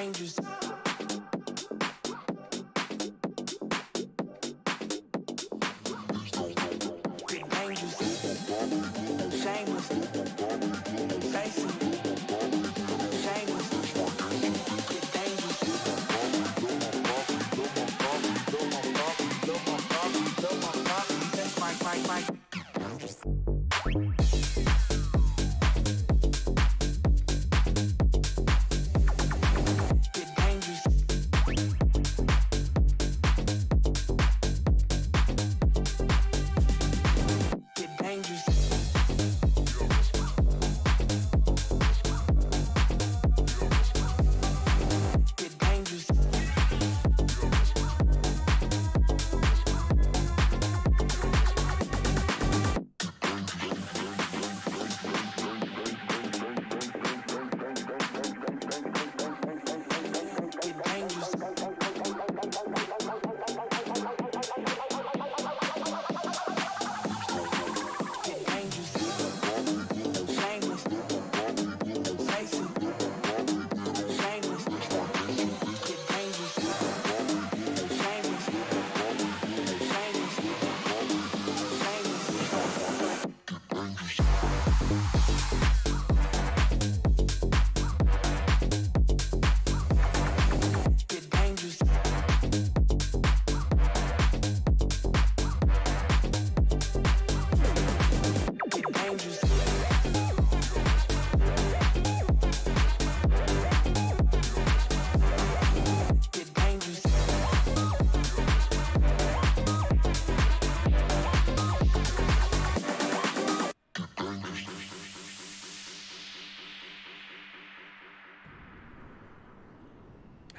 dangerous. Get dangerous. Shameless. Basic. Shameless. Get dangerous. That's my.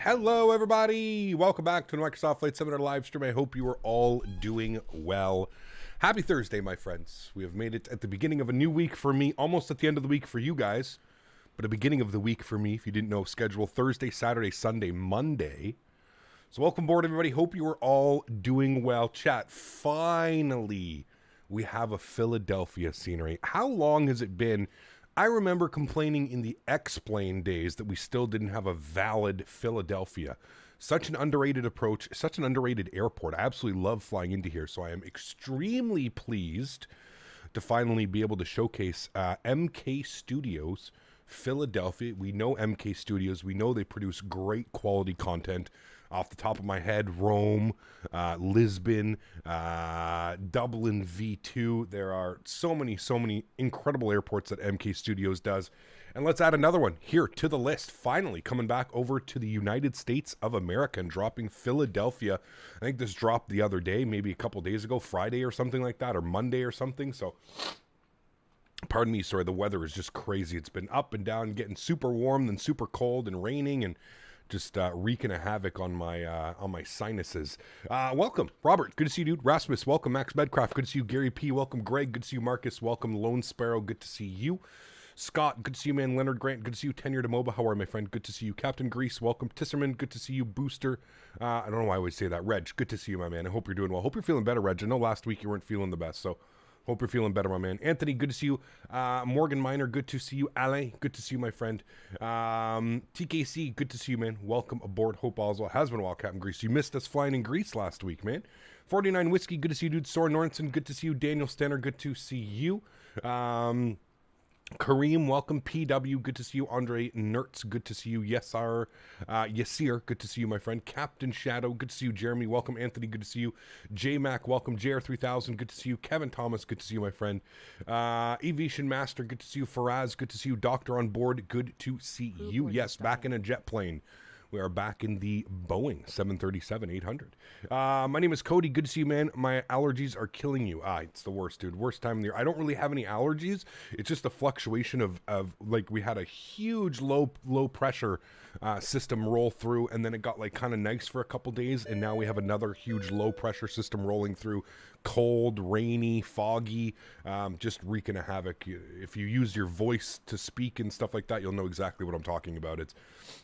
Hello, everybody. Welcome back to the Microsoft Flight Simulator live stream. I hope you are all doing well. Happy Thursday, my friends. We have made it at the beginning of a new week for me, almost at the end of the week for you guys, but a beginning of the week for me, if you didn't know, schedule Thursday, Saturday, Sunday, Monday. So welcome aboard, everybody. Hope you are all doing well. Chat, finally, we have a Philadelphia scenery. How long has it been? I remember complaining in the X-Plane days that we still didn't have a valid Philadelphia. Such an underrated approach, such an underrated airport. I absolutely love flying into here, so I am extremely pleased to finally be able to showcase MK Studios Philadelphia. We know MK Studios. We know they produce great quality content. Off the top of my head, Rome, Lisbon, Dublin V2. There are so many incredible airports that MK Studios does. And let's add another one here to the list. Finally, coming back over to the United States of America and dropping Philadelphia. I think this dropped the other day, maybe a couple days ago, Friday or something like that, or Monday or something. So, pardon me, sorry, the weather is just crazy. It's been up and down, getting super warm, then super cold and raining, and just wreaking a havoc on my sinuses. Welcome, Robert. Good to see you, dude. Rasmus, welcome. Max Medcraft, good to see you. Gary P, welcome. Greg, good to see you. Marcus, welcome. Lone Sparrow, good to see you. Scott, good to see you, man. Leonard Grant, good to see you. Tenure to MOBA, how are you, my friend? Good to see you. Captain Grease, welcome. Tisserman, good to see you. Booster, I don't know why I always say that. Reg, good to see you, my man. I hope you're doing well. Hope you're feeling better, Reg. I know last week you weren't feeling the best, so hope you're feeling better, my man. Anthony, good to see you. Morgan Miner, good to see you. Alain, good to see you, my friend. TKC, good to see you, man. Welcome aboard. Hope Oswald has been a while, Captain Grease. You missed us flying in Greece last week, man. 49 Whiskey, good to see you, dude. Soren Nornson, good to see you. Daniel Stenner, good to see you. Kareem, welcome. PW, good to see you. Andre Nertz, good to see you. Yesar, Yesir, good to see you, my friend. Captain Shadow, good to see you. Jeremy, welcome. Anthony, good to see you. J-Mac, welcome. JR3000, good to see you. Kevin Thomas, good to see you, my friend. Evition Master, good to see you. Faraz, good to see you. Doctor on board, good to see you. Yes, back in a jet plane. We are back in the Boeing 737-800. My name is Cody. Good to see you, man. My allergies are killing you. It's the worst, dude. Worst time of the year. I don't really have any allergies. It's just a fluctuation of like, we had a huge low pressure system roll through, and then it got like kind of nice for a couple days, and now we have another huge low pressure system rolling through. Cold, rainy, foggy, just wreaking a havoc. If you use your voice to speak and stuff like that, you'll know exactly what I'm talking about. It's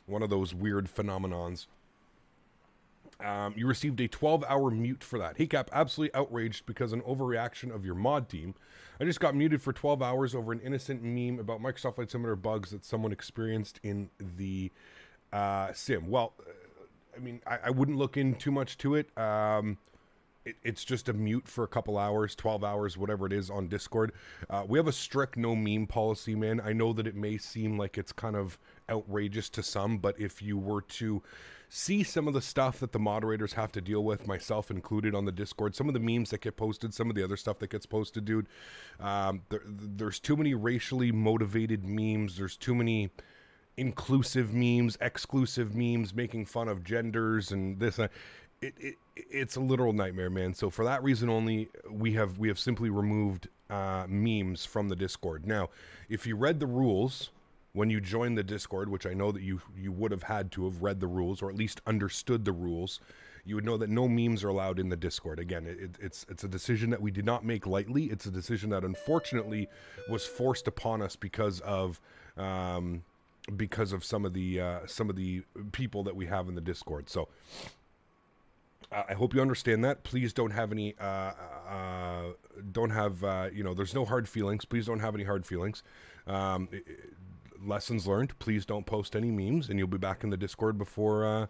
one of those weird phenomenons. You received a 12-hour mute for that. Hey Cap, absolutely outraged because an overreaction of your mod team. I just got muted for 12 hours over an innocent meme about Microsoft Flight Simulator bugs that someone experienced in the sim. Well, I mean, I wouldn't look in too much to it. It's just a mute for a couple hours, 12 hours, whatever it is on Discord. We have a strict no meme policy, man. I know that it may seem like it's kind of outrageous to some, but if you were to see some of the stuff that the moderators have to deal with, myself included on the Discord, some of the memes that get posted, some of the other stuff that gets posted, dude, there's too many racially motivated memes. There's too many inclusive memes, exclusive memes, making fun of genders and this. It's a literal nightmare, man. So for that reason only, we have simply removed memes from the Discord. Now, if you read the rules when you joined the Discord, which I know that you would have had to have read the rules or at least understood the rules, you would know that no memes are allowed in the Discord. Again, it's a decision that we did not make lightly. It's a decision that unfortunately was forced upon us because of some of the people that we have in the Discord. So I hope you understand that. Please don't have any, there's no hard feelings. Please don't have any hard feelings. Lessons learned. Please don't post any memes, and you'll be back in the Discord before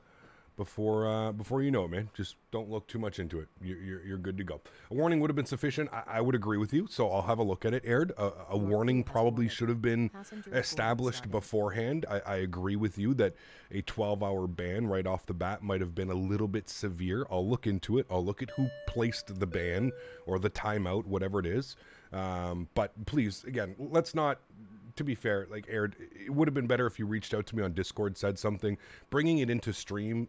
you know it, man. Just don't look too much into it. You're good to go. A warning would have been sufficient. I would agree with you, so I'll have a look at it, Aired. A warning probably should have been established beforehand. I agree with you that a 12-hour ban right off the bat might have been a little bit severe. I'll look into it. I'll look at who placed the ban or the timeout, whatever it is. But please, again, let's not... To be fair, like, Aired, it would have been better if you reached out to me on Discord, said something. Bringing it into stream,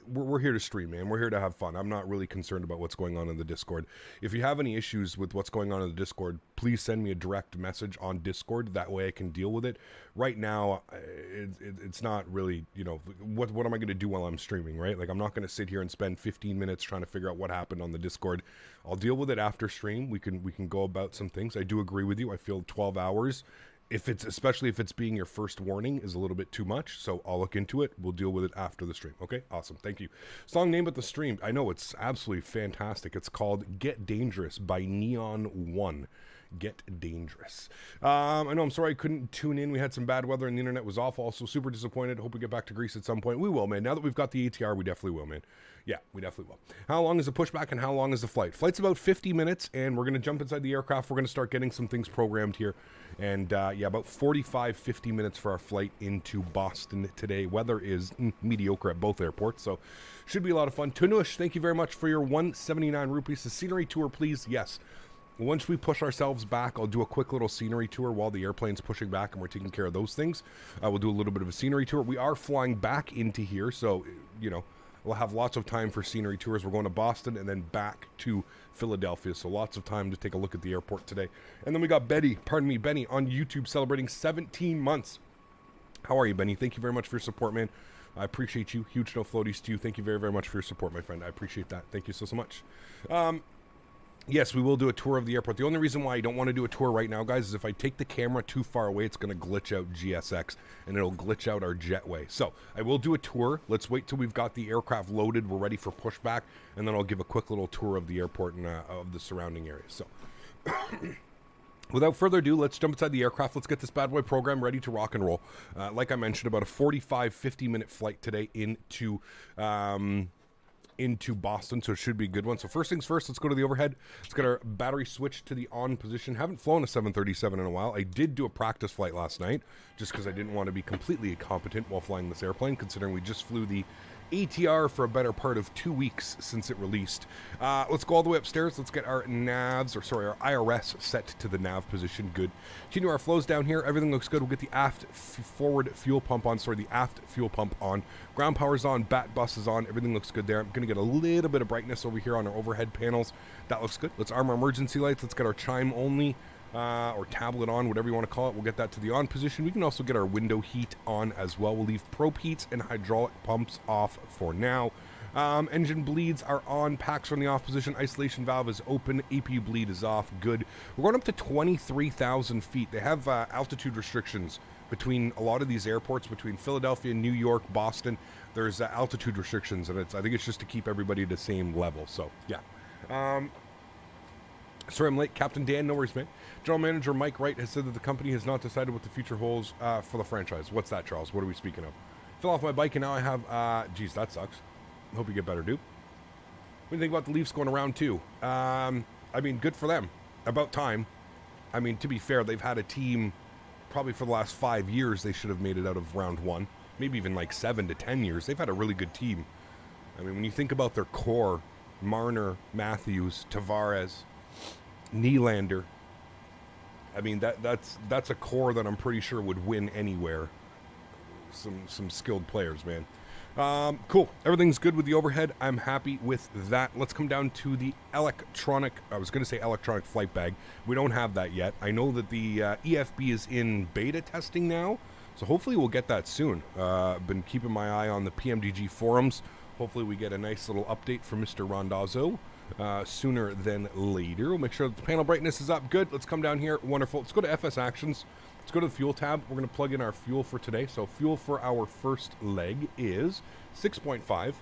we're here to stream, man. We're here to have fun. I'm not really concerned about what's going on in the Discord. If you have any issues with what's going on in the Discord, please send me a direct message on Discord. That way I can deal with it. Right now, it's not really, what am I going to do while I'm streaming, right? Like, I'm not going to sit here and spend 15 minutes trying to figure out what happened on the Discord. I'll deal with it after stream. We can go about some things. I do agree with you. I feel 12 hours... especially if it's being your first warning, is a little bit too much. So I'll look into it. We'll deal with it after the stream. Okay, awesome. Thank you. Song name at the stream. I know, it's absolutely fantastic. It's called Get Dangerous by Neon One. Get Dangerous. I know, I'm sorry I couldn't tune in. We had some bad weather and the internet was awful. Also super disappointed. Hope we get back to Greece at some point. We will, man. Now that we've got the ATR, we definitely will, man. Yeah, we definitely will. How long is the pushback and how long is the flight? Flight's about 50 minutes, and we're going to jump inside the aircraft. We're going to start getting some things programmed here. And, about 50 minutes for our flight into Boston today. Weather is mediocre at both airports, so should be a lot of fun. Tunush, thank you very much for your 179 rupees. The scenery tour, please. Yes. Once we push ourselves back, I'll do a quick little scenery tour while the airplane's pushing back and we're taking care of those things. We'll do a little bit of a scenery tour. We are flying back into here, so, we'll have lots of time for scenery tours. We're going to Boston and then back to Philadelphia, so lots of time to take a look at the airport today. And then we got Benny on YouTube celebrating 17 months. How are you, Benny? Thank you very much for your support, man. I appreciate you. Huge no floaties to you. Thank you very, very much for your support, my friend. I appreciate that. Thank you so much. Yes, we will do a tour of the airport. The only reason why I don't want to do a tour right now, guys, is if I take the camera too far away, it's going to glitch out GSX, and it'll glitch out our jetway. So I will do a tour. Let's wait till we've got the aircraft loaded. We're ready for pushback, and then I'll give a quick little tour of the airport and of the surrounding areas. So without further ado, let's jump inside the aircraft. Let's get this bad boy program ready to rock and roll. Like I mentioned, about a 50-minute flight today into Boston, so it should be a good one. So first things first, let's go to the overhead. Let's get our battery switched to the on position. Haven't flown a 737 in a while. I did do a practice flight last night, just because I didn't want to be completely incompetent while flying this airplane, considering we just flew the ATR for a better part of 2 weeks since it released. Let's go all the way upstairs. Let's get our our IRS set to the nav position. Good. Continue our flows down here. Everything looks good. We'll get the aft forward fuel pump on. The aft fuel pump on. Ground power's on. Bat bus is on. Everything looks good there. I'm going to get a little bit of brightness over here on our overhead panels. That looks good. Let's arm our emergency lights. Let's get our chime only or tablet on, whatever you want to call it. We'll get that to the on position. We can also get our window heat on as well. We'll leave probe heats and hydraulic pumps off for now. Engine bleeds are on. Packs are in the off position. Isolation valve is open. APU bleed is off. Good. We're going up to 23,000 feet. They have altitude restrictions between a lot of these airports, between Philadelphia, New York, Boston. There's altitude restrictions, and I think it's just to keep everybody at the same level. So, yeah. Sorry I'm late. Captain Dan, no worries, man. General Manager Mike Wright has said that the company has not decided what the future holds for the franchise. What's that, Charles? What are we speaking of? Fell off my bike and now I have, geez, that sucks. Hope you get better, dude. What do you think about the Leafs going around 2? I mean, good for them. About time. I mean, to be fair, they've had a team probably for the last 5 years. They should have made it out of round 1. Maybe even like 7 to 10 years. They've had a really good team. I mean, when you think about their core, Marner, Matthews, Tavares, Nylander, I mean, that's a core that I'm pretty sure would win anywhere. Some skilled players, man. Cool. Everything's good with the overhead. I'm happy with that. Let's come down to the electronic, I was going to say electronic flight bag. We don't have that yet. I know that the EFB is in beta testing now, so hopefully we'll get that soon. Been keeping my eye on the PMDG forums. Hopefully we get a nice little update from Mr. Randazzo sooner than later. We'll make sure that the panel brightness is up. Good. Let's come down here. Wonderful. Let's go to FS Actions. Let's go to the fuel tab. We're going to plug in our fuel for today. So fuel for our first leg is 6.5.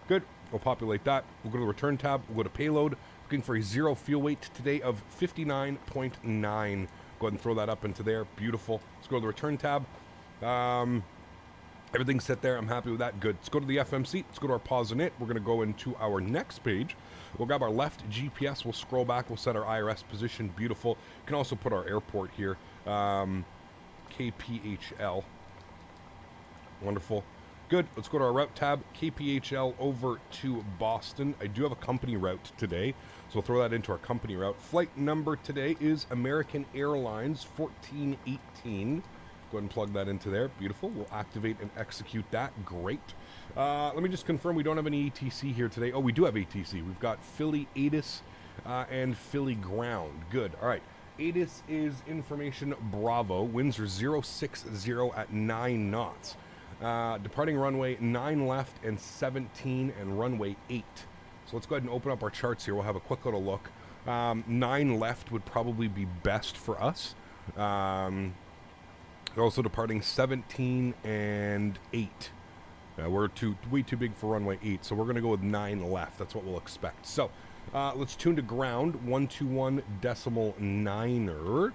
Good. We'll populate that. We'll go to the return tab. We'll go to payload. Looking for a zero fuel weight today of 59.9. Go ahead and throw that up into there. Beautiful. Let's go to the return tab. Everything's set there. I'm happy with that. Good. Let's go to the FMC. Let's go to our pause in it. We're going to go into our next page. We'll grab our left GPS. We'll scroll back. We'll set our IRS position. Beautiful. You can also put our airport here. KPHL. Wonderful. Good. Let's go to our route tab. KPHL over to Boston. I do have a company route today, so we'll throw that into our company route. Flight number today is American Airlines 1418. Go ahead and plug that into there. Beautiful. We'll activate and execute that. Great. Let me just confirm we don't have any ATC here today. Oh, we do have ATC. We've got Philly ATIS and Philly Ground. Good. All right. ATIS is information Bravo. Winds are 060 at 9 knots. Departing runway 9 left and 17 and runway 8. So let's go ahead and open up our charts here. We'll have a quick little look. 9 left would probably be best for us. They're also departing 17 and 8. We're way too big for runway 8, so we're going to go with 9 left. That's what we'll expect. So let's tune to ground, 121.9er.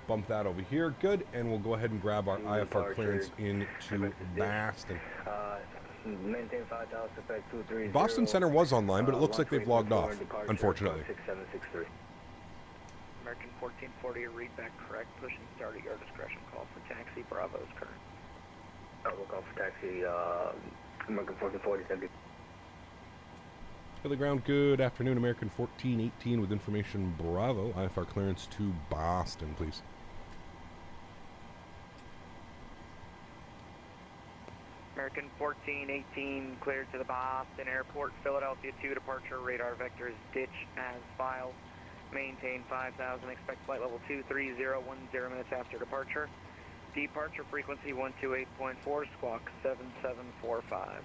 Bump that over here. Good. And we'll go ahead and grab our IFR clearance into Boston. Boston Center was online, but it looks like they've logged off, unfortunately. American 1440, read back correct, push and start at your discretion. Call for taxi, Bravo is current. We'll call for taxi, American 1440, thank you. To the ground, good afternoon, American 1418 with information Bravo. IFR clearance to Boston, please. American 1418, cleared to the Boston Airport, Philadelphia 2 departure, radar vectors ditch as filed. Maintain 5,000, expect flight level 23010 minutes after departure. Departure frequency 128.4, squawk 7745.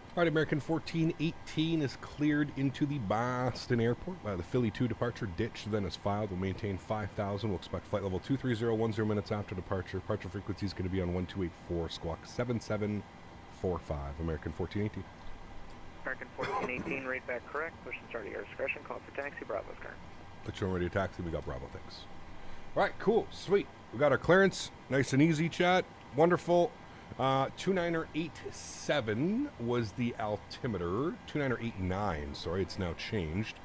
All right, American 1418 is cleared into the Boston Airport. The Philly 2 departure ditch then is filed. We'll maintain 5,000. We'll expect flight level 23010 minutes after departure. Departure frequency is going to be on 1284, squawk 7745. American 1418. American 1418, rate back correct, push and start at your discretion, call for taxi, Bravo's current. Put you on radio taxi, we got Bravo, thanks. All right, cool, sweet. We got our clearance, nice and easy, chat, wonderful. 2987 was the altimeter, 2989, sorry, it's now changed.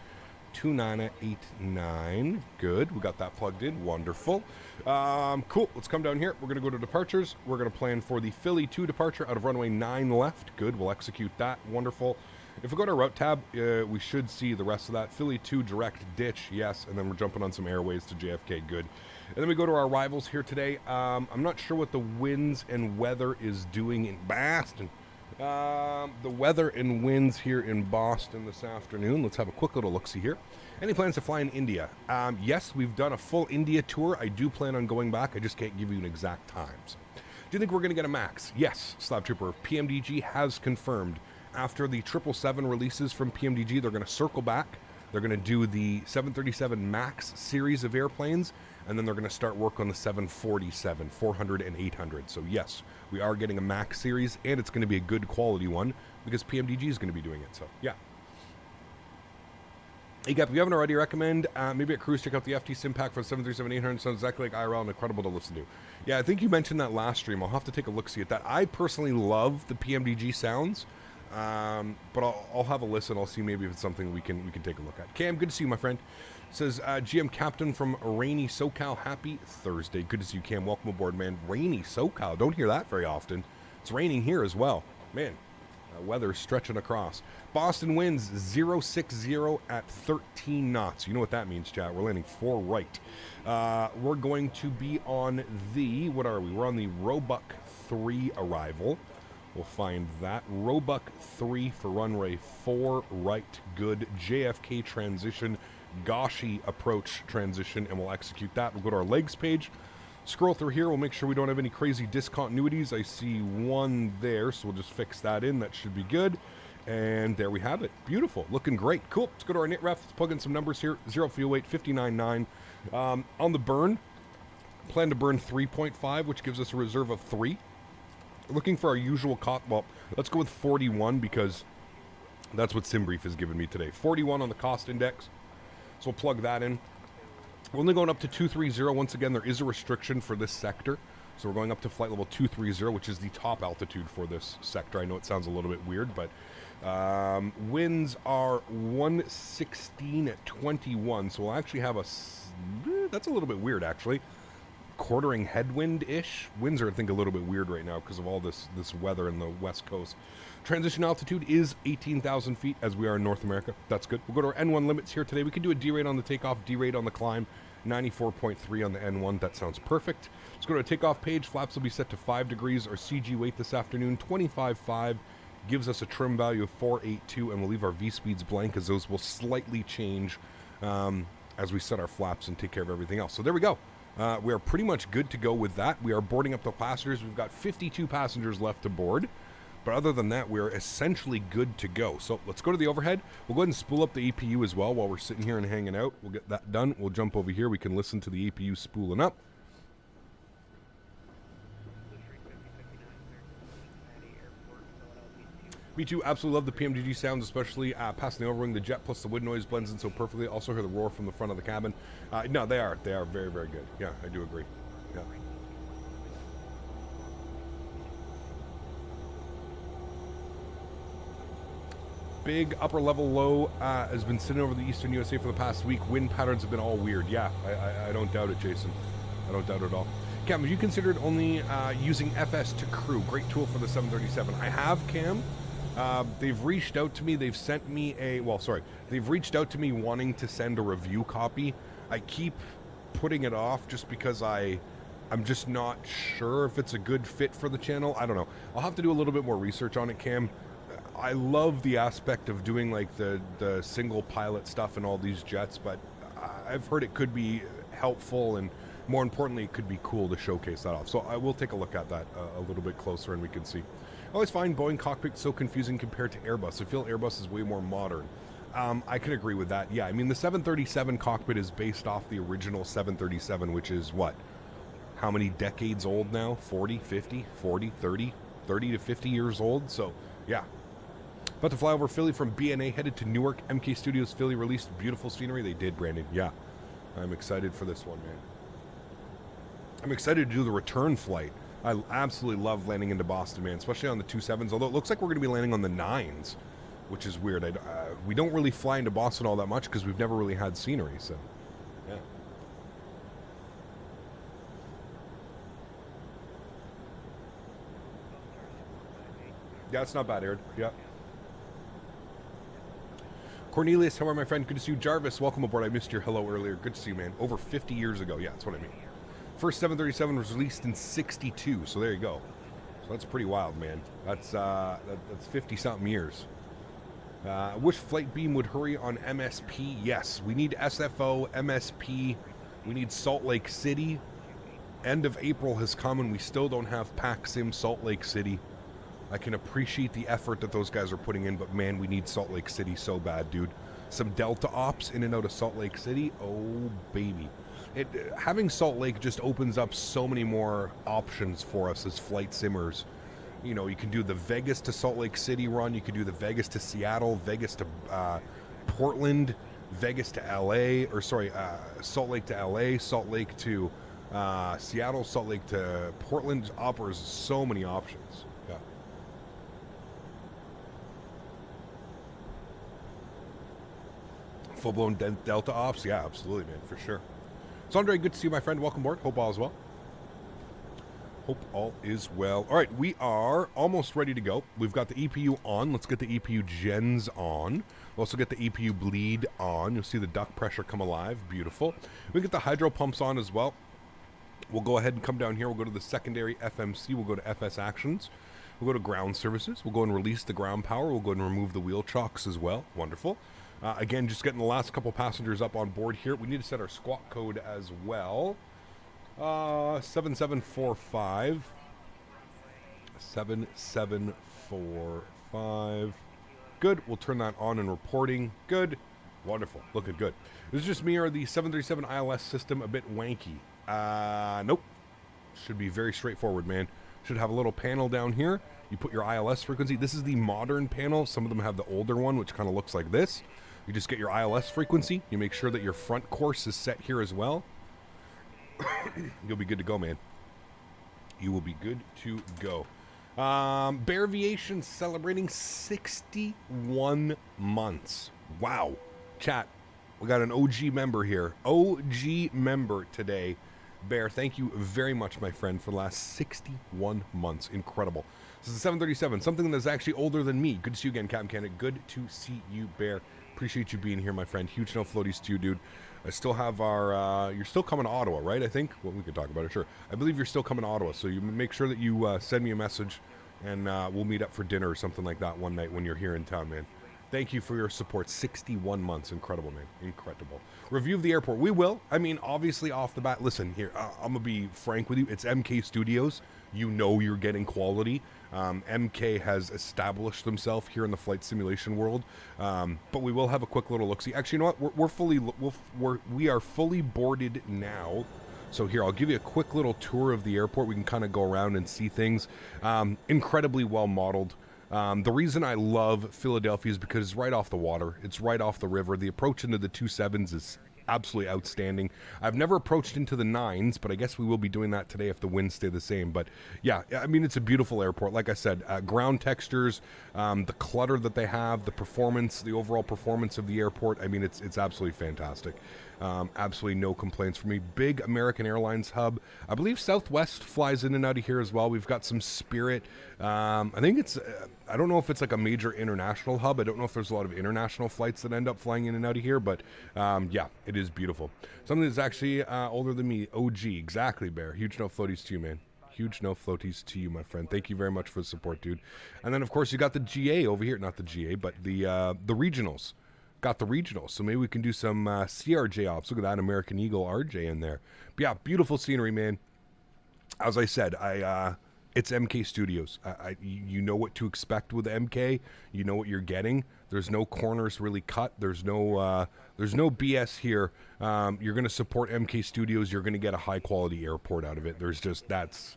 2989, good, we got that plugged in, wonderful. Cool, let's come down here. We're going to go to departures. We're going to plan for the Philly 2 departure out of runway 9 left. Good, we'll execute that, wonderful. If we go to our route tab, we should see the rest of that. Philly 2 direct ditch, yes, and then we're jumping on some airways to JFK, good. And then we go to our arrivals here today. I'm not sure what the winds and weather is doing in Boston. The weather and winds here in Boston this afternoon. Let's have a quick little look-see here. Any plans to fly in India? Yes, we've done a full India tour. I do plan on going back. I just can't give you an exact time. So, do you think we're going to get a MAX? Yes, Slav Trooper. PMDG has confirmed. After the 777 releases from PMDG, they're going to circle back. They're going to do the 737 MAX series of airplanes, and then they're going to start work on the 747, 400 and 800. So yes, we are getting a MAX series, and it's going to be a good quality one because PMDG is going to be doing it. So yeah. Hey, Gap, if you haven't already, recommend maybe at cruise, check out the FT Sim Pack for the 737-800. Sounds exactly like IRL and incredible to listen to. Yeah, I think you mentioned that last stream. I'll have to take a look-see at that. I personally love the PMDG sounds, but I'll have a listen. I'll see maybe if it's something we can take a look at. Cam, good to see you, my friend. Says GM Captain from rainy SoCal. Happy Thursday. Good to see you, Cam. Welcome aboard, man. Rainy SoCal. Don't hear that very often. It's raining here as well. Man, weather stretching across. Boston winds 060 at 13 knots. You know what that means, chat. We're landing 4 right. We're going to be on the, what are we? We're on the Roebuck 3 arrival. We'll find that. Roebuck 3 for runway 4 right. Good. JFK transition. Goshi approach transition, and we'll execute that. We'll go to our legs page. Scroll through here. We'll make sure we don't have any crazy discontinuities. I see one there, so we'll just fix that in. That should be good. And there we have it. Beautiful. Looking great. Cool. Let's go to our knit ref. Let's plug in some numbers here. 0 fuel weight, 59.9. On the burn, plan to burn 3.5, which gives us a reserve of 3. Looking for our usual cost. Well, let's go with 41 because that's what SimBrief has given me today. 41 on the cost index. So we'll plug that in. We're only going up to 230. Once again, there is a restriction for this sector. So we're going up to flight level 230, which is the top altitude for this sector. I know it sounds a little bit weird, but winds are 116 at 21. So we'll actually have that's a little bit weird, actually. Quartering headwind-ish. Winds are, I think, a little bit weird right now because of all this weather in the west coast. Transition altitude is 18,000 feet as we are in North America. That's good. We'll go to our N1 limits here today. We can do a D-rate on the takeoff, D-rate on the climb, 94.3 on the N1. That sounds perfect. Let's go to a takeoff page. Flaps will be set to 5 degrees. Our CG weight this afternoon, 25.5, gives us a trim value of 482, and we'll leave our V-speeds blank as those will slightly change as we set our flaps and take care of everything else. So there we go. We are pretty much good to go with that. We are boarding up the passengers. We've got 52 passengers left to board. But other than that, we're essentially good to go. So let's go to the overhead. We'll go ahead and spool up the APU as well while we're sitting here and hanging out. We'll get that done. We'll jump over here. We can listen to the APU spooling up. Me too. Absolutely love the PMDG sounds, especially passing the overwing. The jet plus the wind noise blends in so perfectly. Also hear the roar from the front of the cabin. No, they are very, very good. Yeah, I do agree. Yeah. Big upper level low has been sitting over the eastern USA for the past week. Wind patterns have been all weird. Yeah, I don't doubt it, Jason. I don't doubt it at all. Cam, have you considered only using FS to crew? Great tool for the 737. I have, Cam. They've reached out to me. They've sent me they've reached out to me wanting to send a review copy. I keep putting it off just because I'm just not sure if it's a good fit for the channel. I don't know. I'll have to do a little bit more research on it, Cam. I love the aspect of doing like the single pilot stuff and all these jets, but I've heard it could be helpful and more importantly, it could be cool to showcase that off. So I will take a look at that a little bit closer and we can see. I always find Boeing cockpit so confusing compared to Airbus. I feel Airbus is way more modern. I can agree with that. Yeah, I mean, the 737 cockpit is based off the original 737, which is what? How many decades old now? 40, 50, 40, 30 to 50 years old. So, yeah. About to fly over Philly from BNA, headed to Newark. MK Studios Philly released beautiful scenery. They did, Brandon. Yeah. I'm excited for this one, man. I'm excited to do the return flight. I absolutely love landing into Boston, man, especially on the 27s, although it looks like we're going to be landing on the 9s, which is weird. We don't really fly into Boston all that much because we've never really had scenery, so, yeah. Yeah, it's not bad, Erin. Yeah. Cornelius, how are my friend? Good to see you. Jarvis, welcome aboard. I missed your hello earlier. Good to see you, man. Over 50 years ago. Yeah, that's what I mean. First 737 was released in 62, so there you go. So that's pretty wild, man. That's 50-something years. Wish Flight Beam would hurry on MSP. Yes, we need SFO, MSP. We need Salt Lake City. End of April has come and we still don't have PAC Sim Salt Lake City. I can appreciate the effort that those guys are putting in, but man, we need Salt Lake City so bad, dude. Some Delta ops in and out of Salt Lake City. Oh, baby. Having Salt Lake just opens up so many more options for us as flight simmers. You know, you can do the Vegas to Salt Lake City run. You can do the Vegas to Seattle, Vegas to Portland. Vegas to LA, or sorry, Salt Lake to LA, Salt Lake to Seattle, Salt Lake to Portland, offers so many options. Yeah. Full-blown Delta ops? Yeah, absolutely, man, for sure. So, Andre, good to see you, my friend. Welcome aboard. Hope all is well. Hope all is well. All right, we are almost ready to go. We've got the EPU on. Let's get the EPU gens on. We'll also get the EPU bleed on. You'll see the duct pressure come alive. Beautiful. We get the hydro pumps on as well. We'll go ahead and come down here. We'll go to the secondary FMC. We'll go to FS actions. We'll go to ground services. We'll go and release the ground power. We'll go and remove the wheel chocks as well. Wonderful. Again, just getting the last couple passengers up on board here. We need to set our squawk code as well. 7745. 7745. Good. We'll turn that on and reporting. Good. Wonderful. Looking good. This is just me or the 737 ILS system a bit wanky. Nope. Should be very straightforward, man. Should have a little panel down here. You put your ILS frequency. This is the modern panel. Some of them have the older one, which kind of looks like this. You just get your ILS frequency. You make sure that your front course is set here as well. You'll be good to go, man. You will be good to go. Bear Aviation celebrating 61 months. Wow. Chat, we got an OG member here. OG member today. Bear, thank you very much, my friend, for the last 61 months. Incredible. This is the 737, something that's actually older than me. Good to see you again, Captain Canada. Good to see you, Bear. Appreciate you being here, my friend. Huge no floaties to you, dude. I still have our, you're still coming to Ottawa, right? I think? Well, we could talk about it, sure. I believe you're still coming to Ottawa, so you make sure that you send me a message, and we'll meet up for dinner or something like that one night when you're here in town, man. Thank you for your support. 61 months. Incredible, man. Incredible. Review of the airport. We will. I mean, obviously, off the bat, listen, here, I'm going to be frank with you. It's MK Studios. You know you're getting quality. MK has established themselves here in the flight simulation world. But we will have a quick little look-see. Actually, you know what? We are fully boarded now. So here, I'll give you a quick little tour of the airport. We can kind of go around and see things. Incredibly well modeled. The reason I love Philadelphia is because it's right off the water. It's right off the river. The approach into the 27s is absolutely outstanding. I've never approached into the 9s, but I guess we will be doing that today if the winds stay the same. But yeah, I mean, it's a beautiful airport. Like I said, ground textures, the clutter that they have, the performance, the overall performance of the airport. I mean, it's absolutely fantastic. Absolutely no complaints from me. Big American Airlines hub. I believe Southwest flies in and out of here as well. We've got some Spirit. I think it's, I don't know if it's like a major international hub. I don't know if there's a lot of international flights that end up flying in and out of here, but yeah, it is beautiful. Something that's actually older than me. OG, exactly, Bear. Huge no floaties to you, man. Huge no floaties to you, my friend. Thank you very much for the support, dude. And then, of course, you got the GA over here. Not the GA, but the regionals. Got the regionals, so maybe we can do some CRJ ops. Look at that American Eagle RJ in there. But yeah, beautiful scenery, man. As I said, it's MK Studios. You know what to expect with MK. You know what you're getting. There's no corners really cut. There's no BS here. You're going to support MK Studios. You're going to get a high quality airport out of it. There's just that's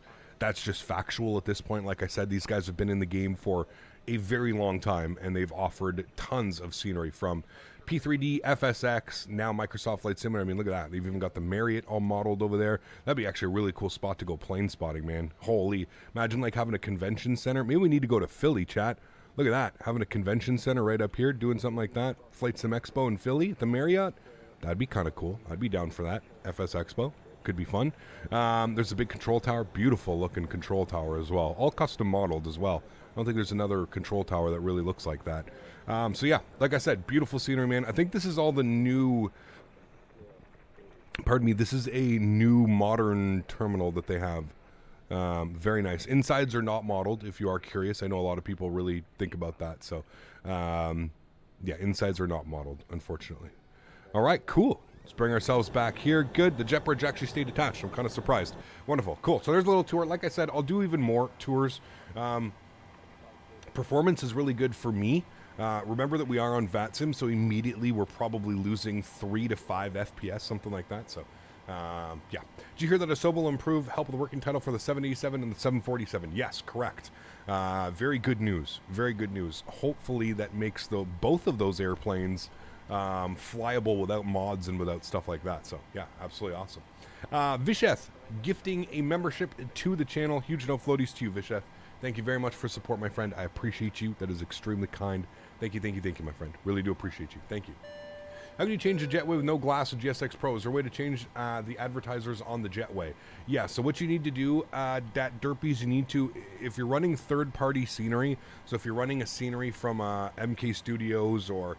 just factual at this point. Like I said, these guys have been in the game for a very long time, and they've offered tons of scenery from P3D, FSX, now Microsoft Flight Simulator. I mean, look at that. They've even got the Marriott all modeled over there. That'd be actually a really cool spot to go plane spotting, man. Holy, imagine like having a convention center. Maybe we need to go to Philly, chat. Look at that, having a convention center right up here, doing something like that. Flight Sim Expo in Philly, at the Marriott. That'd be kind of cool. I'd be down for that. FS Expo. Could be fun. There's a big control tower, beautiful looking control tower as well, all custom modeled as well. I don't think there's another control tower that really looks like that. So yeah, like I said, beautiful scenery, man. I think this is all the new, pardon me, this is a new modern terminal that they have. Very nice. Insides are not modeled, if you are curious. I know a lot of people really think about that. So yeah, insides are not modeled, unfortunately. All right, cool. Let's bring ourselves back here. Good. The jet bridge actually stayed attached. I'm kind of surprised. Wonderful. Cool. So there's a little tour. Like I said, I'll do even more tours. Performance is really good for me. Remember that we are on VATSIM, so immediately we're probably losing 3 to 5 FPS, something like that. So, yeah. Did you hear that Asobo will improve help with the working title for the 787 and the 747? Yes, correct. Very good news. Very good news. Hopefully that makes both of those airplanes flyable without mods and without stuff like that. So yeah, absolutely awesome. Visheth gifting a membership to the channel. Huge no floaties to you, Visheth. Thank you very much for support, my friend. I appreciate you. That is extremely kind. Thank you, my friend. Really do appreciate you. Thank you. How can you change the jetway with no glass with GSX Pro? Is there a way to change the advertisers on the jetway? Yeah, so what you need to do, dat derpies, you need to, if you're running third-party scenery, so if you're running a scenery from MK Studios or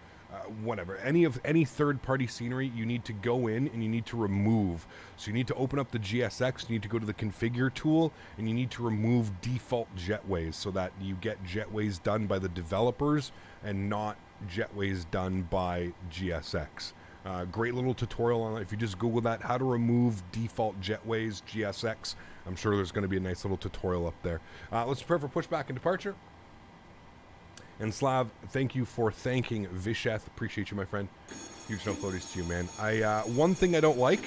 whatever, any third-party scenery, you need to go in and you need to remove. So you need to open up the GSX, you need to go to the configure tool, and you need to remove default jetways so that you get jetways done by the developers and not jetways done by GSX. Great little tutorial on it. If you just Google that, how to remove default jetways, GSX, I'm sure there's going to be a nice little tutorial up there. Let's prepare for pushback and departure. And Slav, thank you for thanking Visheth. Appreciate you, my friend. Huge no floaties to you, man. One thing I don't like,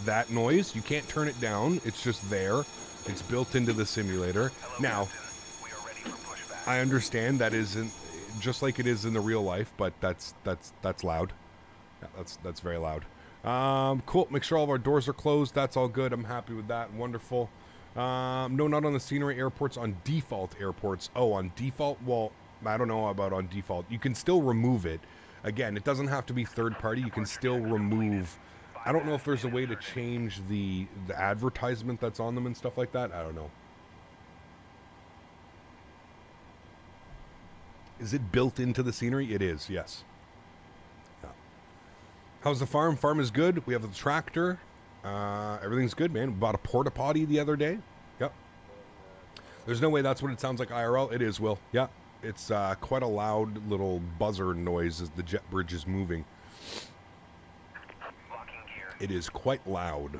that noise. You can't turn it down. It's just there. It's built into the simulator. Now, I understand that isn't just like it is in the real life, but that's loud. Yeah, that's very loud. Cool. Make sure all of our doors are closed. That's all good. I'm happy with that. Wonderful. No, not on the scenery airports. On default airports. Oh, on default. Well, I don't know about on default. You can still remove it. Again, it doesn't have to be third party. You can still remove. I don't know if there's a way to change the advertisement that's on them and stuff like that. I don't know. Is it built into the scenery? It is, yes. Yeah. How's the farm? Farm is good. We have the tractor. Everything's good, man. We bought a porta potty the other day. Yep. There's no way that's what it sounds like IRL. It is, Will. Yeah. It's quite a loud little buzzer noise as the jet bridge is moving. It is quite loud.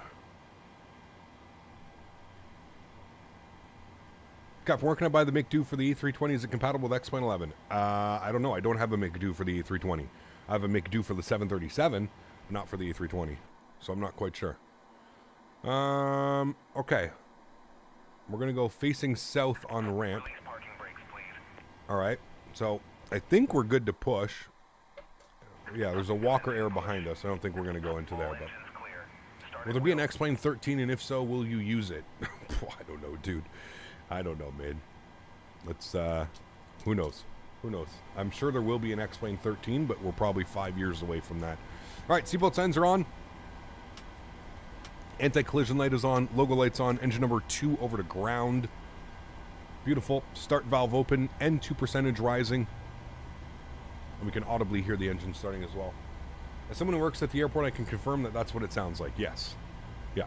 Cap, where can I buy the McDo for the E320? Is it compatible with X-Plane 11? I don't know. I don't have a McDo for the E320. I have a McDo for the 737, but not for the E320. So I'm not quite sure. Okay. We're going to go facing south on ramp. All right. So I think we're good to push. Yeah, there's a Walker Air behind us. I don't think we're going to go into there. But will there be an X-Plane 13? And if so, will you use it? I don't know, dude. I don't know, man. Let's, who knows? Who knows? I'm sure there will be an X-Plane 13, but we're probably 5 years away from that. All right, seatbelt signs are on. Anti-collision light is on. Logo light's on. Engine number 2 over to ground. Beautiful. Start valve open. N2 percentage rising. And we can audibly hear the engine starting as well. As someone who works at the airport, I can confirm that that's what it sounds like. Yes. Yeah.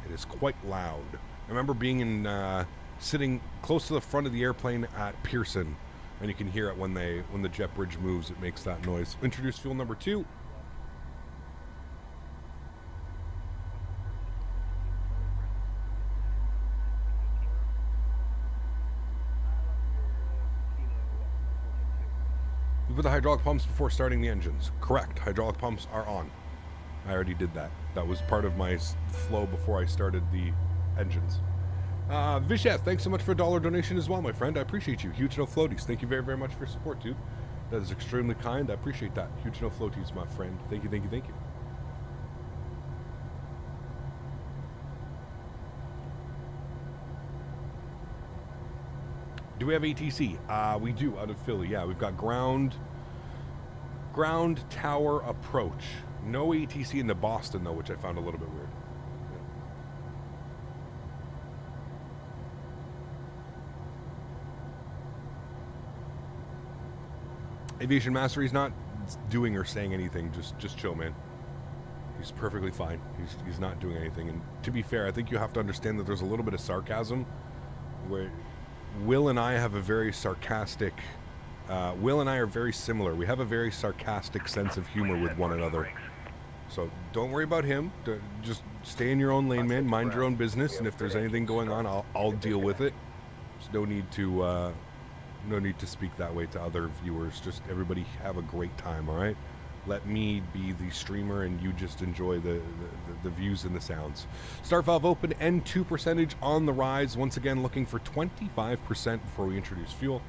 It is quite loud. I remember being in... sitting close to the front of the airplane at Pearson, and you can hear it when the jet bridge moves. It makes that noise. Introduce fuel number 2. You put the hydraulic pumps before starting the engines. Correct. Hydraulic pumps are on. I already did that. That was part of my flow before I started the engines. Visheth, thanks so much for a $1 donation as well, my friend. I appreciate you. Huge no floaties. Thank you very, very much for your support, dude. That is extremely kind. I appreciate that. Huge no floaties, my friend. Thank you, thank you, thank you. Do we have ATC? We do, out of Philly. Yeah, we've got ground tower approach. No ATC into Boston, though, which I found a little bit weird. Aviation Master, he's not doing or saying anything. Just chill, man. He's perfectly fine. He's not doing anything. And to be fair, I think you have to understand that there's a little bit of sarcasm. Where Will and I have a very sarcastic... Will and I are very similar. We have a very sarcastic sense of humor with one another. So don't worry about him. Just stay in your own lane, man. Mind your own business. And if there's anything going on, I'll deal with it. There's no need to... no need to speak that way to other viewers. Just everybody have a great time, all right? Let me be the streamer and you just enjoy the views and the sounds. Start valve open, N2 percentage on the rise. Once again, looking for 25% before we introduce fuel.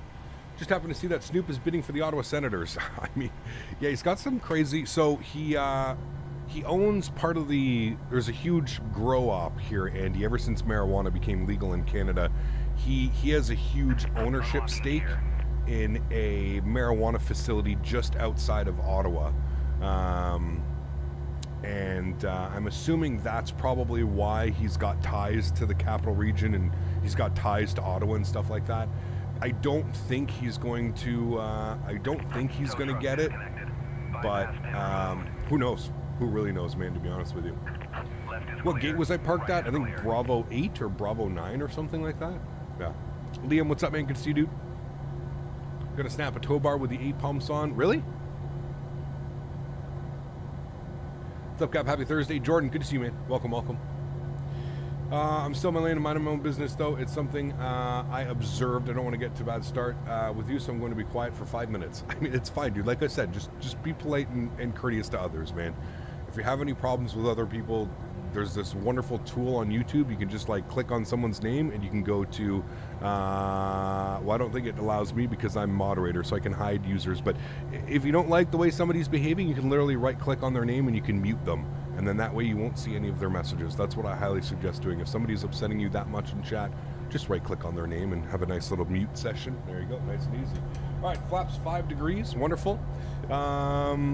Just happened to see that Snoop is bidding for the Ottawa Senators. I mean, yeah, he's got some crazy. So he owns part of the. There's a huge grow op here, Andy. Ever since marijuana became legal in Canada, he has a huge ownership stake in a marijuana facility just outside of Ottawa. And I'm assuming that's probably why he's got ties to the capital region and he's got ties to Ottawa and stuff like that. I don't think he's going to. I don't think he's going to get it, but who knows? Who really knows, man? To be honest with you. What gate was I parked at? I think Bravo 8 or Bravo 9 or something like that. Yeah. Liam, what's up, man? Good to see you, dude. Gonna snap a tow bar with the 8 pumps on. Really? What's up, Cap? Happy Thursday. Jordan, good to see you, man. Welcome, welcome. I'm still in my lane and minding my own business, though. It's something I observed. I don't want to get to a bad start with you, so I'm going to be quiet for 5 minutes. I mean, it's fine, dude. Like I said, just be polite and courteous to others, man. If you have any problems with other people, there's this wonderful tool on YouTube. You can just like click on someone's name and you can go to, well, I don't think it allows me because I'm moderator, so I can hide users. But if you don't like the way somebody's behaving, you can literally right click on their name and you can mute them. And then that way you won't see any of their messages. That's what I highly suggest doing. If somebody's upsetting you that much in chat, just right click on their name and have a nice little mute session. There you go, nice and easy. All right, flaps 5 degrees, wonderful. Cap,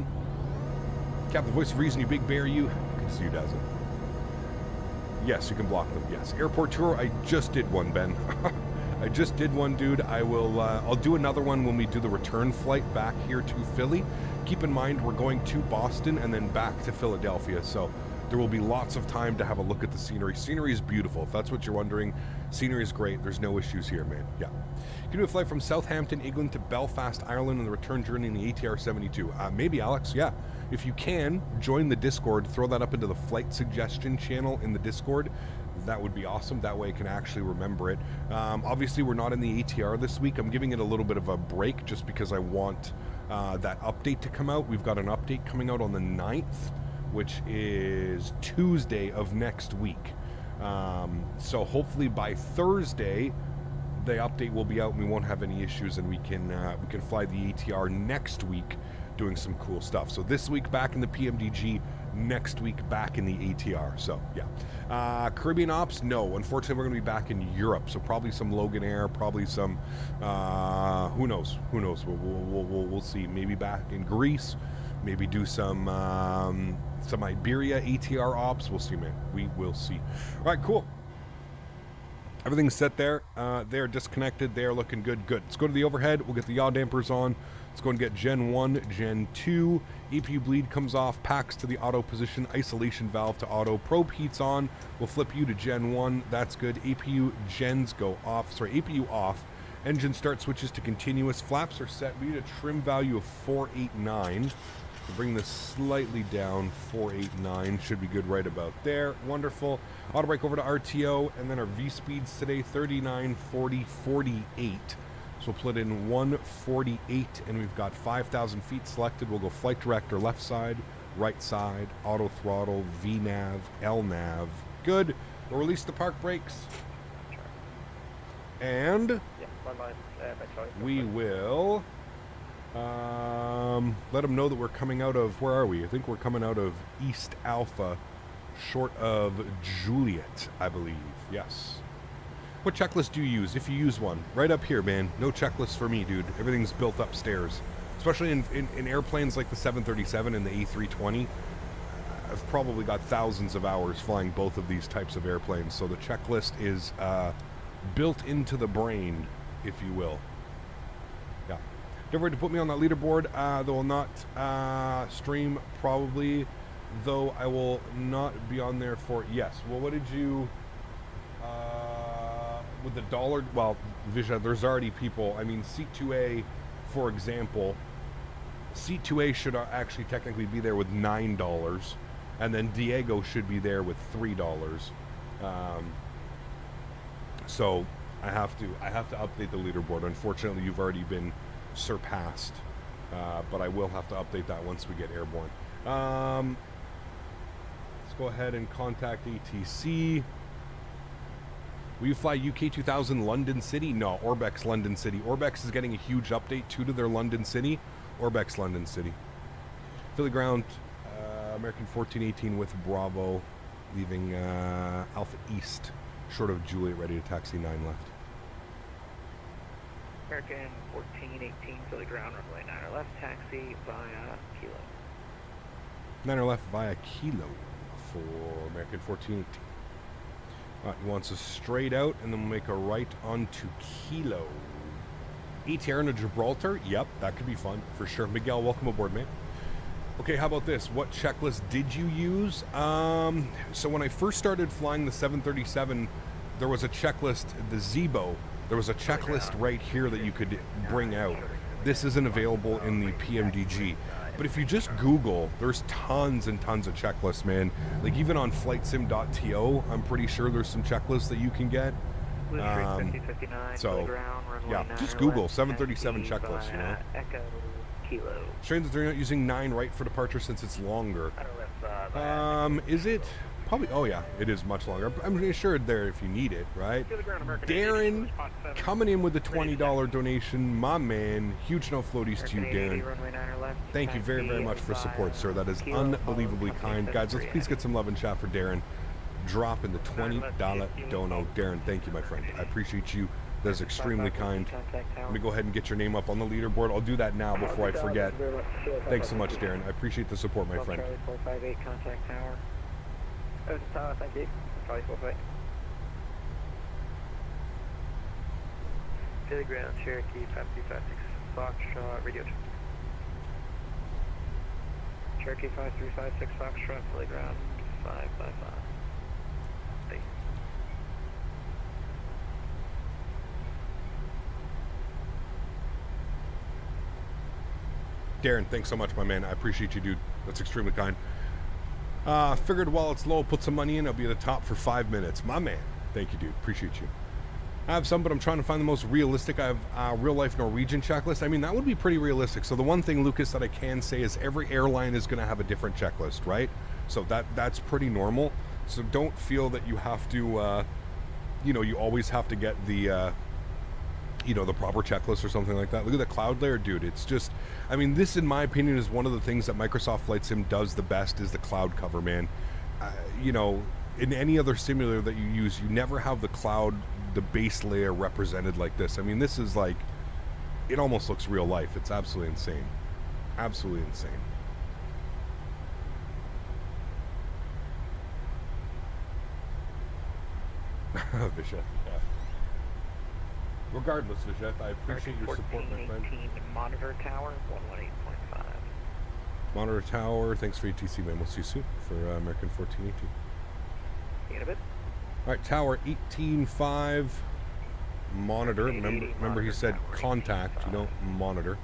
the voice of reason, you big bear, you. Good to see you, Dazzle. Yes, you can block them, yes. Airport tour, I just did one, Ben. I just did one, dude. I'll do another one when we do the return flight back here to Philly. Keep in mind, we're going to Boston and then back to Philadelphia, so there will be lots of time to have a look at the scenery. Scenery is beautiful, if that's what you're wondering. Scenery is great. There's no issues here, man. Yeah. You can do a flight from Southampton, England to Belfast, Ireland, and the return journey in the ATR 72. Maybe, Alex, yeah. If you can, join the Discord, throw that up into the flight suggestion channel in the Discord. That would be awesome. That way I can actually remember it. Obviously, we're not in the ATR this week. I'm giving it a little bit of a break just because I want that update to come out. We've got an update coming out on the 9th, which is Tuesday of next week. So hopefully by Thursday, the update will be out and we won't have any issues and we can fly the ATR next week doing some cool stuff. So this week back in the PMDG, next week back in the ATR. So yeah. Caribbean ops, no. Unfortunately, we're going to be back in Europe. So probably some Logan Air, probably some, who knows? Who knows? We'll see. Maybe back in Greece. Maybe do some Iberia ATR ops. We'll see, man. We will see. All right, cool. Everything's set there. They're disconnected. They're looking good. Good. Let's go to the overhead. We'll get the yaw dampers on. Let's go and get Gen 1, Gen 2. EPU bleed comes off. Packs to the auto position. Isolation valve to auto. Probe heats on. We'll flip you to Gen 1. That's good. APU gens go off. Sorry, APU off. Engine start switches to continuous. Flaps are set. We need a trim value of 489. We'll bring this slightly down. 489 should be good right about there. Wonderful. Auto brake over to RTO, and then our V speeds today 39, 40, 48. So we'll put in 148, and we've got 5,000 feet selected. We'll go flight director left side, right side, auto throttle, VNAV, LNAV. Good. We'll release the park brakes, and we will. Let them know that we're coming out of, where are we? I think we're coming out of East Alpha, short of Juliet, I believe. Yes. What checklist do you use, if you use one? Right up here, man. No checklist for me, dude. Everything's built upstairs. Especially in airplanes like the 737 and the A320. I've probably got thousands of hours flying both of these types of airplanes, so the checklist is built into the brain, if you will. Yeah. Don't forget to put me on that leaderboard. They will not stream probably, though I will not be on there for, yes. Well, what did you, with the dollar, well, Visha, there's already people, I mean, C2A, for example, C2A should actually technically be there with $9, and then Diego should be there with $3. So I have to update the leaderboard. Unfortunately, you've already been surpassed, but I will have to update that once we get airborne. Let's go ahead and contact ATC. Will you fly UK 2000 London City? No, Orbex London City. Orbex is getting a huge update too to their London City. Orbex London City. Philly ground, American 1418 with Bravo, leaving Alpha East, short of Juliet, ready to taxi 9 left. American 1418, Philly ground, runway 9 left, taxi via Kilo. 9 left via Kilo for American 1418. He wants us straight out, and then we'll make a right onto Kilo. ATR to Gibraltar? Yep, that could be fun, for sure. Miguel, welcome aboard, man. Okay, how about this? What checklist did you use? So when I first started flying the 737, there was a checklist, the Zebo. There was a checklist right here that you could bring out. This isn't available in the PMDG. But if you just Google, there's tons and tons of checklists, man. Like even on flightsim.to, I'm pretty sure there's some checklists that you can get. So, yeah, just Google 737 checklist, you know. Echo Kilo. Strange that they're not using 9 right for departure since it's longer. Is it? Probably, oh yeah, it is much longer. I'm sure there if you need it, right? Darren coming in with the $20 donation. My man, huge no floaties to you, Darren. Thank you very, very much for support, sir. That is unbelievably kind. Guys, let's please get some love and chat for Darren. Dropping the $20 dono. Darren, thank you, my friend. I appreciate you. That is extremely kind. Let me go ahead and get your name up on the leaderboard. I'll do that now before I forget. Thanks so much, Darren. I appreciate the support, my friend. 458, contact tower. Over to tower, thank you. Charlie 458. Philly ground, Cherokee 5356, Foxtrot, radio check. Cherokee 5356, Foxtrot, Philly ground, 555. Hey. Darren, thanks so much, my man. I appreciate you, dude. That's extremely kind. Figured while it's low, put some money in. I'll be at the top for 5 minutes. My man. Thank you, dude. Appreciate you. I have some, but I'm trying to find the most realistic. I have real-life Norwegian checklist. I mean, that would be pretty realistic. So the one thing, Lucas, that I can say is every airline is going to have a different checklist, right? So that's pretty normal. So don't feel that you have to, you always have to get the, the proper checklist or something like that. Look at the cloud layer, dude. It's just, I mean, this, in my opinion, is one of the things that Microsoft Flight Sim does the best is the cloud cover, man. In any other simulator that you use, you never have the cloud, the base layer represented like this. I mean, this is like, it almost looks real life. It's absolutely insane. Absolutely insane. Visheth, yeah. Regardless, Visheth, I appreciate your support, my friend. Monitor tower, 118.5. Monitor tower, thanks for ATC, man. We'll see you soon for American 1418. In a bit. All right, tower 18.5. Monitor. Remember he said contact. You don't monitor.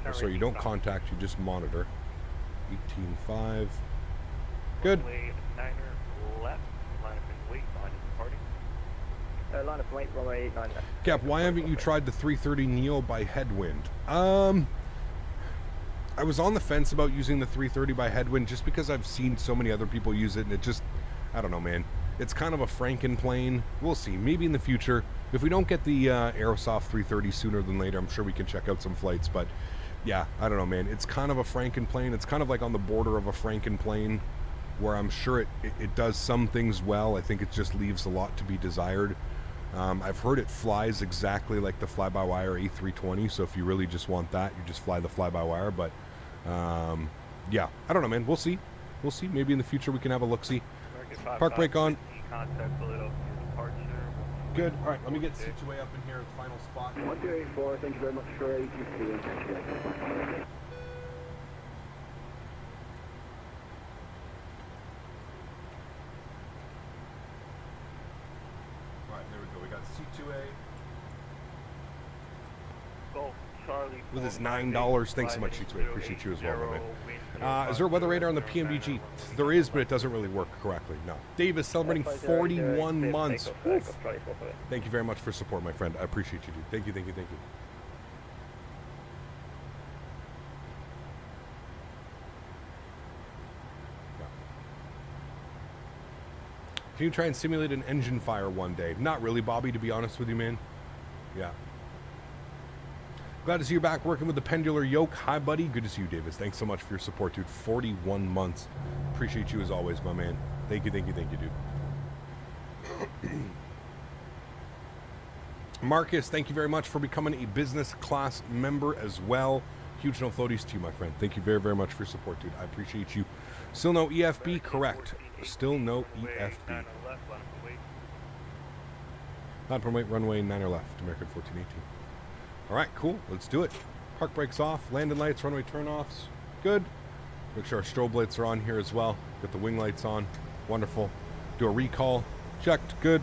Oh, sorry, you don't contact. You just monitor. 18.5. Good. Runway 9 left. Line up and wait. Line up departing. Line up and wait. Runway 9 left. Cap, why haven't you tried the 330 Neo by headwind? I was on the fence about using the 330 by headwind just because I've seen so many other people use it, and it just, I don't know, man. It's kind of a Frankenplane. We'll see. Maybe in the future. If we don't get the Aerosoft 330 sooner than later, I'm sure we can check out some flights. But yeah, I don't know, man. It's kind of a Frankenplane. It's kind of like on the border of a Frankenplane, where I'm sure it does some things well. I think it just leaves a lot to be desired. I've heard it flies exactly like the fly-by-wire A320. So if you really just want that, you just fly the fly-by-wire. But yeah, I don't know, man. We'll see. We'll see. Maybe in the future we can have a look-see. Park brake on. Good. All right, let me get Statewi up in here, the final spot. 1284, thank you very much for ATC. Thank you. All right, there we go. We got C2A. With his $9. Thanks so much, C2A. Appreciate you as well, my man. Is there a weather radar on the PMDG? There is, but it doesn't really work correctly. No. Dave is celebrating 41 months. Thank you very much for support, my friend. I appreciate you, dude. Thank you, thank you, thank you. Can you try and simulate an engine fire one day? Not really, Bobby, to be honest with you, man. Yeah. Glad to see you back working with the pendular yoke. Hi, buddy. Good to see you, Davis. Thanks so much for your support, dude. 41 months. Appreciate you as always, my man. Thank you, dude. Marcus, thank you very much for becoming a business class member as well. Huge no floaties to you, my friend. Thank you very, very much for your support, dude. I appreciate you. Still no EFB? Correct. Still no EFB. 9.8 runway, 9er left. American 1418. All right, cool. Let's do it. Park brakes off. Landing lights, runway turnoffs. Good. Make sure our strobe lights are on here as well. Get the wing lights on. Wonderful. Do a recall. Checked. Good.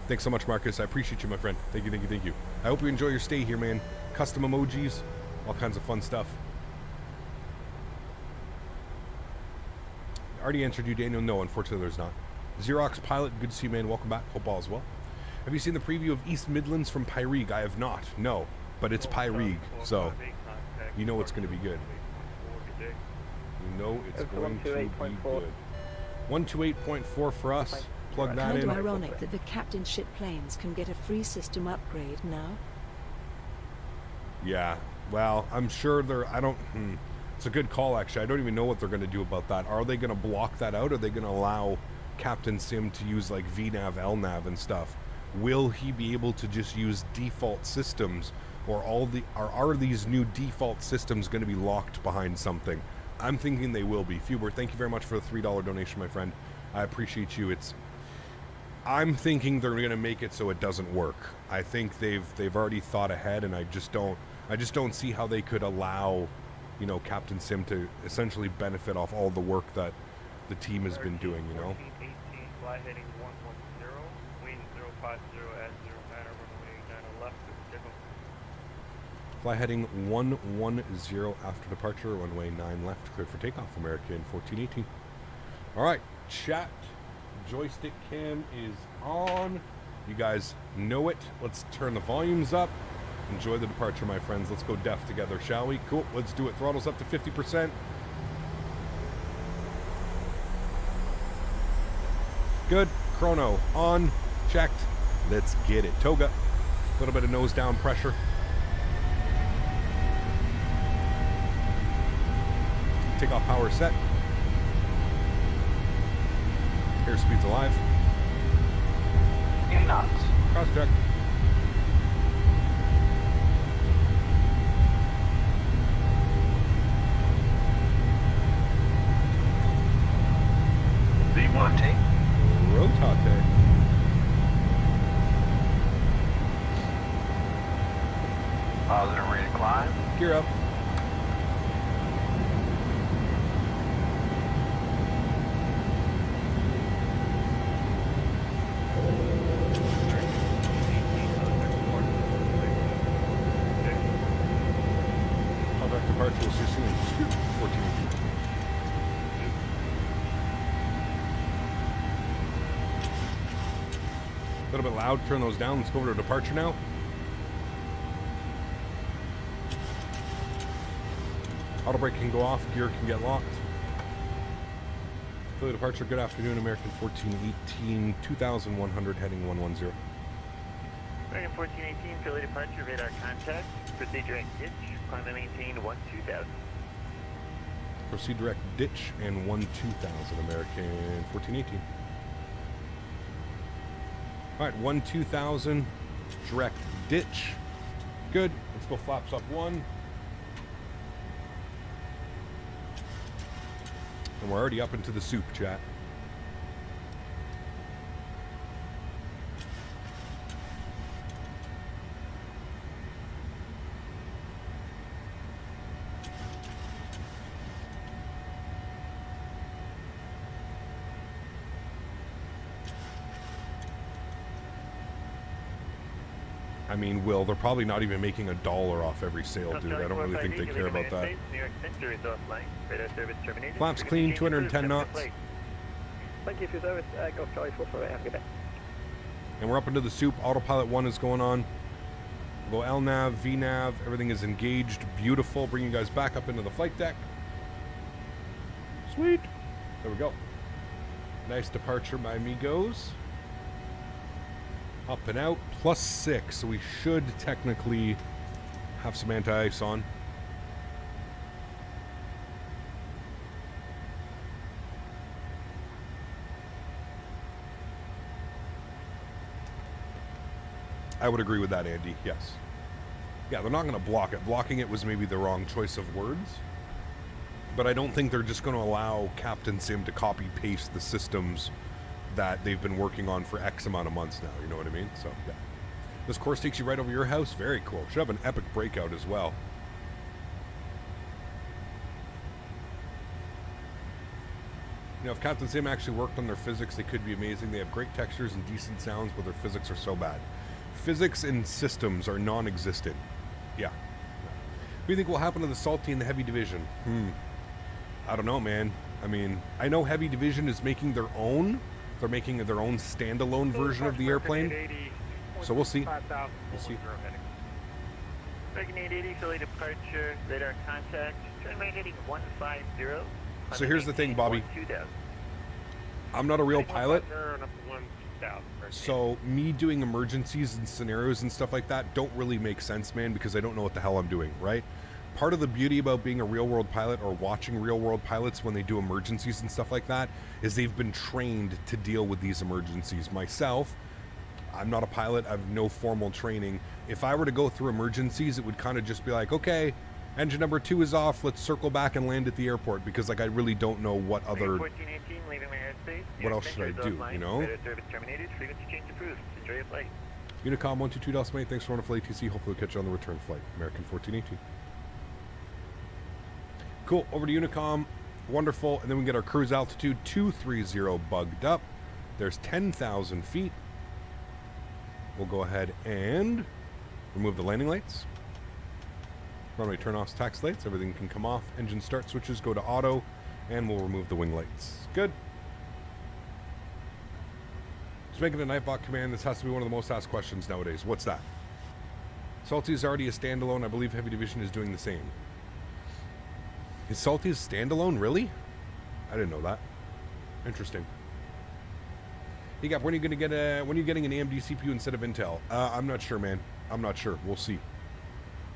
Thanks so much, Marcus. I appreciate you, my friend. Thank you. I hope you enjoy your stay here, man. Custom emojis, all kinds of fun stuff. I already answered you, Daniel. No, unfortunately, there's not. Xerox Pilot, good to see you, man. Welcome back. Hope all is well. Have you seen the preview of East Midlands from Pyrig? I have not. No, but it's Pyrig, so you know it's going to be good. You know it's going to be good. 128.4 for us. Plug that in. Kind of ironic that the captainship planes can get a free system upgrade now. Yeah, well, I'm sure they're, it's a good call, actually. I don't even know what they're going to do about that. Are they going to block that out? Or are they going to allow Captain Sim to use like VNAV, LNAV and stuff? Will he be able to just use default systems? Or are these new default systems going to be locked behind something? I'm thinking they will be. Fuber, thank you very much for the $3 donation, my friend. I appreciate you. I'm thinking they're going to make it so it doesn't work. I think they've already thought ahead, and I just don't see how they could allow, you know, Captain Sim to essentially benefit off all the work that the team has been doing, you know. 1418, fly heading 110, wind 050 at 09, runway 9 left, takeoff. Fly heading 110 after departure, runway 9 left, cleared for takeoff, American 1418. All right, chat. Joystick cam is on. You guys know it. Let's turn the volumes up. Enjoy the departure, my friends. Let's go deaf together, shall we? Cool. Let's do it. Throttles up to 50%. Good. Chrono on. Checked. Let's get it. Toga. A little bit of nose down pressure. Takeoff power set. Airspeed's alive. In knots. Cross check. Rotate. Rotate. Positive ready to climb. Gear up. Departure will see you soon. 14. A little bit loud. Turn those down. Let's go over to departure now. Auto brake can go off. Gear can get locked. Philly departure. Good afternoon, American 1418, 2100 heading 110. American 1418, Philly departure, radar contact, proceed direct ditch, climb and maintain 12000. Proceed direct ditch and 12000, American 1418. All right, 12000, direct ditch. Good. Let's go flaps up 1. And we're already up into the soup, chat. I mean, Will, they're probably not even making $1 off every sale, dude. I don't really think they care about that. Flaps clean, 210 knots. Thank you for your service. Golf Charlie 448. Have a good day. And we're up into the soup. Autopilot 1 is going on. We'll go LNAV, VNAV. Everything is engaged. Beautiful. Bring you guys back up into the flight deck. Sweet. There we go. Nice departure, my amigos. Up and out, +6, so we should technically have some anti-ice on. I would agree with that, Andy, yes. Yeah, they're not going to block it. Blocking it was maybe the wrong choice of words. But I don't think they're just going to allow Captain Sim to copy-paste the systems that they've been working on for X amount of months now, you know what I mean? So, yeah. This course takes you right over your house. Very cool. Should have an epic breakout as well. You know, if Captain Sim actually worked on their physics, they could be amazing. They have great textures and decent sounds, but their physics are so bad. Physics and systems are non-existent. Yeah. What do you think will happen to the Salty and the Heavy Division? I don't know, man. I mean, I know Heavy Division is making their own. They're making their own standalone version of the airplane. So we'll see. We'll see. American 880, Philly departure, radar contact, turn right heading 150. So here's the thing, Bobby. I'm not a real pilot. So me doing emergencies and scenarios and stuff like that don't really make sense, man, because I don't know what the hell I'm doing, right? Part of the beauty about being a real-world pilot or watching real-world pilots when they do emergencies and stuff like that is they've been trained to deal with these emergencies. Myself, I'm not a pilot. I have no formal training. If I were to go through emergencies, it would kind of just be like, okay, engine number 2 is off. Let's circle back and land at the airport, because like I really don't know what other... 1418, leaving my airspace. What else should I do, you know? Service terminated, frequency change approved. Enjoy your flight. Unicom 122.8, thanks for running for ATC. Hopefully we'll catch you on the return flight. American 1418. Cool, over to Unicom. Wonderful. And then we get our cruise altitude 230 bugged up. There's 10,000 feet. We'll go ahead and remove the landing lights. Runway turn off tax lights. Everything can come off. Engine start switches go to auto. And we'll remove the wing lights. Good. Just making a Nightbot command. This has to be one of the most asked questions nowadays. What's that? Salty is already a standalone. I believe Heavy Division is doing the same. Is Salty a standalone? Really? I didn't know that. Interesting. Hey, Gap, when are you going to get when are you getting an AMD CPU instead of Intel? I'm not sure, man. I'm not sure. We'll see.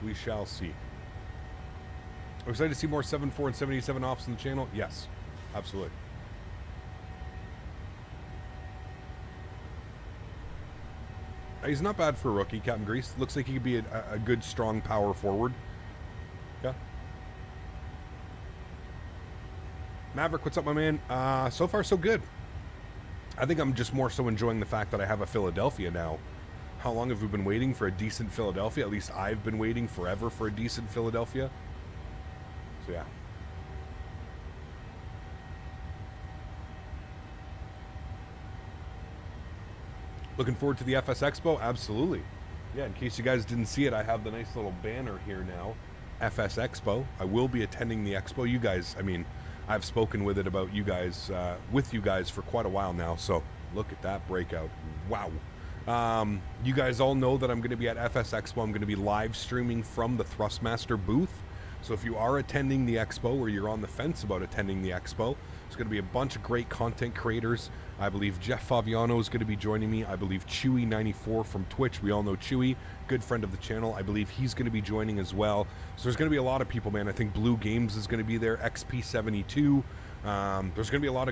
We shall see. I'm excited to see more 7.4 and 77 ops on the channel. Yes, absolutely. He's not bad for a rookie, Captain Grease. Looks like he could be a good, strong power forward. Yeah. Maverick, what's up, my man? So far, so good. I think I'm just more so enjoying the fact that I have a Philadelphia now. How long have we been waiting for a decent Philadelphia? At least I've been waiting forever for a decent Philadelphia. So, yeah. Looking forward to the FS Expo? Absolutely. Yeah, in case you guys didn't see it, I have the nice little banner here now. FS Expo. I will be attending the expo. You guys, I mean, I've spoken with you guys for quite a while now, so look at that breakout. Wow. You guys all know that I'm going to be at FS Expo. I'm going to be live streaming from the Thrustmaster booth. So if you are attending the expo or you're on the fence about attending the expo, there's going to be a bunch of great content creators. I believe Jeff Faviano is going to be joining me. I believe Chewy94 from Twitch. We all know Chewy, good friend of the channel. I believe he's going to be joining as well. So there's going to be a lot of people, man. I think Blue Games is going to be there. XP72. There's going to be a lot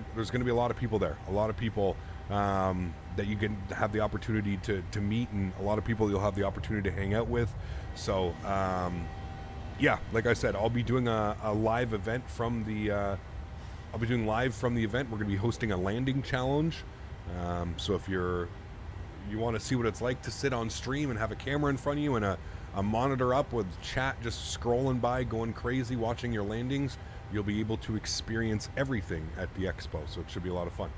of people there. A lot of people that you can have the opportunity to meet, and a lot of people you'll have the opportunity to hang out with. So yeah, like I said, I'll be doing a live event from the I'll be doing live from the event. We're going to be hosting a landing challenge. So if you want to see what it's like to sit on stream and have a camera in front of you and a monitor up with chat just scrolling by, going crazy, watching your landings, you'll be able to experience everything at the expo. So it should be a lot of fun.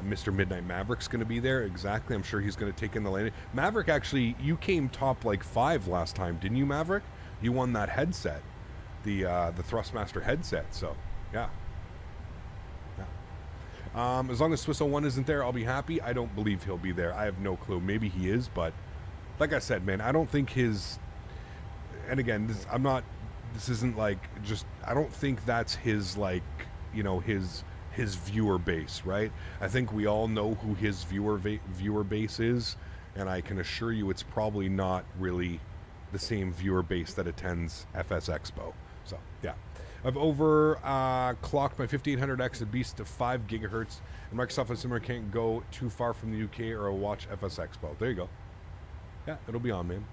Mr. Midnight Maverick's going to be there. Exactly. I'm sure he's going to take in the landing. Maverick, actually, you came top like 5 last time, didn't you, Maverick? You won that headset, the Thrustmaster headset. So, yeah. As long as Swiss 01 isn't there, I'll be happy. I don't believe he'll be there. I have no clue. Maybe he is, but like I said, man, I don't think his. And again, this isn't like just. I don't think that's his, like, you know, his his viewer base, right? I think we all know who his viewer base is, and I can assure you it's probably not really the same viewer base that attends FS Expo. So, yeah. I've clocked my 5800X at Beast to 5 gigahertz, and Microsoft and Simmer can't go too far from the UK or I'll watch FS Expo. There you go. Yeah, it'll be on, man.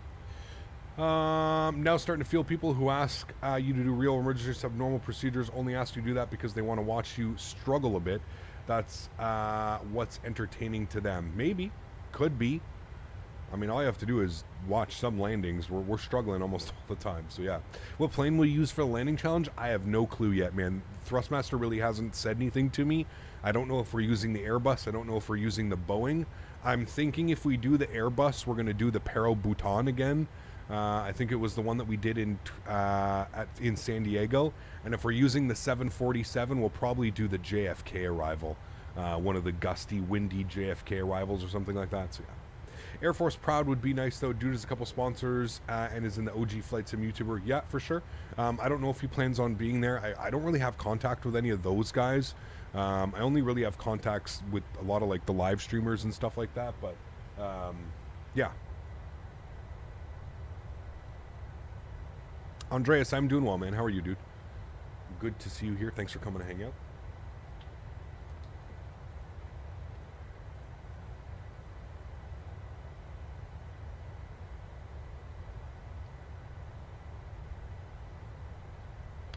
Now starting to feel people who ask you to do real emergency stuff, normal procedures, only ask you to do that because they want to watch you struggle a bit. That's what's entertaining to them. Maybe. Could be. I mean, all you have to do is watch some landings. We're struggling almost all the time. So, yeah. What plane will you use for the landing challenge? I have no clue yet, man. Thrustmaster really hasn't said anything to me. I don't know if we're using the Airbus. I don't know if we're using the Boeing. I'm thinking if we do the Airbus, we're going to do the Pero Bhutan again. I think it was the one that we did in San Diego. And if we're using the 747, we'll probably do the JFK arrival. One of the gusty, windy JFK arrivals or something like that. So, yeah. Air Force Proud would be nice, though. Dude has a couple sponsors and is in the OG Flight Sim YouTuber. Yeah, for sure. I don't know if he plans on being there. I don't really have contact with any of those guys. I only really have contacts with a lot of, like, the live streamers and stuff like that. But, yeah. Andreas, I'm doing well, man. How are you, dude? Good to see you here. Thanks for coming to hang out.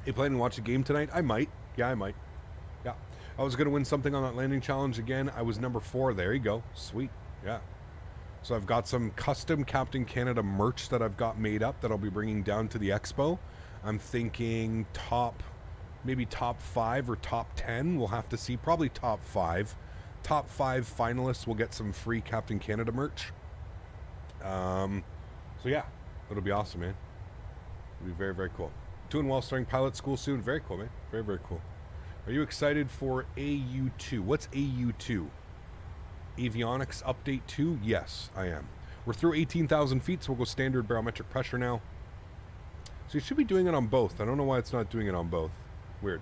You planning to watch a game tonight? I might. Yeah, I might. Yeah. I was going to win something on that landing challenge again. I was number 4. There you go. Sweet. Yeah. So I've got some custom Captain Canada merch that I've got made up that I'll be bringing down to the expo. I'm thinking maybe top 5 or top 10. We'll have to see. Probably top 5. Top 5 finalists will get some free Captain Canada merch. So yeah, it'll be awesome, man. It'll be very, very cool. Doing well, starting pilot school soon. Very cool, man. Very, very cool. Are you excited for AU2? What's AU2? Avionics Update 2? Yes, I am. We're through 18,000 feet, so we'll go standard barometric pressure now. So you should be doing it on both. I don't know why it's not doing it on both. Weird.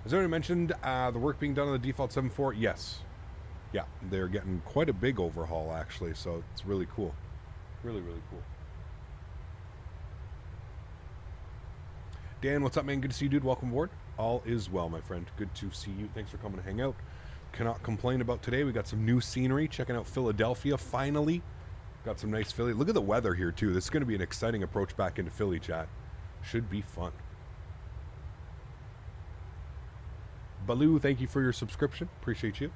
As already mentioned, the work being done on the default 7.4? Yes. Yeah, they're getting quite a big overhaul, actually, so it's really cool. Really, really cool. Dan, what's up, man? Good to see you, dude. Welcome aboard. All is well, my friend. Good to see you. Thanks for coming to hang out. Cannot complain about today. We got some new scenery. Checking out Philadelphia, finally. Got some nice Philly. Look at the weather here, too. This is going to be an exciting approach back into Philly, chat. Should be fun. Baloo, thank you for your subscription. Appreciate you.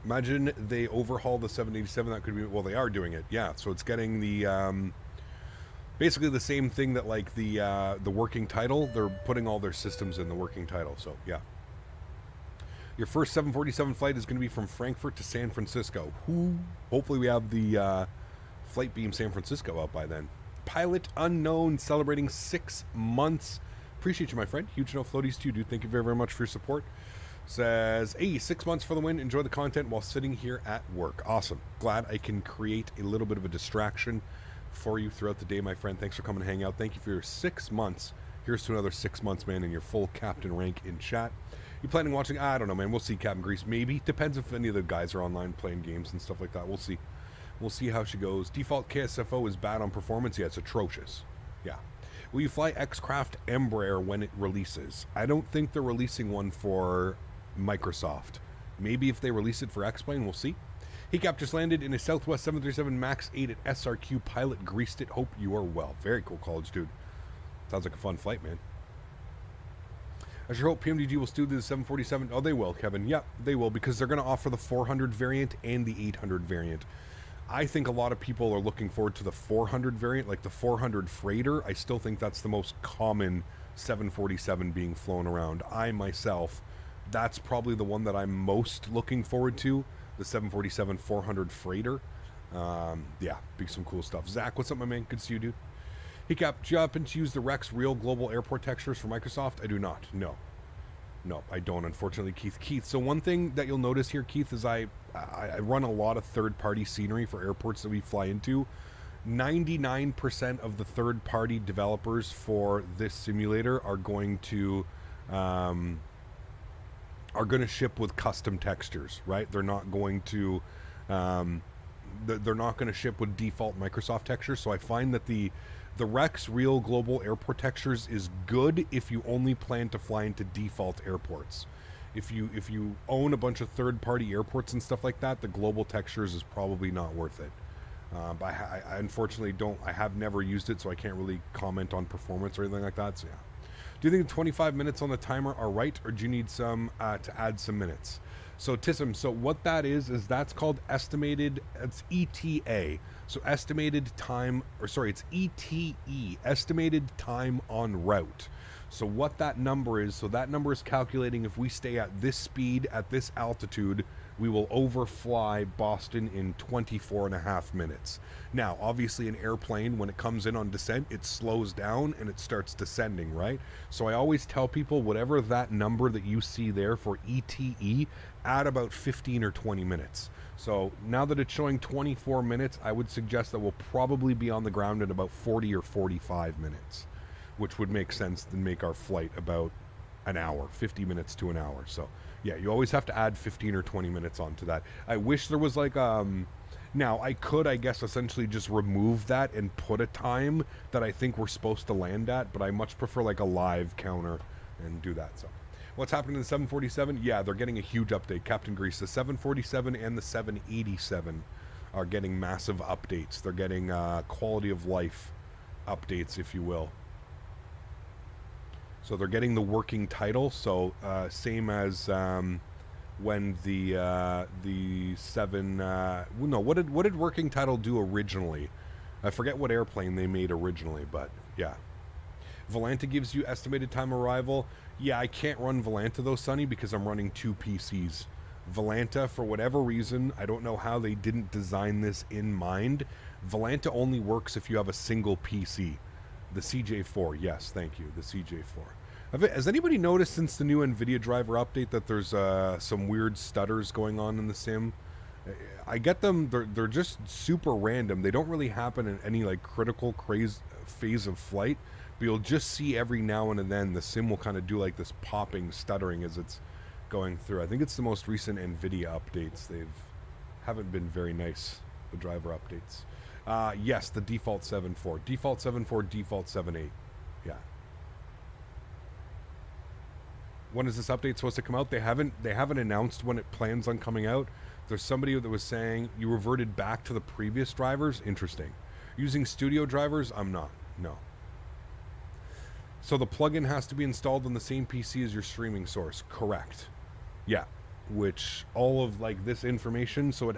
Imagine they overhaul the 787. That could be, well, they are doing it. Yeah, so it's getting the basically the same thing that, like, the working title. They're putting all their systems in the working title. So yeah, your first 747 flight is going to be from Frankfurt to San Francisco. Hopefully we have the Flight Beam San Francisco out by then. Pilot Unknown celebrating 6 months. Appreciate you, my friend. Huge no floaties to you, dude. Thank you very, very much for your support. Says, hey, 6 months for the win. Enjoy the content while sitting here at work. Awesome. Glad I can create a little bit of a distraction for you throughout the day, my friend. Thanks for coming to hang out. Thank you for your 6 months. Here's to another 6 months, man, in your full captain rank in chat. You planning on watching? I don't know, man. We'll see, Captain Grease. Maybe. Depends if any of the guys are online playing games and stuff like that. We'll see. We'll see how she goes. Default KSFO is bad on performance. Yeah, it's atrocious. Yeah. Will you fly X-Craft Embraer when it releases? I don't think they're releasing one for Microsoft. Maybe if they release it for X-Plane, we'll see. Hiccup just landed in a Southwest 737 MAX 8 at SRQ. Pilot greased it. Hope you are well. Very cool, college dude. Sounds like a fun flight, man. I sure hope PMDG will still do the 747. Oh, they will, Kevin. Yeah, they will, because they're going to offer the 400 variant and the 800 variant. I think a lot of people are looking forward to the 400 variant, like the 400 freighter. I still think that's the most common 747 being flown around. I myself, that's probably the one that I'm most looking forward to, the 747-400 freighter. Yeah, be some cool stuff. Zach, what's up, my man? Good to see you, dude. Hiccup, do you happen to use the Rex Real Global Airport textures for Microsoft? I do not. No. No, I don't, unfortunately, Keith. So one thing that you'll notice here, Keith, is I run a lot of third-party scenery for airports that we fly into. 99% of the third-party developers for this simulator are going to ship with custom textures, right? They're not going to they're not going to ship with default Microsoft textures. So I find that the Rex Real Global Airport textures is good if you only plan to fly into default airports. If you own a bunch of third-party airports and stuff like that, the global textures is probably not worth it. But I unfortunately don't. I have never used it, so I can't really comment on performance or anything like that. So yeah. Do you think 25 minutes on the timer are right, or do you need some to add some minutes? So Tism, so what that is that's called estimated. It's ETA. So estimated time, or sorry, it's ETE, estimated time en route. So what that number is, so that number is calculating if we stay at this speed, at this altitude, we will overfly Boston in 24.5 minutes. Now, obviously an airplane, when it comes in on descent, it slows down and it starts descending, right? So I always tell people, whatever that number that you see there for ETE, add about 15 or 20 minutes. So now that it's showing 24 minutes, I would suggest that we'll probably be on the ground in about 40 or 45 minutes, which would make sense to make our flight about an hour, 50 minutes to an hour. So yeah, you always have to add 15 or 20 minutes onto that. I wish there was like, now I could, I guess, essentially just remove that and put a time that I think we're supposed to land at, but I much prefer like a live counter and do that. So what's happening to the 747? Yeah, they're getting a huge update. Captain Grease, the 747 and the 787 are getting massive updates. They're getting quality of life updates, if you will. So they're getting the working title. So same as when the 7. No, what did working title do originally? I forget what airplane they made originally, but yeah. Volanta gives you estimated time arrival. Yeah, I can't run Volanta though, Sonny, because I'm running 2 PCs. Volanta, for whatever reason, I don't know how they didn't design this in mind. Volanta only works if you have a single PC. The CJ4, yes, thank you, the CJ4. Has anybody noticed since the new NVIDIA driver update that there's some weird stutters going on in the sim? I get them, they're just super random. They don't really happen in any like critical phase of flight, but you'll just see every now and then the sim will kind of do like this popping, stuttering as it's going through. I think it's the most recent NVIDIA updates. Haven't been very nice, the driver updates. Yes, the default 7.4. Default 7.4, default 7.8. Yeah. When is this update supposed to come out? They haven't announced when it plans on coming out. There's somebody that was saying you reverted back to the previous drivers. Interesting. Using studio drivers? I'm not. No. So the plugin has to be installed on the same PC as your streaming source. Correct. Yeah. Which all of like this information, so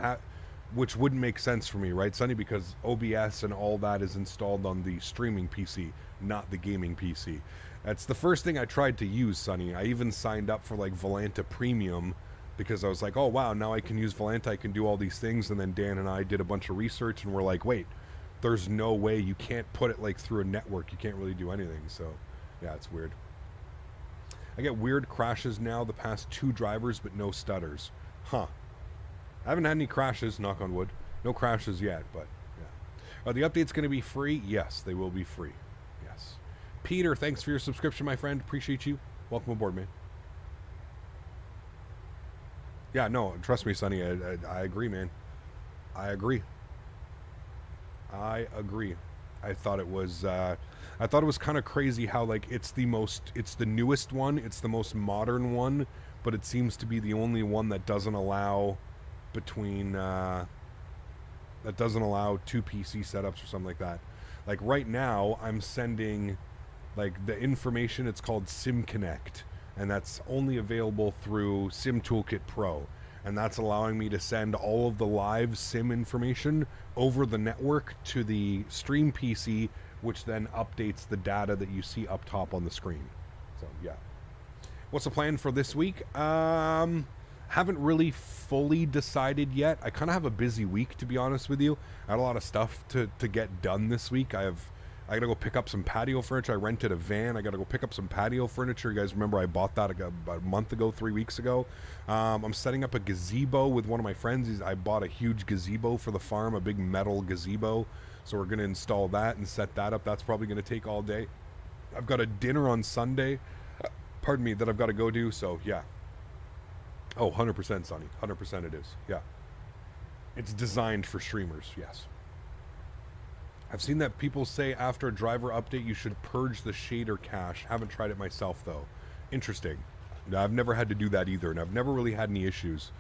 which wouldn't make sense for me, right, Sonny? Because OBS and all that is installed on the streaming PC, not the gaming PC. That's the first thing I tried to use, Sonny. I even signed up for like Volanta Premium because I was like, oh wow, now I can use Volanta, I can do all these things. And then Dan and I did a bunch of research and we're like, wait, there's no way, you can't put it like through a network. You can't really do anything. So yeah, it's weird. I get weird crashes now the past 2 drivers, but no stutters. Huh. I haven't had any crashes, knock on wood. No crashes yet, but yeah. Are the updates going to be free? Yes, they will be free. Yes. Peter, thanks for your subscription, my friend. Appreciate you. Welcome aboard, man. Yeah, no, trust me, Sonny. I agree, man. I agree. I thought it was kind of crazy how like it's the newest one, it's the most modern one, but it seems to be the only one that doesn't allow between that doesn't allow 2 PC setups or something like that. Like right now I'm sending like the information, it's called Sim Connect, and that's only available through Sim Toolkit Pro, and that's allowing me to send all of the live sim information over the network to the stream PC, which then updates the data that you see up top on the screen. So yeah. What's the plan for this week? Haven't really fully decided yet. I kind of have a busy week, to be honest with you. I had a lot of stuff to get done this week. I have I got to go pick up some patio furniture. I rented a van. I got to go pick up some patio furniture. You guys remember I bought that about a month ago, 3 weeks ago. I'm setting up a gazebo with one of my friends. I bought a huge gazebo for the farm, a big metal gazebo. So we're going to install that and set that up. That's probably going to take all day. I've got a dinner on Sunday, pardon me, that I've got to go do. So, yeah. Oh, 100% Sonny. 100% it is. Yeah. It's designed for streamers, yes. I've seen that people say after a driver update you should purge the shader cache. Haven't tried it myself, though. Interesting. I've never had to do that either, and I've never really had any issues.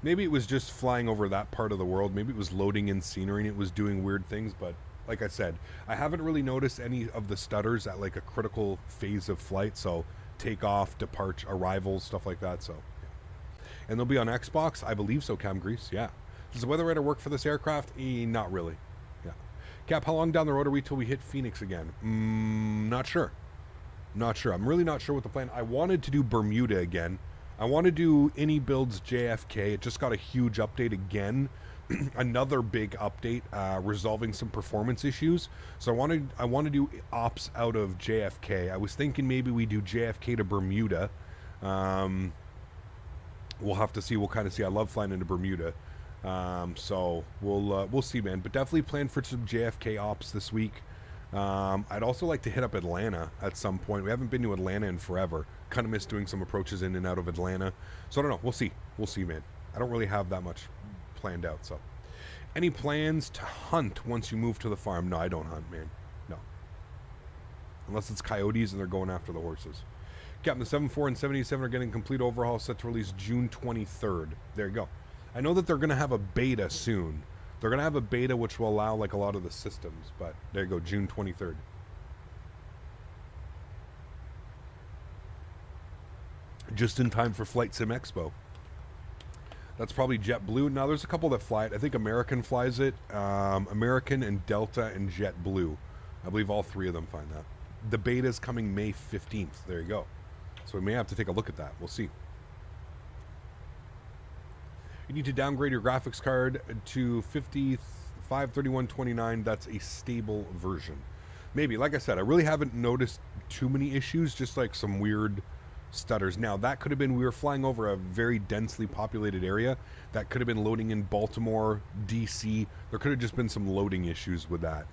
Maybe it was just flying over that part of the world. Maybe it was loading in scenery and it was doing weird things, but like I said, I haven't really noticed any of the stutters at like a critical phase of flight, so takeoff, departure, arrivals, stuff like that, so. Yeah. And they'll be on Xbox? I believe so, Cam Grease, yeah. Does the weather radar work for this aircraft? Not really. Yeah. Cap, how long down the road are we till we hit Phoenix again? Not sure. Not sure. I'm really not sure what the plan. I wanted to do Bermuda again. I want to do Any Builds JFK. It just got a huge update again. Another big update, resolving some performance issues. So I want to do ops out of JFK. I was thinking maybe we do JFK to Bermuda. We'll have to see. We'll kind of see. I love flying into Bermuda. So we'll see, man. But definitely plan for some JFK ops this week. I'd also like to hit up Atlanta at some point. We haven't been to Atlanta in forever. Kind of miss doing some approaches in and out of Atlanta. So I don't know. We'll see. We'll see, man. I don't really have that much planned out. So, any plans to hunt once you move to the farm? No, I don't hunt, man. No. Unless it's coyotes and they're going after the horses. Captain, the 74 and 77 are getting complete overhaul, set to release June 23rd. There you go. I know that they're going to have a beta soon. They're going to have a beta which will allow like a lot of the systems, but there you go, June 23rd. Just in time for Flight Sim Expo. That's probably JetBlue. Now, there's a couple that fly it. I think American flies it. American and Delta and JetBlue. I believe all three of them find that. The beta is coming May 15th. There you go. So we may have to take a look at that. We'll see. You need to downgrade your graphics card to 53129. That's a stable version. Maybe. Like I said, I really haven't noticed too many issues, just like some weird stutters. Now, that could have been, we were flying over a very densely populated area. That could have been loading in Baltimore, DC. There could have just been some loading issues with that.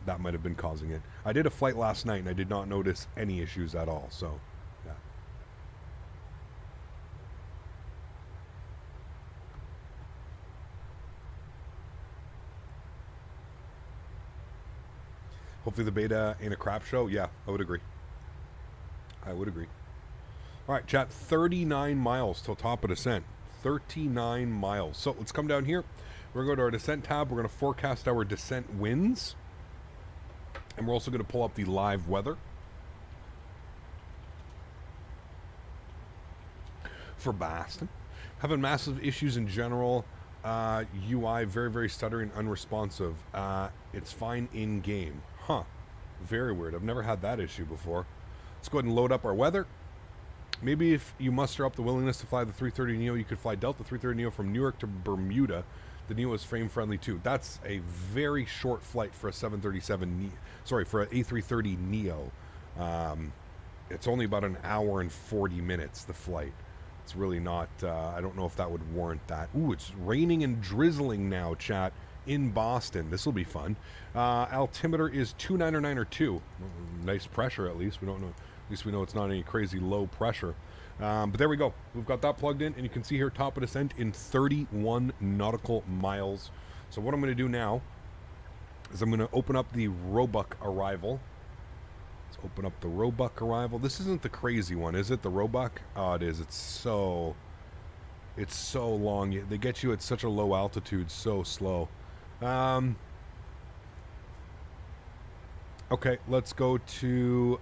That might have been causing it. I did a flight last night and I did not notice any issues at all. So, yeah. Hopefully the beta ain't a crap show. Yeah, I would agree. I would agree. All right, chat, 39 miles till top of descent. 39 miles. So let's come down here. We're going to go to our descent tab. We're going to forecast our descent winds. And we're also going to pull up the live weather for Boston. Having massive issues in general. UI very, very stuttering, unresponsive. It's fine in game. Huh. Very weird. I've never had that issue before. Let's go ahead and load up our weather. Maybe if you muster up the willingness to fly the 330 Neo, you could fly Delta 330 Neo from Newark to Bermuda. The Neo is frame friendly too. That's a very short flight for a 737 sorry, for an A330 Neo. It's only about an hour and 40 minutes, the flight. It's really not, I don't know if that would warrant that. Ooh, it's raining and drizzling now, chat, in Boston. This will be fun. Altimeter is 299 or 2. Nice pressure, at least. We don't know. At least we know it's not any crazy low pressure. But there we go. We've got that plugged in, and you can see here top of descent in 31 nautical miles. So what I'm going to do now is I'm going to open up the Roebuck arrival. Let's open up the Roebuck arrival. This isn't the crazy one, is it? The Roebuck? Oh, it is. It's so long. They get you at such a low altitude so slow. Okay, let's go to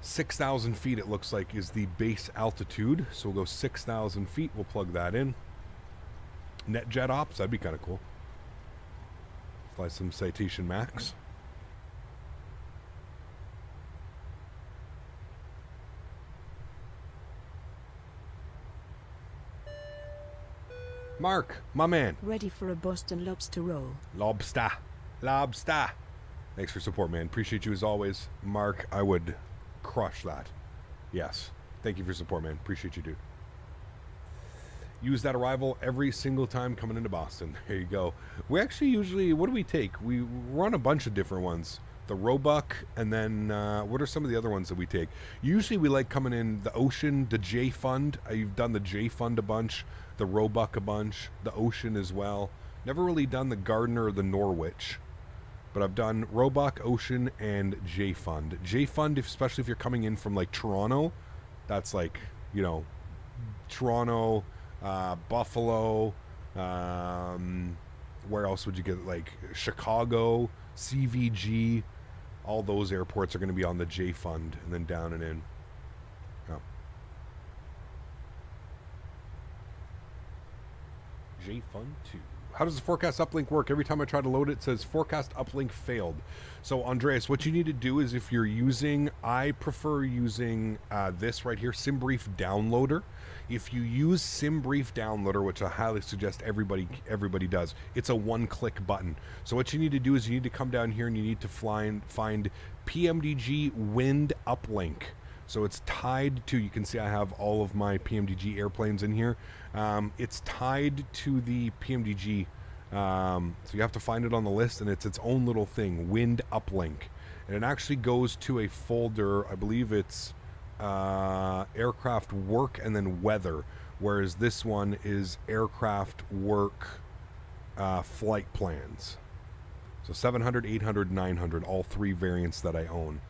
6,000 feet, it looks like, is the base altitude. So we'll go 6,000 feet. We'll plug that in. Net jet ops, that'd be kind of cool. Fly some Citation Max. Mark, my man. Ready for a Boston lobster roll. Lobster. Lobster. Thanks for support, man. Appreciate you as always. Mark, I would crush that. Yes. Thank you for support, man. Appreciate you, dude. Use that arrival every single time coming into Boston. There you go. We actually usually, what do we take? We run a bunch of different ones. The Roebuck, and then what are some of the other ones that we take? Usually we like coming in the Ocean, the J Fund. I've done the J Fund a bunch, the Roebuck a bunch, the Ocean as well. Never really done the Gardner or the Norwich, but I've done Roebuck, Ocean, and J Fund. J Fund, especially if you're coming in from like Toronto, that's like, you know, Toronto, Buffalo, where else would you get, like Chicago, CVG, all those airports are going to be on the J Fund, and then down and in. Yeah. J Fund 2. How does the forecast uplink work? Every time I try to load it, it says forecast uplink failed. So Andreas, what you need to do is, if you're using, I prefer using this right here, SimBrief Downloader. If you use SimBrief Downloader, which I highly suggest everybody does, it's a one-click button. So what you need to do is you need to come down here and you need to find PMDG Wind Uplink. So it's tied to, you can see I have all of my PMDG airplanes in here. It's tied to the PMDG, so you have to find it on the list, and it's its own little thing, Wind Uplink. And it actually goes to a folder, I believe it's aircraft work and then weather, whereas this one is aircraft work flight plans. So 700, 800, 900, all three variants that I own.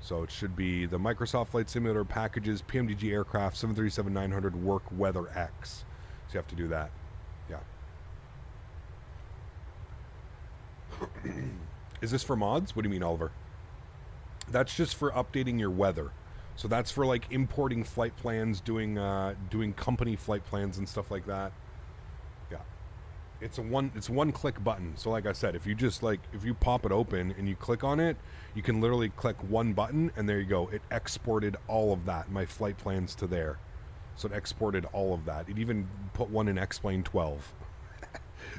So it should be the Microsoft Flight Simulator packages, PMDG aircraft, 737-900 work weather X. So you have to do that. Yeah. Is this for mods? What do you mean, Oliver? That's just for updating your weather. So that's for like importing flight plans, doing company flight plans and stuff like that. Yeah. It's a one click button. So like I said, if you pop it open and you click on it, you can literally click one button and there you go. It exported all of that, my flight plans to there. So it exported all of that. It even put one in X-Plane 12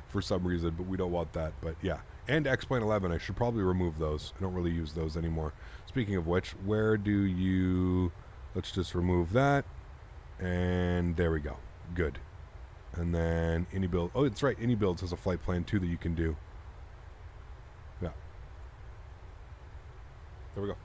for some reason, but we don't want that. But yeah, and X-Plane 11, I should probably remove those. I don't really use those anymore. Speaking of which, where do you, let's just remove that. And there we go. Good. And then any build, oh, it's right, any builds has a flight plan too that you can do. Yeah. There we go.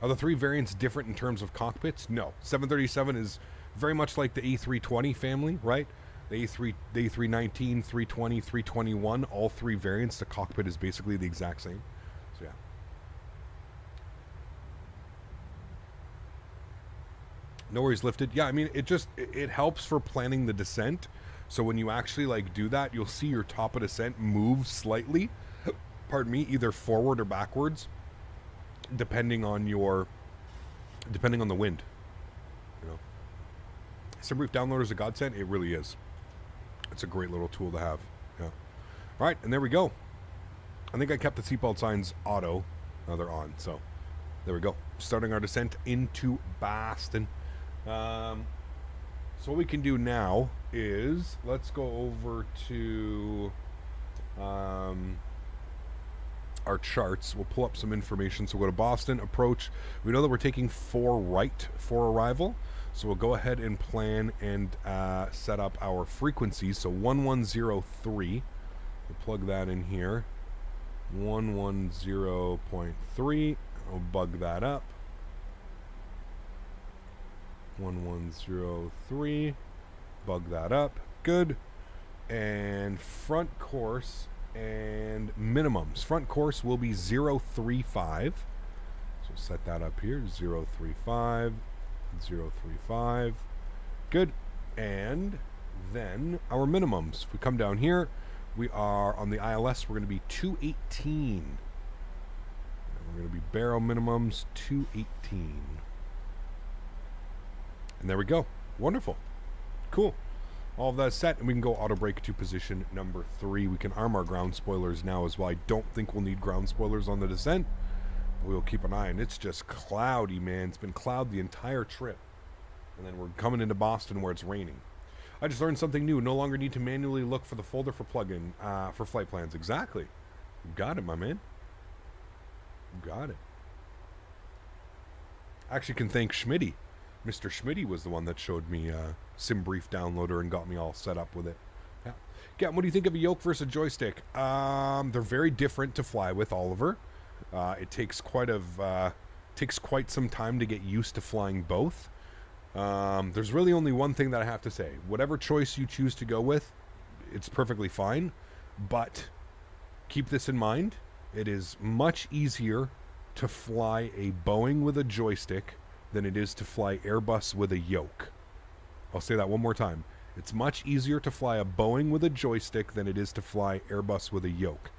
Are the three variants different in terms of cockpits? No. 737 is very much like the A320 family, right? The A319, 320, 321, all three variants, the cockpit is basically the exact same. So yeah. No worries lifted. Yeah, I mean, it helps for planning the descent. So when you actually like do that, you'll see your top of descent move slightly, pardon me, either forward or backwards, depending on the wind. You know, SimBrief Downloader is a godsend. It really is. It's a great little tool to have. Yeah. All right, and there we go. I think I kept the seatbelt signs auto. Now they're on. So there we go. Starting our descent into Boston. So what we can do now is let's go over to our charts. We'll pull up some information. So we'll go to Boston, approach. We know that we're taking 4 right for arrival. So we'll go ahead and plan and set up our frequencies. So 1103. We'll plug that in here. 110.3. I'll bug that up. 1103. Bug that up. Good. And front course and minimums. Front course will be 035. So set that up here. 035. 035. Good. And then our minimums. If we come down here, we are on the ILS, we're going to be 218. And we're going to be barrel minimums 218. And there we go. Wonderful. Cool. All of that set, and we can go auto brake to position number 3. We can arm our ground spoilers now as well. I don't think we'll need ground spoilers on the descent, but we'll keep an eye. And it's just cloudy, man. It's been cloud the entire trip. And then we're coming into Boston where it's raining. I just learned something new. No longer need to manually look for the folder for plugin for flight plans. Exactly. Got it, my man. Got it. Actually can thank Smitty. Mr. Smitty was the one that showed me SimBrief downloader and got me all set up with it. Yeah. What do you think of a yoke versus a joystick? They're very different to fly with, Oliver. It takes quite some time to get used to flying both. There's really only one thing that I have to say. Whatever choice you choose to go with, it's perfectly fine. But keep this in mind. It is much easier to fly a Boeing with a joystick than it is to fly Airbus with a yoke. I'll say that one more time. It's much easier to fly a Boeing with a joystick than it is to fly Airbus with a yoke.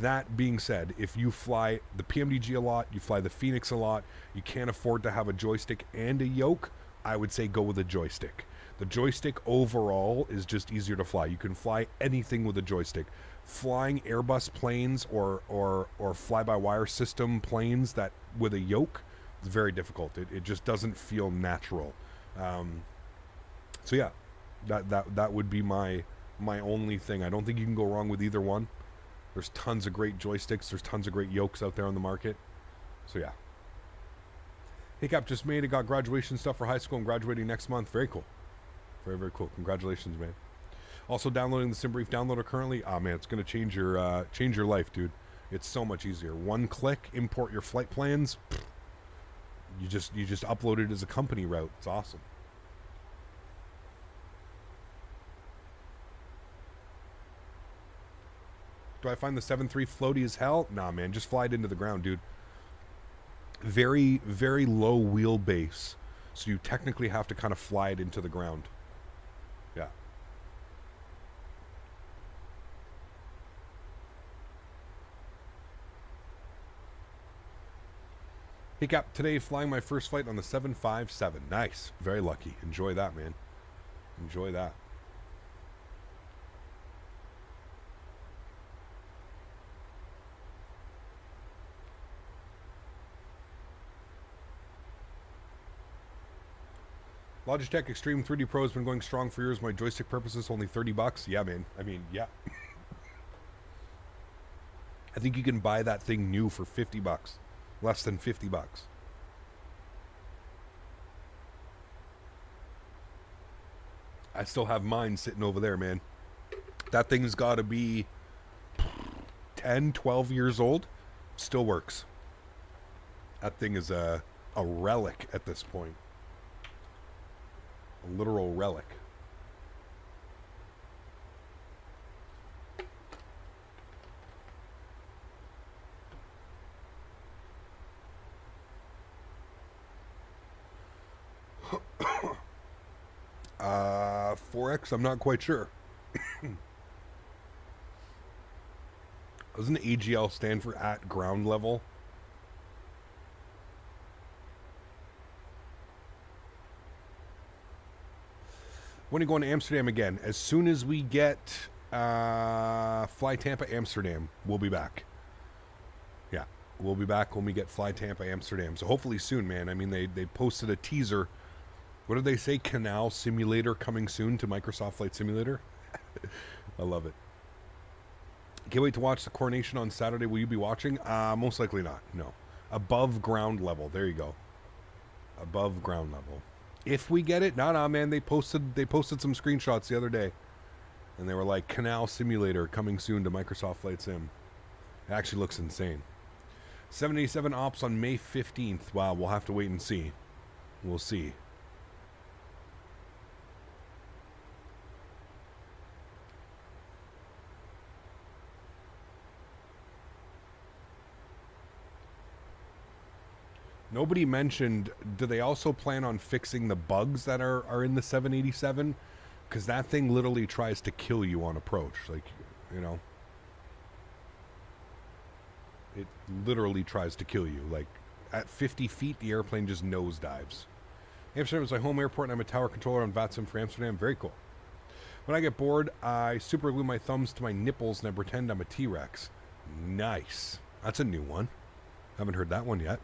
That being said, if you fly the PMDG a lot, you fly the Phoenix a lot, you can't afford to have a joystick and a yoke, I would say go with a joystick. The joystick overall is just easier to fly. You can fly anything with a joystick. Flying Airbus planes or fly-by-wire system planes that with a yoke is very difficult. It just doesn't feel natural. So yeah, that would be my only thing. I don't think you can go wrong with either one. There's tons of great joysticks. There's tons of great yokes out there on the market. So yeah. Hey Cap, just made it. Got graduation stuff for high school. I'm graduating next month. Very cool. Very, very cool. Congratulations, man. Also downloading the SimBrief downloader currently. Ah, man, it's going to change your life, dude. It's so much easier. One click, import your flight plans. You just upload it as a company route. It's awesome. Do I find the 7.3 floaty as hell? Nah, man, just fly it into the ground, dude. Very, very low wheelbase. So you technically have to kind of fly it into the ground. Yeah. Hey Cap, today flying my first flight on the 757. Nice. Very lucky. Enjoy that, man. Enjoy that. Logitech Extreme 3D Pro has been going strong for years. My joystick purposes, only $30. Yeah, man. I mean, yeah. I think you can buy that thing new for $50. Less than $50. I still have mine sitting over there, man. That thing's got to be 10, 12 years old. Still works. That thing is a relic at this point. A literal relic. $4X, I'm not quite sure. Doesn't AGL stand for at ground level? When are you going to Amsterdam again? As soon as we get Fly Tampa Amsterdam, we'll be back. Yeah, we'll be back when we get Fly Tampa Amsterdam. So hopefully soon, man. I mean, they posted a teaser. What did they say? Canal Simulator coming soon to Microsoft Flight Simulator. I love it. Can't wait to watch the coronation on Saturday. Will you be watching? Most likely not. No. Above ground level. There you go. Above ground level. If we get it, nah, man. They posted some screenshots the other day, and they were like, "Canal Simulator coming soon to Microsoft Flight Sim." It actually looks insane. 787 ops on May 15th. Wow, we'll have to wait and see. We'll see. Nobody mentioned, do they also plan on fixing the bugs that are in the 787? Because that thing literally tries to kill you on approach. Like, you know. It literally tries to kill you. Like, at 50 feet, the airplane just nosedives. Amsterdam is my home airport, and I'm a tower controller on VATSIM for Amsterdam. Very cool. When I get bored, I super glue my thumbs to my nipples, and I pretend I'm a T-Rex. Nice. That's a new one. Haven't heard that one yet.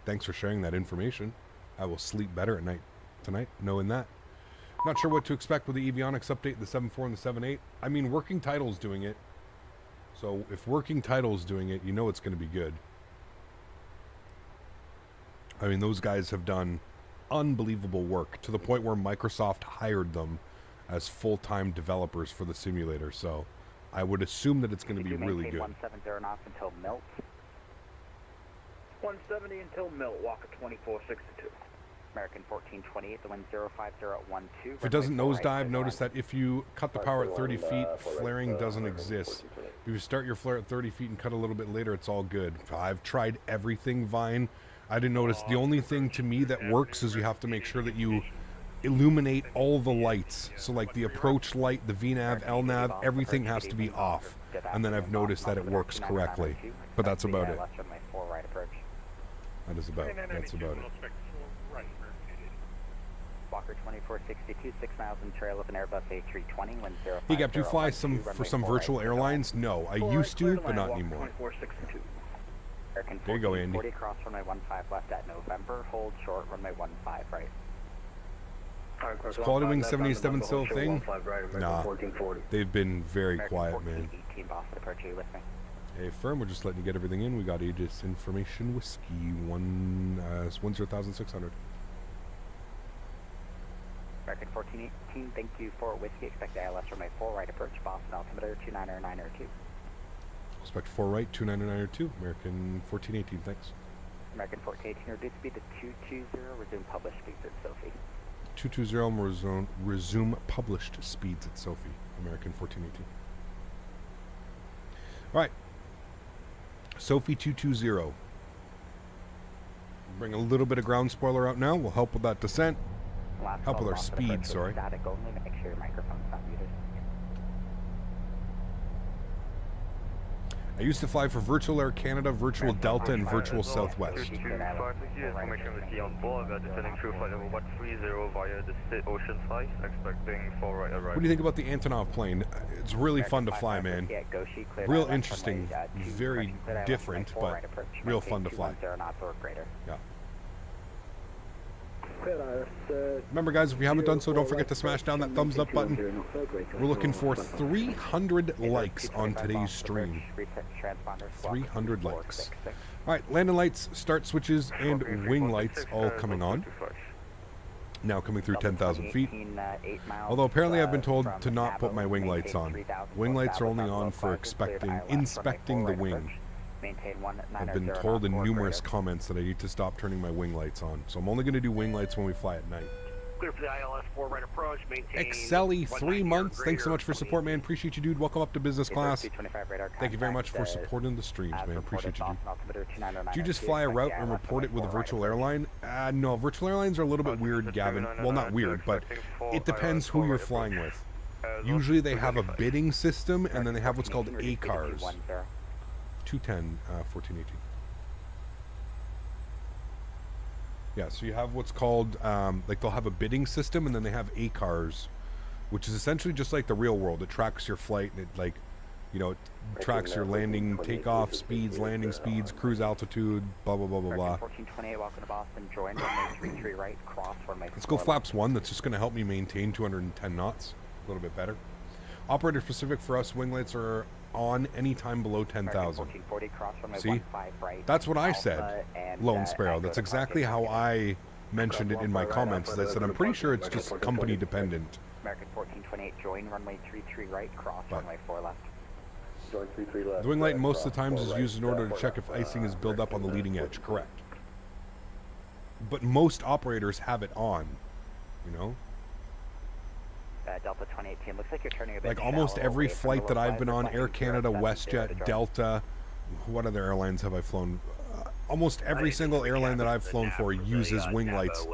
Thanks for sharing that information. I will sleep better at night tonight, knowing that. Not sure what to expect with the avionics update, the 7.4 and the 7.8. I mean, Working Title's doing it. So if Working Title's doing it, you know it's going to be good. I mean, those guys have done unbelievable work to the point where Microsoft hired them as full-time developers for the simulator. So I would assume that it's going to be really good. 170 knots until Milt. 170 until Milt, Walker 2462. American 1428, the wind 05012. If it doesn't nosedive, notice that if you cut the power at 30 feet, flaring doesn't exist. If you start your flare at 30 feet and cut a little bit later, it's all good. I've tried everything, Vine. I didn't notice. The only thing to me that works is you have to make sure that you illuminate all the lights. So like the approach light, the VNAV, LNAV, everything has to be off. And then I've noticed that it works correctly. But that's about it. That is about it. That's about it. Walker 2462, 6 miles in trail of an Airbus A320, wind 050. Hey, Gap, do you fly for some virtual airlines? No, I used to, but not anymore. There you go, Andy. 40 cross runway 15 left at November, hold short runway 15 right. Is Quality Wing 77 still a thing? Nah, they've been very quiet, man. 18 Boston departure, you with me? Hey, firm, we're just letting you get everything in. We got Aegis Information Whiskey 10,600. American 1418, thank you for Whiskey. Expect ILS runway 4 right approach, Boston altimeter 29902. Expect 4 right, 29902. American 1418, thanks. American 1418, reduce speed to 220, resume published speeds at Sophie. 220, resume published speeds at Sophie. American 1418. All right. Sophie 220. Bring a little bit of ground spoiler out now. We'll help with that descent. Help with our speed, sorry. Static only, make sure your microphone's not muted. I used to fly for Virtual Air Canada, Virtual Delta, and Virtual Southwest. Information on board. We are descending through flight level 130 via the Ocean Flight, expecting 4 right arrival. What do you think about the Antonov plane? It's really fun to fly, man. Real interesting, very different, but real fun to fly. Yeah. Remember, guys, if you haven't done so, don't forget to smash down that thumbs up button. We're looking for 300 likes on today's stream. 300 likes. All right, landing lights, start switches, and wing lights all coming on. Now coming through 10,000 feet. Although apparently I've been told to not put my wing lights on. Wing lights are only on for inspecting the wing. I've been told in numerous comments that I need to stop turning my wing lights on. So I'm only going to do wing lights when we fly at night. Clear for the ILS 4 right approach. Excelli, 3 months. Thanks so much for support, man. Appreciate you, dude. Welcome up to business class. Thank you very much for supporting the streams, man. Appreciate you, dude. Did you just fly a route and report it with a virtual airline? No, virtual airlines are a little bit weird, Gavin. Well, not weird, but it depends who you're flying with. Usually they have a bidding system, and then they have what's called ACARs. 210, 1418. Yeah, so you have what's called, like they'll have a bidding system, and then they have ACARs, which is essentially just like the real world. It tracks your flight, and it like, you know, it tracks your landing, takeoff speeds, landing speeds, cruise altitude, blah, blah, blah, blah, blah. 1428, welcome to Boston, join runway 33 right, cross runway 4. Let's go flaps 1. That's just going to help me maintain 210 knots, a little bit better. Operator specific for us, wing lights are on any time below 10,000. See? That's what I said, Lone Sparrow. That's exactly how I mentioned it in my comments. I said I'm pretty sure it's just company dependent. American 1428, join runway 33 right, cross runway 4 left. Join 33 left. The wing light most of the times is used in order to check if icing is built up on the leading edge. Correct. But most operators have it on, you know? Delta 2018, looks like you're turning a bit like almost every flight that I've been on, Air Canada, WestJet, Delta, what other airlines have I flown? Almost every single airline that I've flown for uses wing lights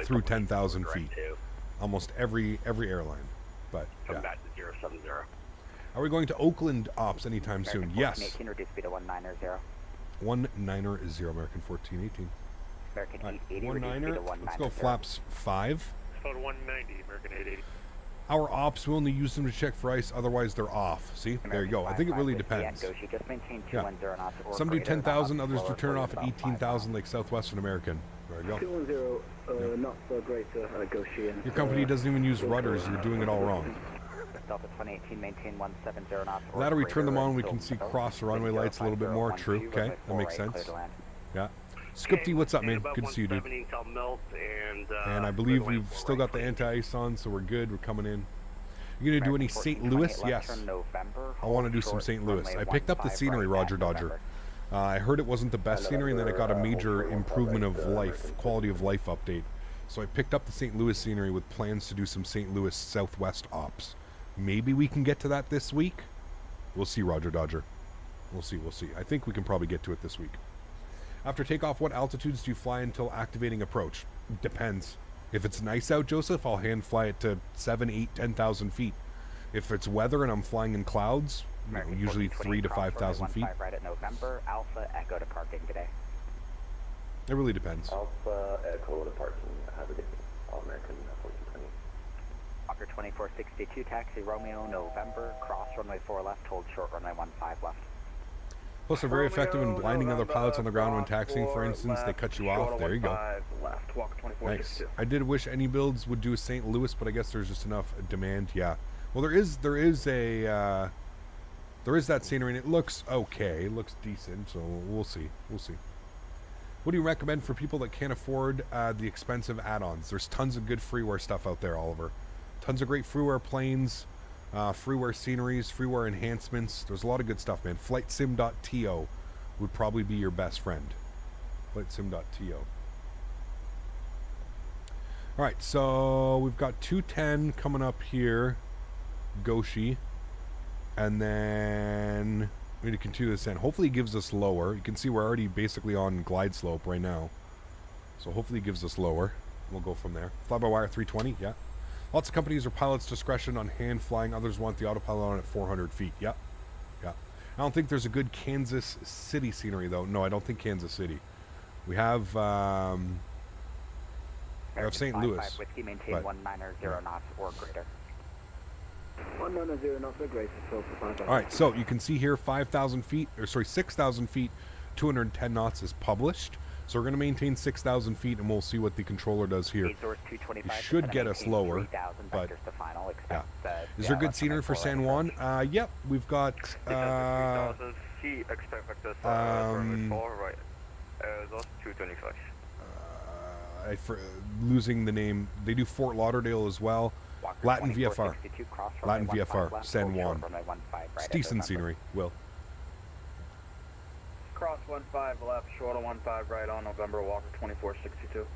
through 10,000 feet. Almost every airline. But yeah. Are we going to Oakland ops anytime soon? Yes. 190, American 1418. American 880, let's go flaps 5. Code 190, American 880. Our ops, we only use them to check for ice, otherwise they're off. See? There you go. I think it really depends. Yeah. Some do 10,000, others do turn off at 18,000 like Southwestern American. There you go. Not so great, Goshi. Your company doesn't even use rudders. You're doing it all wrong. Delta 2018, maintain 170 knots. Now that we turn them on, we can see cross runway lights a little bit more. True. Okay, that makes sense. Yeah. Scoopty, what's up, man? Good to see you, dude. And I believe we've still got the anti-ice on, so we're good. We're coming in. You gonna do any St. Louis? Yes. I want to do some St. Louis. I picked up the scenery, Roger Dodger. I heard it wasn't the best scenery, and then it got a major improvement of life, quality of life update. So I picked up the St. Louis scenery with plans to do some St. Louis Southwest ops. Maybe we can get to that this week. We'll see, Roger Dodger. We'll see, we'll see. I think we can probably get to it this week. After takeoff, what altitudes do you fly until activating approach? Depends. If it's nice out, Joseph, I'll hand fly it to 7, 8, 10,000 feet. If it's weather and I'm flying in clouds, usually 3 to 5,000 feet. Right at November, Alpha Echo to parking today. It really depends. Alpha Echo to parking. Have a good day. All American 1420. Walker 2462, taxi Romeo, November, cross runway 4 left, hold short runway 15 left. Plus, they're very effective in blinding other pilots on the ground when taxiing, for instance. They cut you off. There you go. Nice. I did wish any builds would do St. Louis, but I guess there's just enough demand. Yeah. Well, there is that scenery, and it looks okay. It looks decent, so we'll see. We'll see. What do you recommend for people that can't afford the expensive add-ons? There's tons of good freeware stuff out there, Oliver. Tons of great freeware planes, freeware sceneries, freeware enhancements. There's a lot of good stuff, man. FlightSim.to would probably be your best friend. FlightSim.to. Alright, so we've got 210 coming up here. Goshi. And then we need to continue this in. Hopefully it gives us lower. You can see we're already basically on glide slope right now. So hopefully it gives us lower. We'll go from there. Fly-by-wire 320, yeah. Lots of companies are pilots' discretion on hand flying. Others want the autopilot on at 400 feet. Yeah. Yeah. I don't think there's a good Kansas City scenery, though. No, I don't think Kansas City. We have St. Louis. Whiskey, maintain 190 knots or greater. 190 knots or greater. All right, so you can see here 5,000 feet, or sorry, 6,000 feet, 210 knots is published. So we're going to maintain 6,000 feet, and we'll see what the controller does here. It should get us lower, but yeah. Is there good scenery for San Juan? Yep, we've got losing the name. They do Fort Lauderdale as well. Latin VFR. Latin VFR, San Juan. It's decent scenery, Will. Cross 15 left, short of 15 right on November, Walker 2462.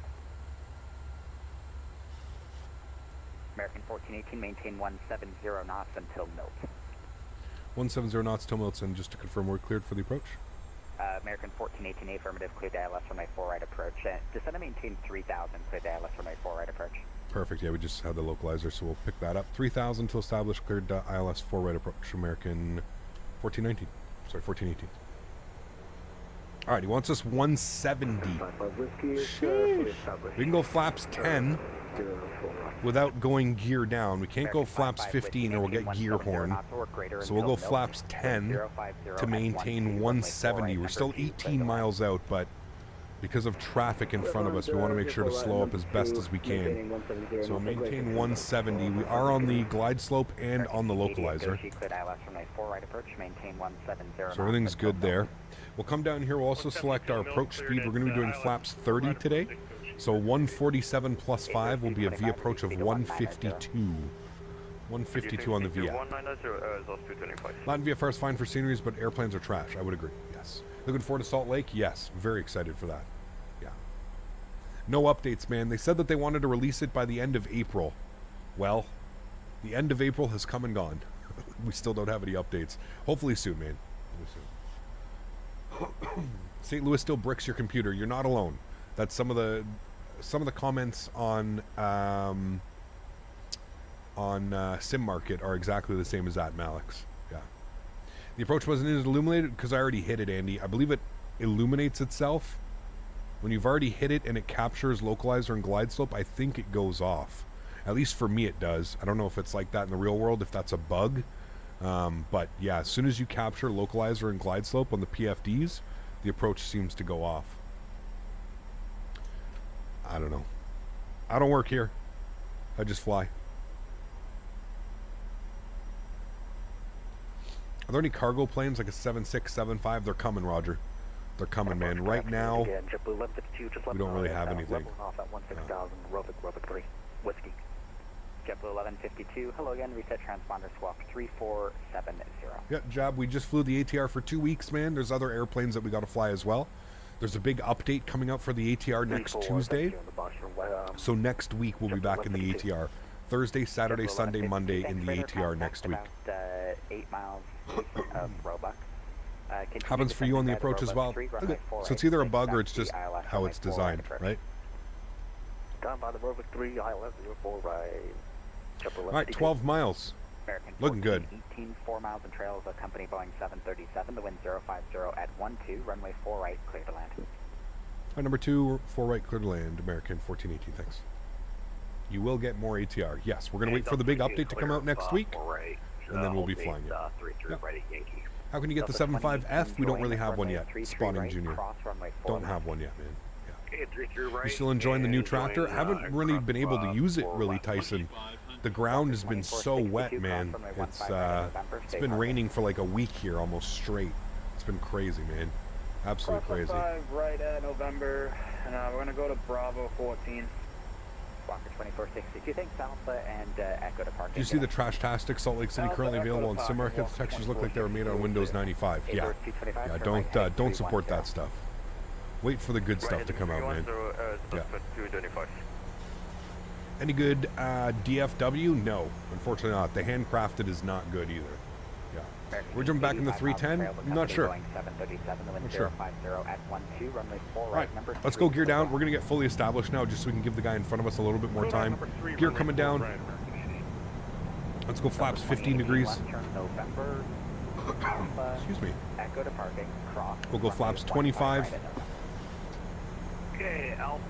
American 1418, maintain 170 knots until Milt. 170 knots till Milton, just to confirm we're cleared for the approach. American 1418, affirmative, clear to ILS runway 4 right approach. Descend and maintain 3000, clear to ILS runway 4 right approach. Perfect, yeah, we just had the localizer, so we'll pick that up. 3000 to establish, cleared to ILS 4 right approach, American 1419. Sorry, 1418. Alright, he wants us 170. We can go flaps 10 without going gear down. We can't go flaps 15 or we'll get gear horn. So we'll go flaps 10 to maintain 170. We're still 18 miles out, but because of traffic in front of us, we want to make sure to slow up as best as we can. So maintain 170. We are on the glide slope and on the localizer. So everything's good there. We'll come down here. We'll also select our approach speed. We're going to be doing flaps 30 today. So 147 plus 5 will be a V approach of 152. 152 on the VF. Latin VFR is fine for sceneries, but airplanes are trash. I would agree. Yes. Looking forward to Salt Lake? Yes. Very excited for that. Yeah. No updates, man. They said that they wanted to release it by the end of April. Well, the end of April has come and gone. We still don't have any updates. Hopefully soon, man. Hopefully soon. St. Louis still bricks your computer. You're not alone. That's some of the comments on Sim Market are exactly the same as that, Malix. Yeah. The approach wasn't illuminated because I already hit it, Andy. I believe it illuminates itself when you've already hit it and it captures localizer and glide slope. I think it goes off. At least for me, it does. I don't know if it's like that in the real world, if that's a bug. But yeah, as soon as you capture localizer and glide slope on the PFDs, the approach seems to go off. I don't know. I don't work here. I just fly. Are there any cargo planes like a 76, 75? They're coming, Roger. They're coming, man. Right now, we don't really have anything. Off at 16,000, Rovic 3, Whiskey. JetBlue 1152, hello again, reset transponder swap 3470. Yeah, Jab, we just flew the ATR for 2 weeks, man. There's other airplanes that we got to fly as well. There's a big update coming out for the ATR next Tuesday. So next week we'll be back in the ATR. Thursday, Saturday, Sunday, Monday in the ATR next week. 8 miles of Roebuck. Happens for you on the approach as well. Okay. So it's either a bug or it's just how it's designed, right? Down by the Rovic 3, ILS 04 right. All right, 12 miles. American Looking good. 18, 4 miles in trails of company Boeing 737, the wind 050 at 12, runway 4 right, clear to land. All right, number 2, 4 right, clear to land, American 1418, thanks. You will get more ATR. Yes, we're going to wait for the big update to come out next week, and then we'll be flying it. Yep. How can you get the 75F? We don't really have one yet. Spawning Junior. Don't have one yet, man. You still enjoying the new tractor? I haven't really been able to use it, really, Tyson. The ground has been so wet, man. It's been raining for like a week here, almost straight. It's been crazy, man. Absolutely crazy. 5 right at November, and we're gonna go to Bravo 14. Walker 2462, thanks Alpha and Echo to park. Do you see the Trash-tastic Salt Lake City currently available on sim market? The textures look like they were made on Windows 95. Yeah, don't support that stuff. Wait for the good stuff to come out, man. Yeah. Any good DFW? No, unfortunately not. The handcrafted is not good either. Yeah. We're jumping back in the 310? I'm not sure. Not sure. Alright, let's go gear down. We're going to get fully established now just so we can give the guy in front of us a little bit more time. Gear coming down. Let's go flaps 15 degrees. Excuse me. We'll go flaps 25. Okay, Al.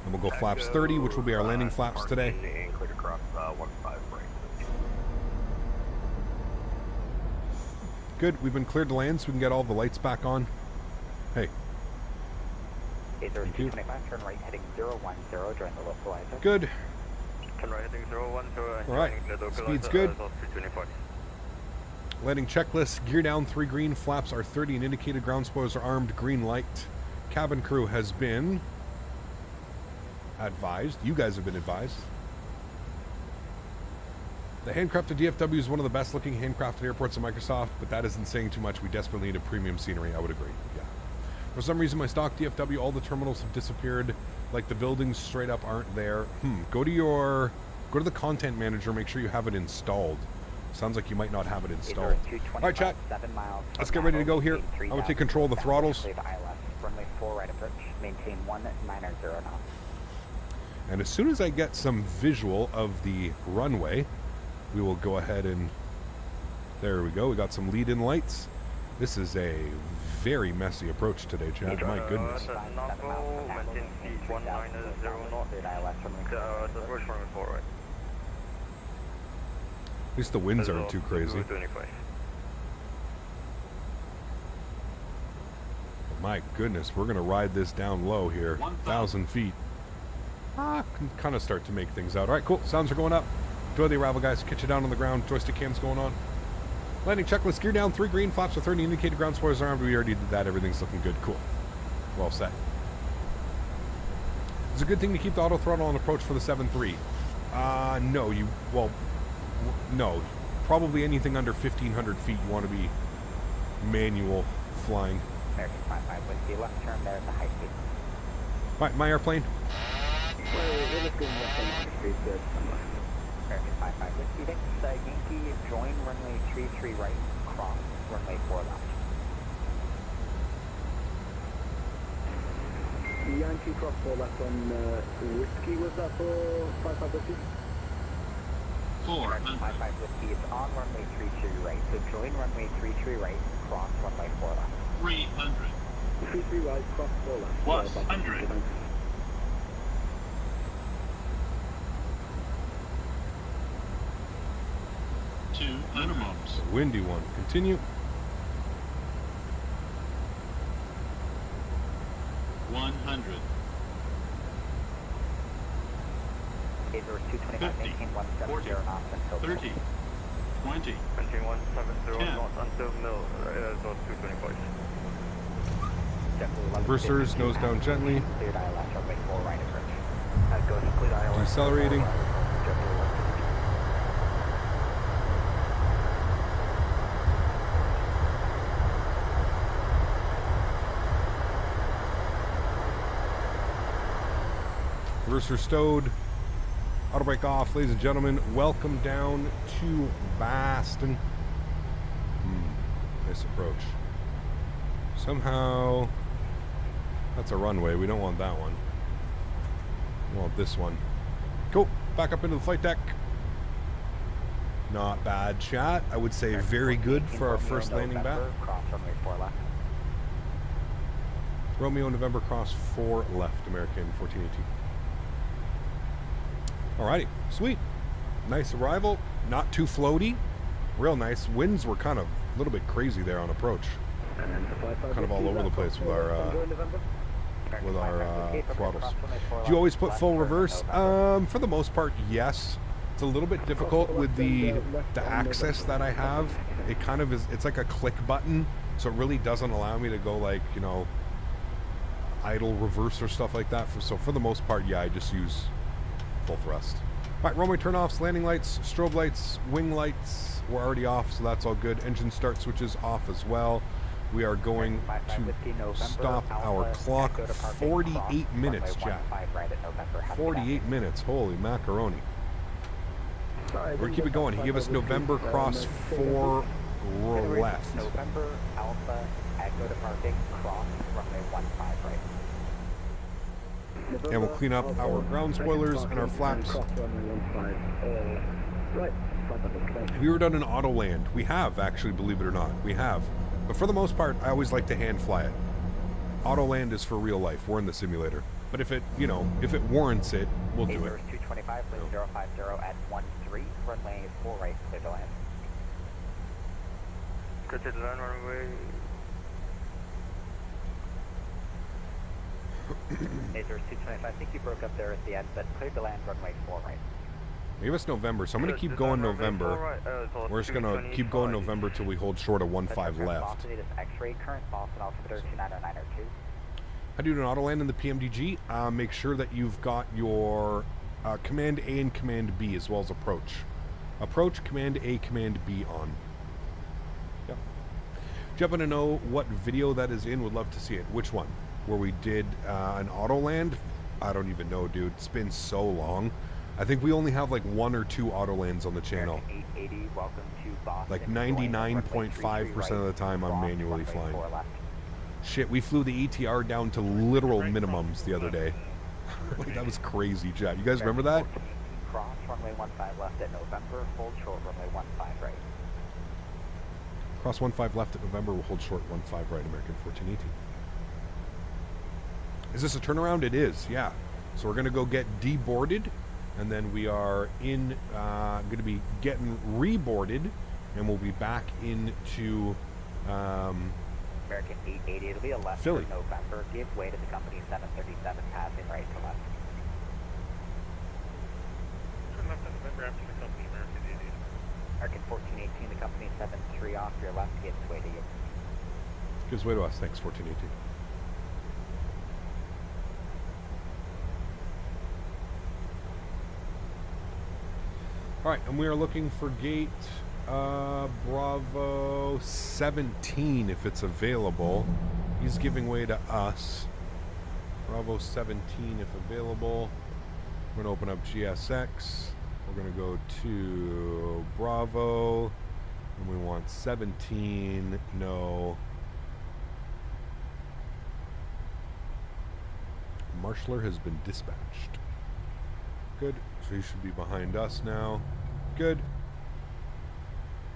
And we'll go flaps 30, which will be our landing flaps today. Good, we've been cleared to land so we can get all the lights back on. Hey. Thank you. Turn right heading 010, join the localizer. Good. Turn right heading 010. Alright, speed's good. Landing checklist, gear down 3 green, flaps are 30 and indicated, ground spoilers are armed, green light. Cabin crew has been advised. You guys have been advised. The handcrafted DFW is one of the best looking handcrafted airports in Microsoft, but that isn't saying too much. We desperately need a premium scenery. I would agree. Yeah. For some reason, my stock DFW, all the terminals have disappeared. Like the buildings straight up aren't there. Go to the content manager. Make sure you have it installed. Sounds like you might not have it installed. All right, chat. Let's get ready to go here. I will take control of the throttles. Runway 4 right approach. Maintain 190 knots. And as soon as I get some visual of the runway, we will go ahead and... There we go. We got some lead-in lights. This is a very messy approach today, Chad. My goodness. At least the winds aren't too crazy. My goodness, we're going to ride this down low here. 1,000 feet. Can kind of start to make things out. All right, cool. Sounds are going up. Enjoy the arrival, guys. Catch you down on the ground. Joystick cams going on. Landing checklist. Gear down. 3 green. Flaps are 30. Indicated ground spoilers are armed. We already did that. Everything's looking good. Cool. Well set. It's a good thing to keep the auto throttle on approach for the 7.3. No. No. Probably anything under 1,500 feet you want to be manual flying. American 55 Whiskey, left turn there at the high speed. Right, my airplane. American 55 Whiskey, thanks. Yankee, join runway 33 right, cross runway 4 left. Yankee cross 4 left on Whiskey, was that for 55 Whiskey? 400. 55 Whiskey is on runway 33 right, so join runway 33 right, cross runway 4 left. 300. 33 right, cross 4 left. 100. It's a windy one. Continue. 100. Is 225, 18, 170 knots until 30. 20. Continue 170 10. north until mill, so 225. Reversers, nose down gently. Cleared ILS, runway 4 right approach. Go to complete ILS. Decelerating. Reverser stowed. Auto brake off, ladies and gentlemen. Welcome down to Boston. Nice approach. Somehow, that's a runway. We don't want that one. We want this one. Cool. Back up into the flight deck. Not bad shot. I would say very good for our first landing back. Cross runway 4 left. Romeo November cross 4 left, American 1418. Alrighty, sweet. Nice arrival. Not too floaty. Real nice. Winds were kind of a little bit crazy there on approach. Kind of all over the place with our throttles. Do you always put full reverse? For the most part, yes. It's a little bit difficult with the access that I have. It kind of is. It's like a click button, so it really doesn't allow me to go like, you know, idle reverse or stuff like that. So for the most part, yeah, I just use full thrust. All right, runway turnoffs, landing lights, strobe lights, wing lights were already off, so that's all good. Engine start switches off as well. We are going to stop our clock. 48 minutes, Jack. 48 minutes. Holy macaroni. We're going to keep it going. He gave us November cross 4 left. November Alpha Echo departing cross runway 15 right. And we'll clean up our ground spoilers and our flaps. Have you ever done an auto land? We have, actually, believe it or not. We have. But for the most part, I always like to hand fly it. Auto land is for real life. We're in the simulator. But if it, you know, if it warrants it, we'll do it. 225, 050 at 13, runway 4 right, clear to land. Clear to land, runway. Azers 225, I think you broke up there at the end, but cleared to land, runway 4 right. Give us November, so I'm going to keep going November. We're just going to keep going November till we hold short of 15 left. Velocity is X-ray, current Boston altimeter 29092. How do you do an auto land in the PMDG? Make sure that you've got your Command A and Command B as well as approach. Approach, Command A, Command B on. Yep. Do you happen to know what video that is in? Would love to see it. Which one? Where we did an auto land? I don't even know, dude. It's been so long. I think we only have like 1 or 2 auto lands on the channel. 880, welcome to Boston. Like 99.5% of the time I'm manually flying. Shit, we flew the ETR down to literal minimums the other day. Like, that was crazy, chat. You guys remember that? Cross runway 15 left at November, hold short runway 15 right. Cross 15 left at November, we'll hold short 15 right, American 1418. Is this a turnaround? It is, yeah. So we're going to go get deboarded, and then we are in, going to be getting reboarded, and we'll be back into American 880, it'll be a left Philly. in November. Give way to the company 737, passing right to left. Turn left in November after the company, American 880. American 1418, the company 73 off your left, gives way to you. Gives way to us, thanks, 1418. All right, and we are looking for gate Bravo 17 if it's available. He's giving way to us. Bravo 17 if available. We're going to open up GSX. We're going to go to Bravo. And we want 17. No. Marshaller has been dispatched. Good. So he should be behind us now. Good.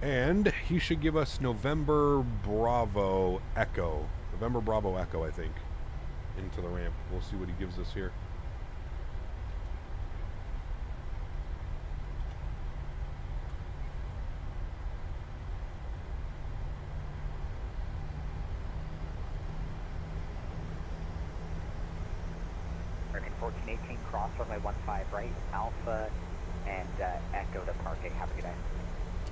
And he should give us November Bravo Echo. November Bravo Echo, I think. Into the ramp. We'll see what he gives us here. American 1418, cross runway 15 right, Alpha and Echo to parking. Have a good day.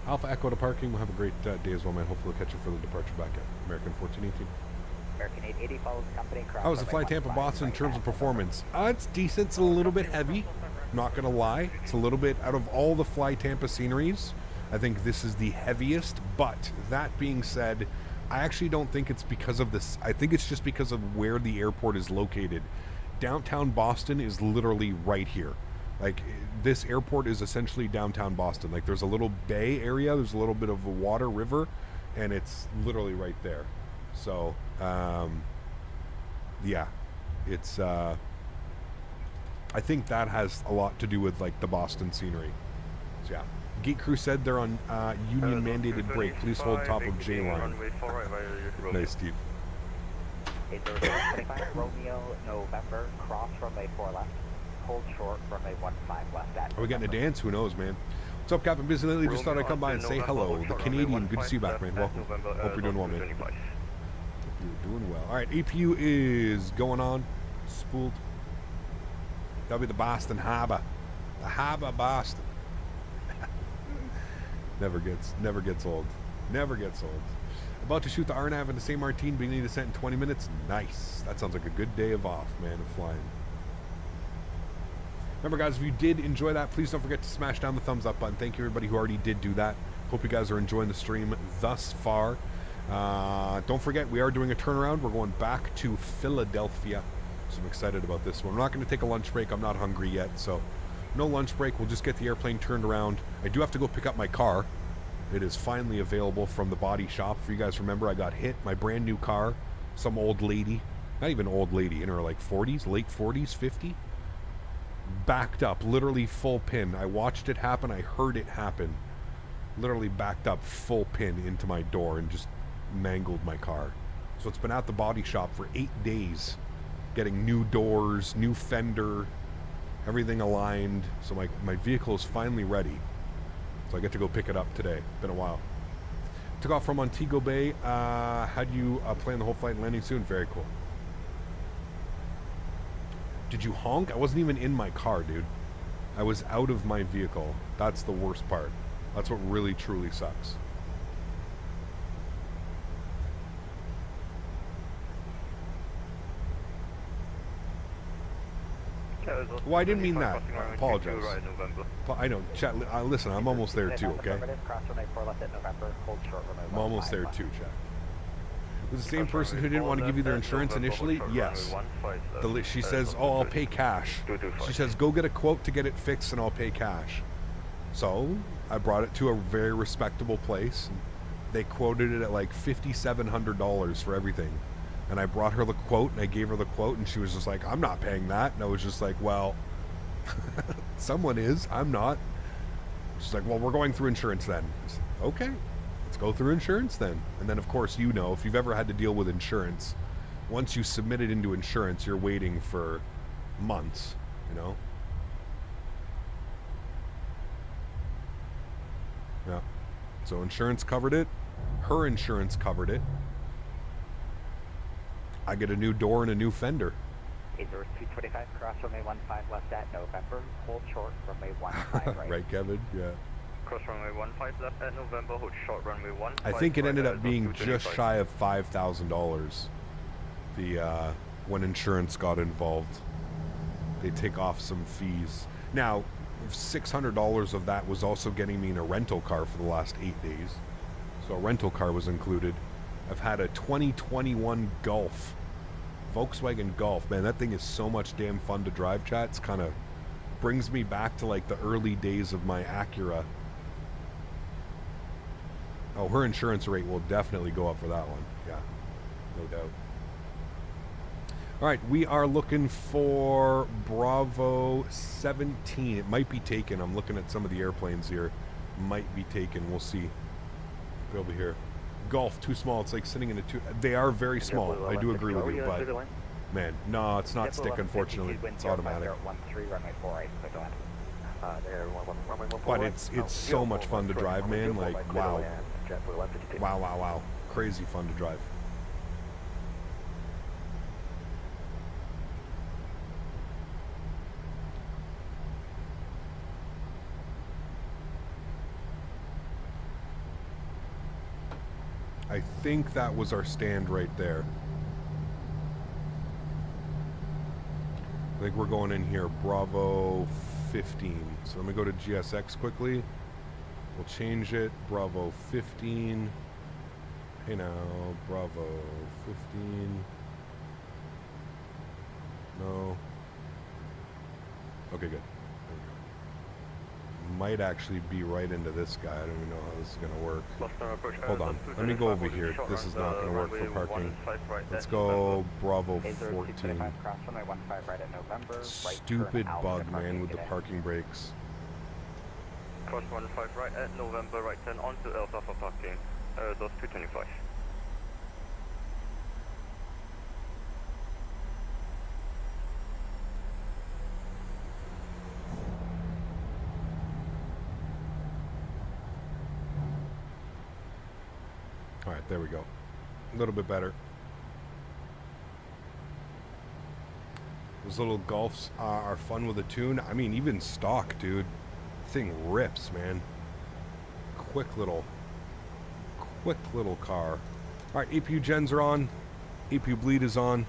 Alpha Echo to parking. We'll have a great day as well, man. Hopefully we'll catch you for the departure back at American 1418. American 880 follows company. How was the flight Tampa Boston in terms of performance? It's decent. It's a little bit heavy. Not going to lie. It's a little bit out of all the fly Tampa sceneries. I think this is the heaviest. But that being said, I actually don't think it's because of this. I think it's just because of where the airport is located. Downtown Boston is literally right here. Like, this airport is essentially downtown Boston. Like, there's a little bay area, there's a little bit of a water river, and it's literally right there. So, yeah, it's, I think that has a lot to do with, like, the Boston scenery. So, yeah. Gate crew said they're on union mandated break. Please hold top of J line. Nice, Steve. 805 Romeo, November, cross runway 4 left. Hold short, runway 15 left at. Are we getting a dance? Who knows, man? What's up, Captain Busy Lately? Just thought I'd come by and say hello. The Canadian, good to see you back, man. Welcome. Hope you're doing well, man. Hope you're doing well. All right, APU is going on. Spooled. That'll be the Boston Harbor. The Harbor Boston. Never gets old. Never gets old. About to shoot the RNAV in the same Martine, beginning descent in 20 minutes. Nice. That sounds like a good day of off, man, of flying. Remember, guys, if you did enjoy that, please don't forget to smash down the thumbs up button. Thank you, everybody who already did do that. Hope you guys are enjoying the stream thus far. Don't forget, we are doing a turnaround. We're going back to Philadelphia. So I'm excited about this one. We're not going to take a lunch break. I'm not hungry yet, so no lunch break. We'll just get the airplane turned around. I do have to go pick up my car. It is finally available from the body shop. If you guys remember, I got hit. My brand new car. Some old lady. Not even old lady. In her, like, 40s, late 40s, 50. Backed up, literally full pin. I watched it happen. I heard it happen. Literally backed up full pin into my door and just mangled my car. So it's been at the body shop for 8 days, getting new doors, new fender, everything aligned. So my vehicle is finally ready. So I get to go pick it up today. Been a while. Took off from Montego Bay. How do you plan the whole flight and landing soon? Very cool. Did you honk? I wasn't even in my car, dude. I was out of my vehicle. That's the worst part. That's what really, truly sucks. Well, I didn't mean that. I apologize. I know. Chat, listen, I'm almost there too, okay? I'm almost there too, chat. Was the same person who didn't want to give you their insurance initially? Yes. She says, oh, I'll pay cash. She says, go get a quote to get it fixed and I'll pay cash. So I brought it to a very respectable place. They quoted it at like $5,700 for everything. And I brought her the quote and I gave her the quote and she was just like, I'm not paying that. And I was just like, well, someone is. I'm not. She's like, well, we're going through insurance then. I said, okay. Let's go through insurance then. And then, of course, you know, if you've ever had to deal with insurance, once you submit it into insurance, you're waiting for months, you know? Yeah. So insurance covered it. Her insurance covered it. I get a new door and a new fender. 80225, cross runway 15 left at November. Hold short, runway 15 right. Right, Kevin? Yeah. Cross runway 15 left at November, hold short runway 15. I think it ended up being just shy of $5,000. The when insurance got involved, they take off some fees. Now, $600 of that was also getting me in a rental car for the last 8 days. So a rental car was included. I've had a 2021 Golf, Volkswagen Golf. Man, that thing is so much damn fun to drive, chat. It's kind of brings me back to like the early days of my Acura. Oh, her insurance rate will definitely go up for that one. Yeah, no doubt. All right, we are looking for Bravo 17. It might be taken. I'm looking at some of the airplanes here. Might be taken. We'll see. Over here. Golf, too small. It's like sitting in a two. They are very small. I do agree with you, but man, no, it's not stick. Unfortunately, it's automatic. But it's so much fun to drive, man. Like wow, wow, crazy fun to drive. I think that was our stand right there. I think we're going in here, Bravo 15. So let me go to GSX quickly. We'll change it, Bravo 15. Hey now, Bravo 15. No. Okay, good. Might actually be right into this guy. I don't even know how this is going to work. Hold on. Let me go over here. This is not going to work for parking. Let's go Bravo 14. Stupid bug, man, with the parking brakes. Cross 15 right at November, right turn onto Alpha for parking. Those 225. Alright, there we go. A little bit better. Those little Golfs are fun with a tune. I mean, even stock, dude. Thing rips, man. Quick little car. Alright, APU gens are on. APU bleed is on.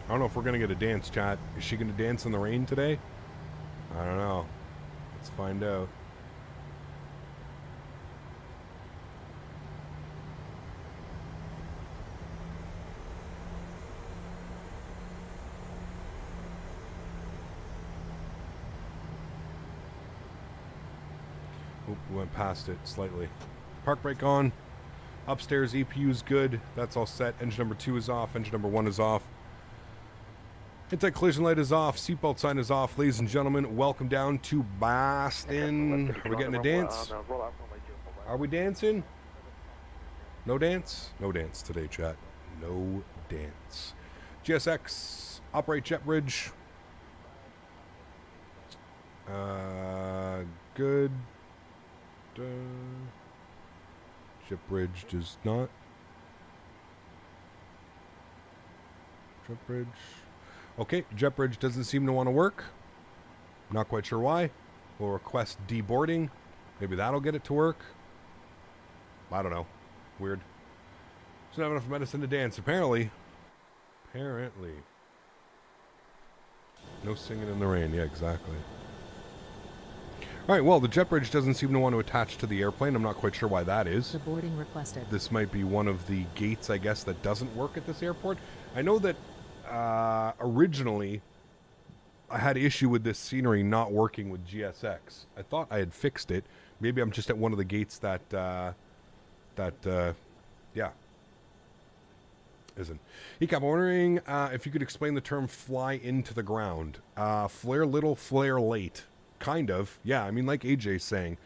I don't know if we're going to get a dance, chat. Is she going to dance in the rain today? I don't know. Let's find out. Oop, we went past it slightly. Park brake on. Upstairs EPU is good. That's all set. Engine number 2 is off. Engine number 1 is off. Anti-collision light is off. Seatbelt sign is off. Ladies and gentlemen, welcome down to Boston. Are we getting a dance? Are we dancing? No dance? No dance today, chat. No dance. GSX, operate jet bridge. Good. Jet bridge does not. Jet bridge. Okay, jet bridge doesn't seem to want to work. Not quite sure why. We'll request deboarding. Maybe that'll get it to work. I don't know. Weird. Doesn't have enough medicine to dance, apparently. Apparently. No singing in the rain. Yeah, exactly. Alright, well, the jet bridge doesn't seem to want to attach to the airplane. I'm not quite sure why that is. Deboarding requested. This might be one of the gates, I guess, that doesn't work at this airport. I know that originally I had issue with this scenery not working with GSX. I thought I had fixed it. Maybe I'm just at one of the gates that yeah, isn't. ECAP ordering, if you could explain the term fly into the ground. Flare little, flare late. Kind of. Yeah, I mean, like AJ's saying,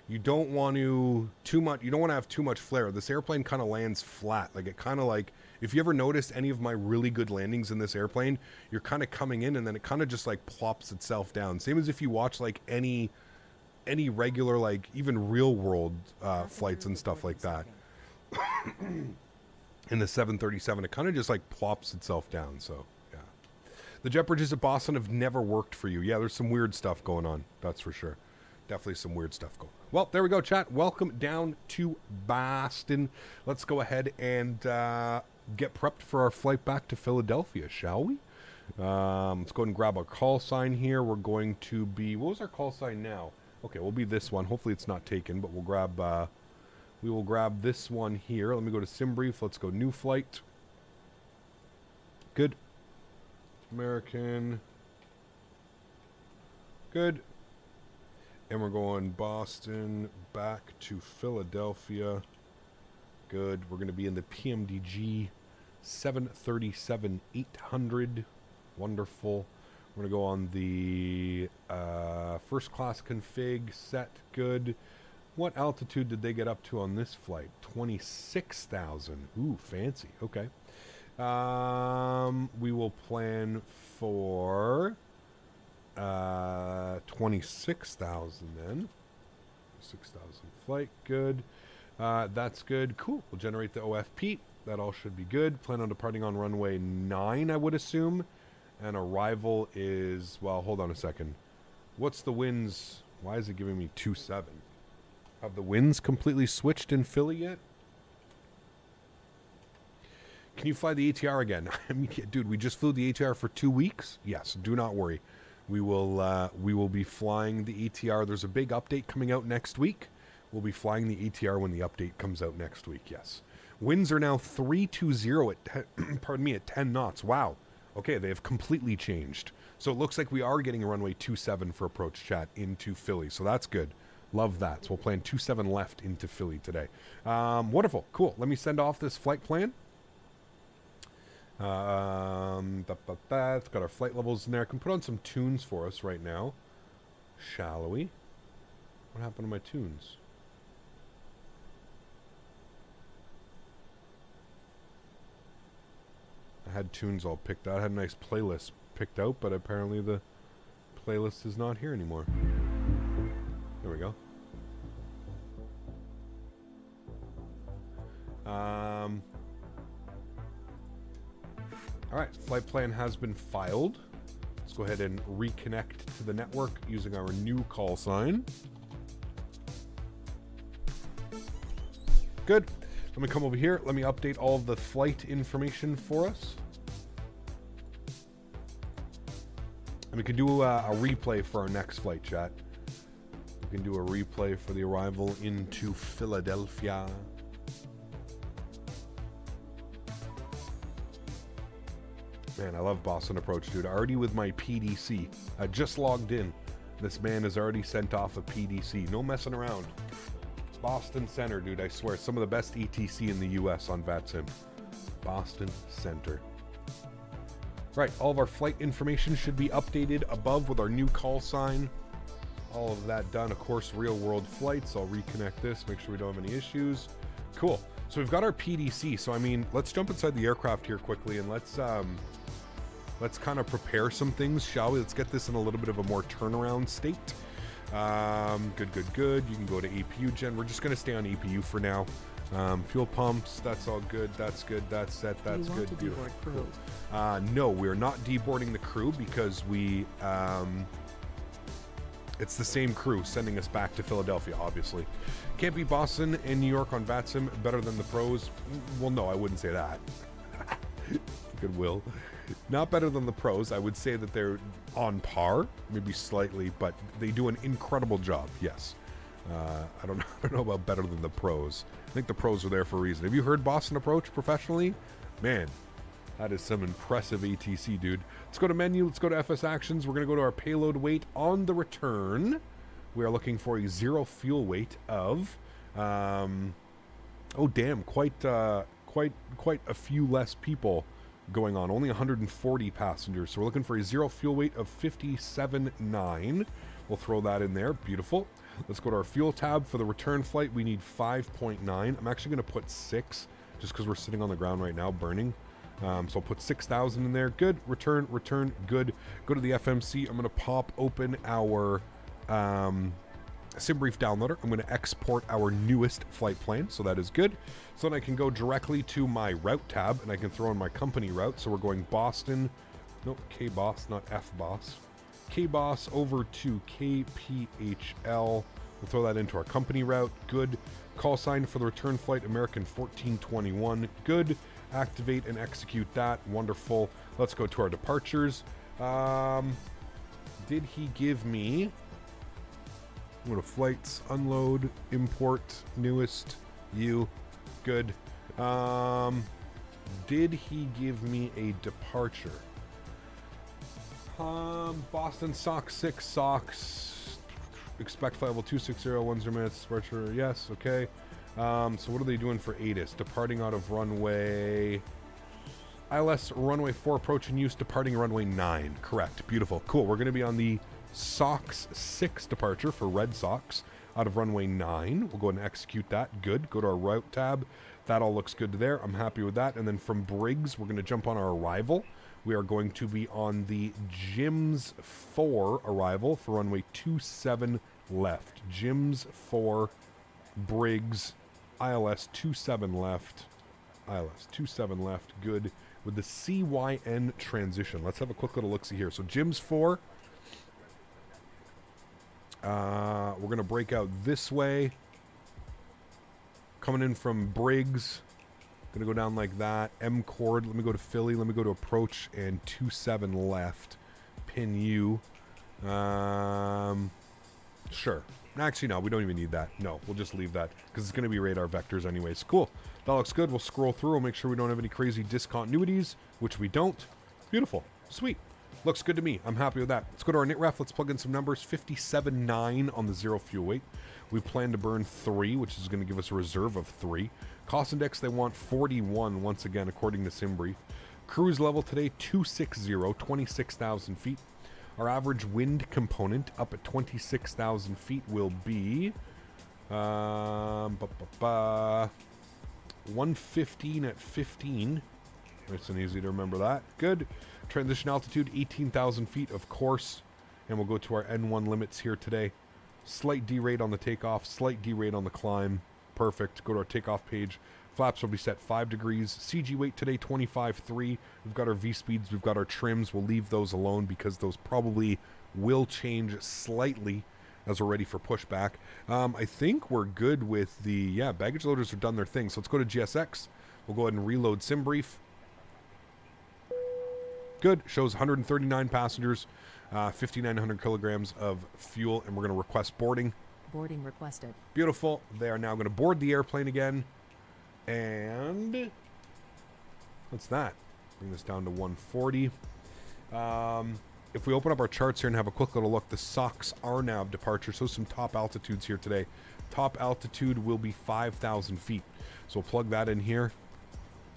you don't want to have too much flare. This airplane kind of lands flat. Like, it kind of like, if you ever noticed any of my really good landings in this airplane, you're kind of coming in and then it kind of just like plops itself down. Same as if you watch like any regular, like even real world flights and stuff like that. In the 737, it kind of just like plops itself down. So yeah, the jet bridges at Boston have never worked for you. Yeah, there's some weird stuff going on. That's for sure. Definitely some weird stuff going on. Well, there we go, chat. Welcome down to Boston. Let's go ahead and get prepped for our flight back to Philadelphia, shall we? Let's go ahead and grab our call sign here. We're going to be... What was our call sign now? Okay, we'll be this one. Hopefully it's not taken, but we'll grab... we will grab this one here. Let me go to SimBrief. Let's go new flight. Good. American. Good. And we're going Boston back to Philadelphia. Good. We're going to be in the PMDG 737-800. Wonderful. We're going to go on the first class config. Set. Good. What altitude did they get up to on this flight? 26,000. Ooh, fancy. Okay. We will plan for 26,000 then. 6,000 flight. Good. That's good. Cool. We'll generate the OFP. That all should be good. Plan on departing on runway 9, I would assume. And arrival is, well, hold on a second. What's the winds? Why is it giving me 2-7? Have the winds completely switched in Philly yet? Can you fly the ATR again? I mean, dude, we just flew the ATR for 2 weeks. Yes, do not worry. We will be flying the ATR. There's a big update coming out next week. We'll be flying the ATR when the update comes out next week. Yes. Winds are now 320 at pardon me, at 10 knots. Wow. Okay, they have completely changed. So it looks like we are getting a runway 27 for approach chat into Philly. So that's good. Love that. So we'll plan 27 left into Philly today. Wonderful. Cool. Let me send off this flight plan. It's got our flight levels in there. I can put on some tunes for us right now. Shall we? What happened to my tunes? I had tunes all picked out. I had a nice playlist picked out, but apparently the playlist is not here anymore. There we go. Alright, flight plan has been filed. Let's go ahead and reconnect to the network using our new call sign. Good. Let me come over here. Let me update all of the flight information for us. And we can do a replay for our next flight, chat. We can do a replay for the arrival into Philadelphia. Man, I love Boston Approach, dude. Already with my PDC. I just logged in. This man has already sent off a PDC. No messing around. Boston Center, dude. I swear. Some of the best ETC in the US on VATSIM. Boston Center. Right. All of our flight information should be updated above with our new call sign. All of that done. Of course, real world flights. I'll reconnect this. Make sure we don't have any issues. Cool. So we've got our PDC. So, I mean, let's jump inside the aircraft here quickly and let's kind of prepare some things, shall we? Let's get this in a little bit of a more turnaround state. Good. You can go to APU gen. We're just going to stay on APU for now. Fuel pumps, that's all good. That's good. That's set. That's good. Beautiful. Cool. No, we're not deboarding the crew because we... it's the same crew sending us back to Philadelphia, obviously. Can't be Boston and New York on VATSIM better than the pros. Well, no, I wouldn't say that. Goodwill. Not better than the pros. I would say that they're on par, maybe slightly, but they do an incredible job. Yes. I don't know about better than the pros. I think the pros are there for a reason. Have you heard Boston Approach professionally? Man, that is some impressive ATC, dude. Let's go to menu. Let's go to FS actions. We're going to go to our payload weight on the return. We are looking for a 0 fuel weight of, oh damn, quite a few less people going on. Only 140 passengers. So we're looking for a 0 fuel weight of 57.9. We'll throw that in there. Beautiful. Let's go to our fuel tab. For the return flight, we need 5.9. I'm actually going to put 6 just because we're sitting on the ground right now burning. So I'll put 6,000 in there. Good. Return. Good. Go to the FMC. I'm going to pop open our SimBrief downloader. I'm going to export our newest flight plan. So that is good. So then I can go directly to my route tab and I can throw in my company route. So we're going Boston. Nope, KBOS, not FBOS. KBOS over to KPHL. We'll throw that into our company route. Good. Call sign for the return flight, American 1421. Good. Activate and execute that. Wonderful. Let's go to our departures. Did he give me... I'm going to flights, unload, import, newest, you. Good. Did he give me a departure? Boston SOX 6 SOX. Expect flight level 260, 10 minutes. Departure, yes, okay. So what are they doing for ATIS? Departing out of runway... ILS runway 4 approach and use, departing runway 9. Correct. Beautiful. Cool. We're going to be on the SOX 6 departure for Red Sox. out of runway 9. We'll go ahead and execute that. Good. Go to our route tab. That all looks good there. I'm happy with that. And then from Briggs, we're going to jump on our arrival. We are going to be on the Jims 4 arrival for runway 27 left. Jims 4, Briggs, ILS 27 left. ILS 27 left. Good. With the CYN transition. Let's have a quick little look-see here. So Jims 4. We're going to break out this way. Coming in from Briggs. Going to go down like that. M chord. Let me go to Philly. Let me go to approach and 27 left. Pin U. Sure. Actually, no. We don't even need that. No. We'll just leave that because it's going to be radar vectors anyways. Cool. That looks good. We'll scroll through. We'll make sure we don't have any crazy discontinuities, which we don't. Beautiful. Sweet. Looks good to me. I'm happy with that. Let's go to our NITREF. Let's plug in some numbers. 57.9 on the zero fuel weight. We plan to burn 3, which is going to give us a reserve of 3. Cost index, they want 41 once again, according to SimBrief. Cruise level today, 260, 26,000 feet. Our average wind component up at 26,000 feet will be 115 at 15. Nice and easy to remember that. Good. Transition altitude, 18,000 feet, of course. And we'll go to our N1 limits here today. Slight derate on the takeoff, slight derate on the climb. Perfect. Go to our takeoff page. Flaps will be set 5 degrees. CG weight today, 25.3. We've got our V-speeds. We've got our trims. We'll leave those alone because those probably will change slightly as we're ready for pushback. I think we're good with the... Yeah, baggage loaders have done their thing. So let's go to GSX. We'll go ahead and reload SimBrief. Good. Shows 139 passengers, 5,900 kilograms of fuel, and we're going to request boarding. Boarding requested. Beautiful. They are now going to board the airplane again. And what's that? Bring this down to 140. If we open up our charts here and have a quick little look, the SOX RNAV departure, so some top altitudes here today. Top altitude will be 5,000 feet. So we'll plug that in here.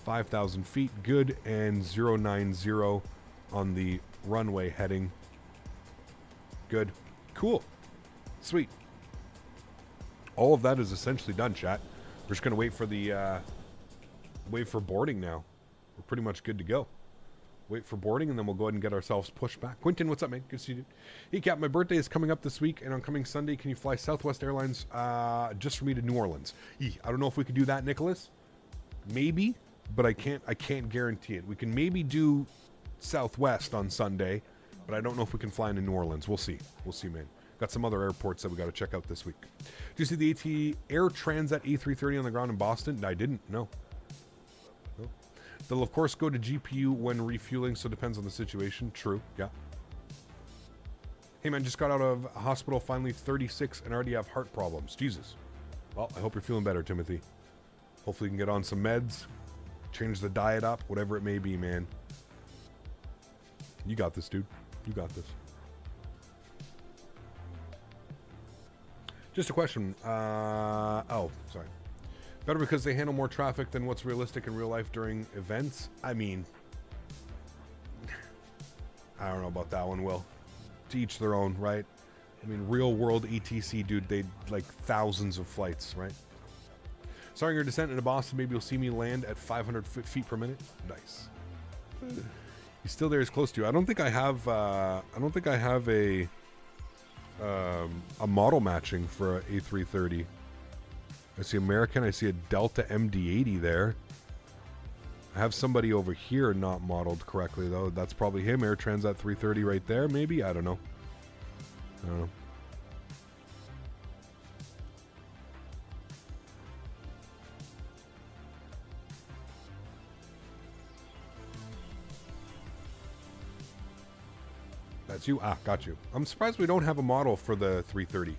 5,000 feet, good, and 090 on the runway heading. Good. Cool. Sweet. All of that is essentially done, chat. We're just going to wait for the boarding now. We're pretty much good to go. Wait for boarding, and then we'll go ahead and get ourselves pushed back. Quentin, what's up, man? Good to see you. Hey, Cap, my birthday is coming up this week, and on coming Sunday, can you fly Southwest Airlines just for me to New Orleans? I don't know if we could do that, Nicholas. Maybe, but I can't guarantee it. We can maybe do Southwest on Sunday, but I don't know if we can fly into New Orleans. We'll see. We'll see, man. Got some other airports that we got to check out this week. Do you see the Air Transat A330 on the ground in Boston? I didn't. No. They'll, of course, go to GPU when refueling, so it depends on the situation. True. Yeah. Hey, man, just got out of hospital, finally 36, and already have heart problems. Jesus. Well, I hope you're feeling better, Timothy. Hopefully you can get on some meds, change the diet up, whatever it may be, man. You got this, dude. You got this. Just a question. Oh, sorry. Better because they handle more traffic than what's realistic in real life during events? I mean, I don't know about that one, Will. To each their own, right? I mean, real world ETC, dude, they like thousands of flights, right? Starting your descent into Boston, maybe you'll see me land at 500 feet per minute. Nice. He's still there, as close to you. I don't think I have a model matching for a A330. I see American. I see a Delta MD-80 there. I have somebody over here not modeled correctly, though. That's probably him. Air Transat 330 right there, maybe? I don't know. That's you? Ah, got you. I'm surprised we don't have a model for the 330.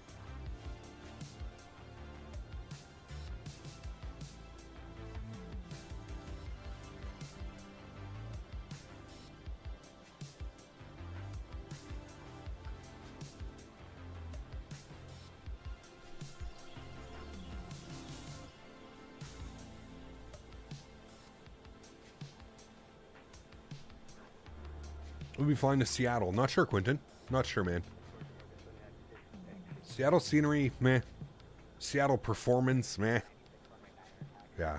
We'll be flying to Seattle. Not sure, Quentin. Not sure, man. Seattle scenery, meh. Seattle performance, meh. Yeah.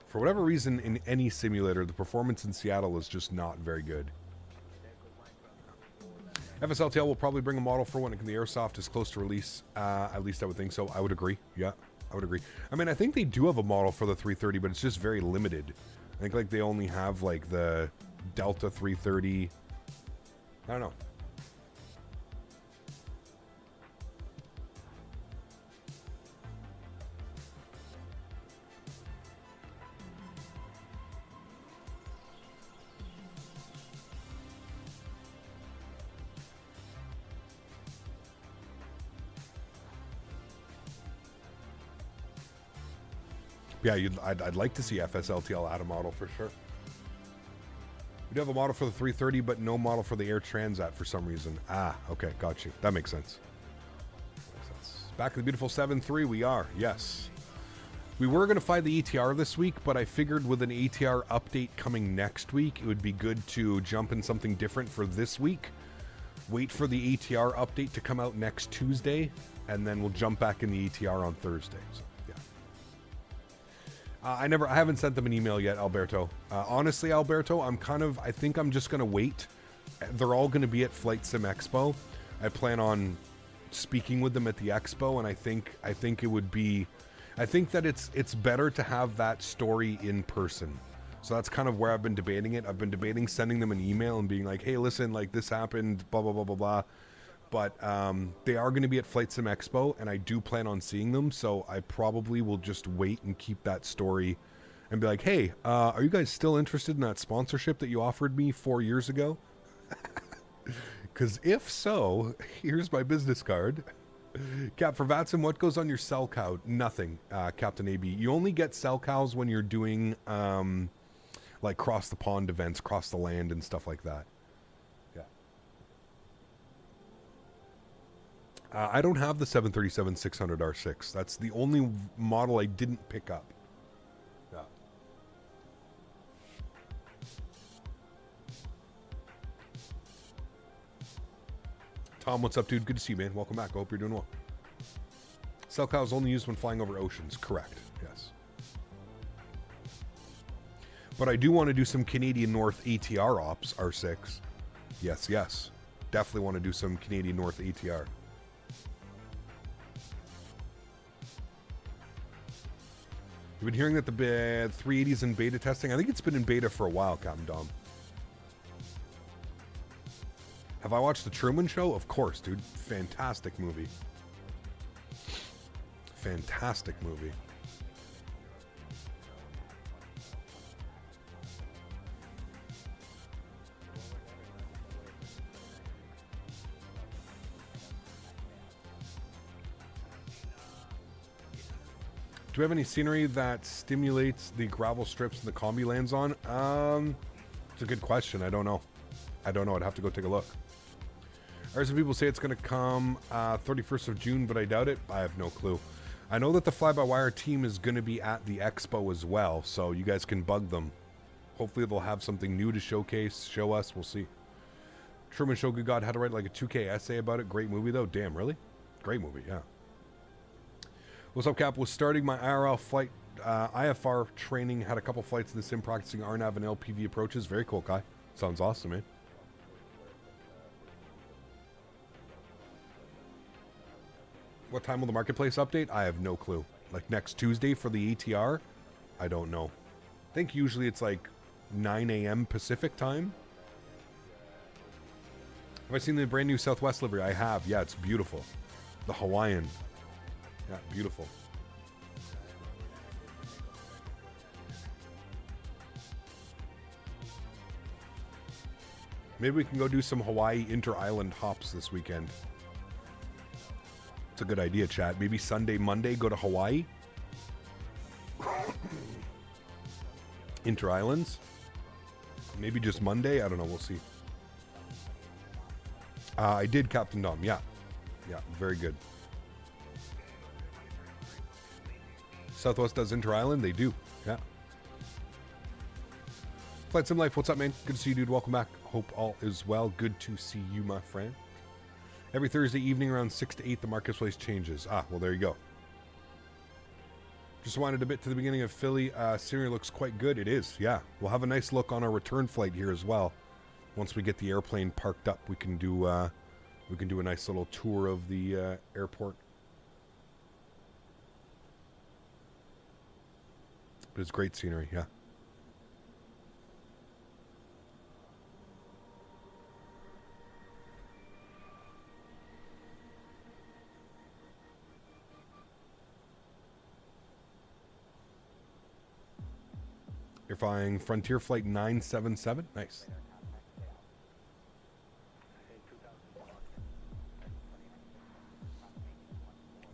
For whatever reason, in any simulator, the performance in Seattle is just not very good. FSLTL will probably bring a model for when the airsoft is close to release. At least I would think so. I would agree. Yeah, I would agree. I mean, I think they do have a model for the 330, but it's just very limited. I think like they only have like the Delta 330. I don't know. Yeah, I'd like to see FSLTL add a model for sure. We do have a model for the 330, but no model for the Air Transat for some reason. Ah, okay, got you. That makes sense. Back in the beautiful 7.3, we are, yes. We were going to fly the ETR this week, but I figured with an ETR update coming next week, it would be good to jump in something different for this week. Wait for the ETR update to come out next Tuesday, and then we'll jump back in the ETR on Thursday. So. I haven't sent them an email yet, Alberto. Honestly, Alberto, I think I'm just going to wait. They're all going to be at Flight Sim Expo. I plan on speaking with them at the expo, and I think it would be, I think that it's better to have that story in person. So that's kind of where I've been debating it. I've been debating sending them an email and being like, hey, listen, like this happened, blah, blah, blah, blah, blah. But they are going to be at Flight Sim Expo, and I do plan on seeing them, so I probably will just wait and keep that story and be like, hey, are you guys still interested in that sponsorship that you offered me 4 years ago? Because if so, here's my business card. Cap, for Vatsim, what goes on your cell cow? Nothing, Captain AB. You only get cell cows when you're doing like cross the pond events, cross the land and stuff like that. I don't have the 737-600 R6. That's the only model I didn't pick up. Yeah. Tom, what's up, dude? Good to see you, man. Welcome back. I hope you're doing well. Cell cow is only used when flying over oceans. Correct. Yes. But I do want to do some Canadian North ATR ops, R6. Yes, yes. Definitely want to do some Canadian North ATR. You've been hearing that the 380 is in beta testing? I think it's been in beta for a while, Captain Dom. Have I watched The Truman Show? Of course, dude. Fantastic movie. Fantastic movie. Do we have any scenery that stimulates the gravel strips the combi lands on? It's a good question. I don't know. I'd have to go take a look. I heard some people say it's going to come 31st of June, but I doubt it. I have no clue. I know that the Fly-by-Wire team is going to be at the expo as well, so you guys can bug them. Hopefully they'll have something new to showcase, show us. We'll see. Truman Show, good God, had to write like a 2K essay about it. Great movie, though. Damn, really? Great movie, yeah. What's up, Cap? Was starting my IRL flight IFR training. Had a couple flights in the sim practicing RNAV and LPV approaches. Very cool, Kai. Sounds awesome, man. What time will the marketplace update? I have no clue. Like next Tuesday for the ATR? I don't know. I think usually it's like 9 a.m. Pacific time. Have I seen the brand new Southwest livery? I have. Yeah, it's beautiful. The Hawaiian. Yeah, beautiful. Maybe we can go do some Hawaii inter-island hops this weekend. It's a good idea, chat. Maybe Sunday, Monday, go to Hawaii. Inter-islands. Maybe just Monday. I don't know. We'll see. I did, Captain Dom. Yeah. Yeah, very good. Southwest does inter-island? They do. Yeah. Flight Sim Life, what's up, man? Good to see you, dude. Welcome back. Hope all is well. Good to see you, my friend. Every Thursday evening around 6 to 8, the marketplace changes. Ah, well, there you go. Just wanted a bit to the beginning of Philly. Scenery looks quite good. It is, yeah. We'll have a nice look on our return flight here as well. Once we get the airplane parked up, we can do a nice little tour of the airport. But it's great scenery, yeah. You're flying Frontier Flight 977. Nice.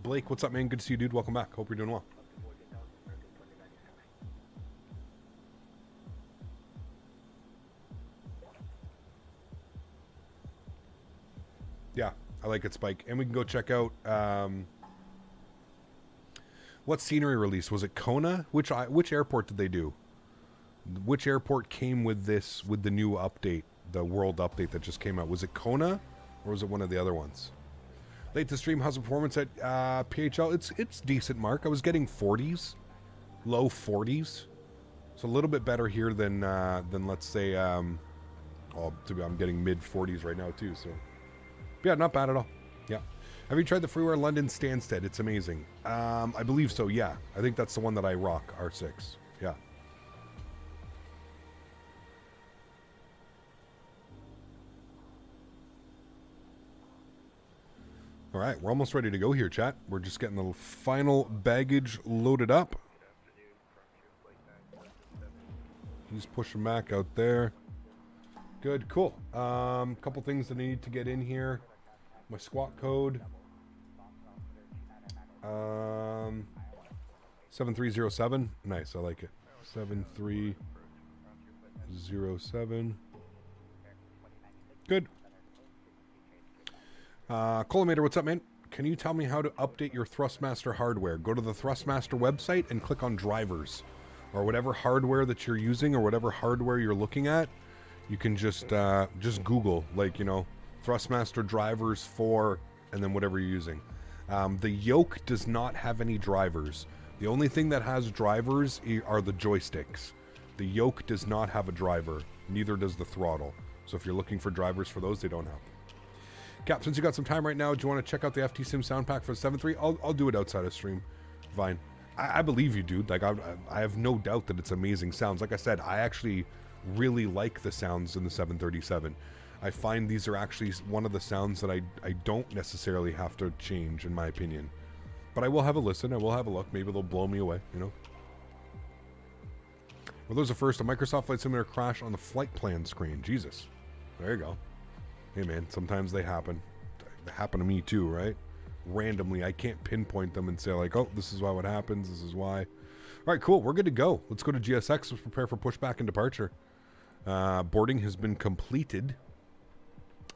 Blake, what's up, man? Good to see you, dude. Welcome back. Hope you're doing well. Yeah, I like it, Spike. And we can go check out what scenery release was it? Kona? Which airport did they do? Which airport came with this, with the new update, the world update that just came out? Was it Kona, or was it one of the other ones? Late to stream, how's the performance at PHL? It's decent, Mark. I was getting 40s, low 40s, so a little bit better here than let's say, I'm getting mid 40s right now too. So, yeah, not bad at all. Yeah. Have you tried the Freeware London Stansted? It's amazing. I believe so. Yeah, I think that's the one that I rock. R6. Yeah. All right, we're almost ready to go here, chat. We're just getting the final baggage loaded up. He's pushing back out there. Good, cool. Couple things that I need to get in here. My squawk code. 7307. Nice, I like it. 7307. Good. Colomator, what's up, man? Can you tell me how to update your Thrustmaster hardware? Go to the Thrustmaster website and click on drivers, or whatever hardware that you're using, or whatever hardware you're looking at. You can just Google, like, you know, Thrustmaster drivers for, and then whatever you're using. The yoke does not have any drivers. The only thing that has drivers are the joysticks. The yoke does not have a driver. Neither does the throttle. So if you're looking for drivers for those, they don't have. Cap, since you got some time right now, do you want to check out the FT Sim sound pack for the 7.3? I'll do it outside of stream. Fine. I believe you, dude. Like, I have no doubt that it's amazing sounds. Like I said, I actually really like the sounds in the 737. I find these are actually one of the sounds that I don't necessarily have to change, in my opinion. But I will have a listen. I will have a look. Maybe they'll blow me away, you know? Well, there's a Microsoft Flight Simulator crash on the flight plan screen. Jesus. There you go. Hey, man, sometimes they happen. They happen to me too, right? Randomly, I can't pinpoint them and say, like, oh, this is why what happens, this is why. All right, cool, we're good to go. Let's go to GSX. Let's prepare for pushback and departure. Boarding has been completed.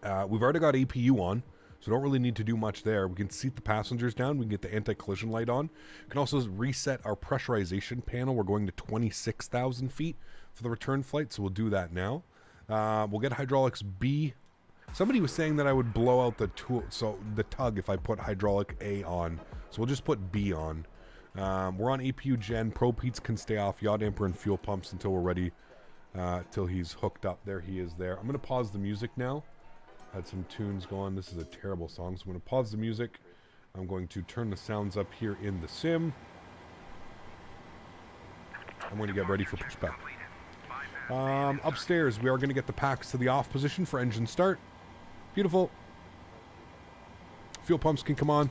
We've already got APU on, so don't really need to do much there. We can seat the passengers down. We can get the anti-collision light on. We can also reset our pressurization panel. We're going to 26,000 feet for the return flight, so we'll do that now. We'll get hydraulics B. Somebody was saying that I would blow out the tug if I put hydraulic A on. So we'll just put B on. We're on APU gen. Probe heats can stay off. Yaw damper and fuel pumps until we're ready. Till he's hooked up. There he is there. I'm going to pause the music now. Had some tunes going. This is a terrible song. So I'm going to pause the music. I'm going to turn the sounds up here in the sim. I'm going to get ready for pushback. Upstairs, we are going to get the packs to the off position for engine start. Beautiful. Fuel pumps can come on.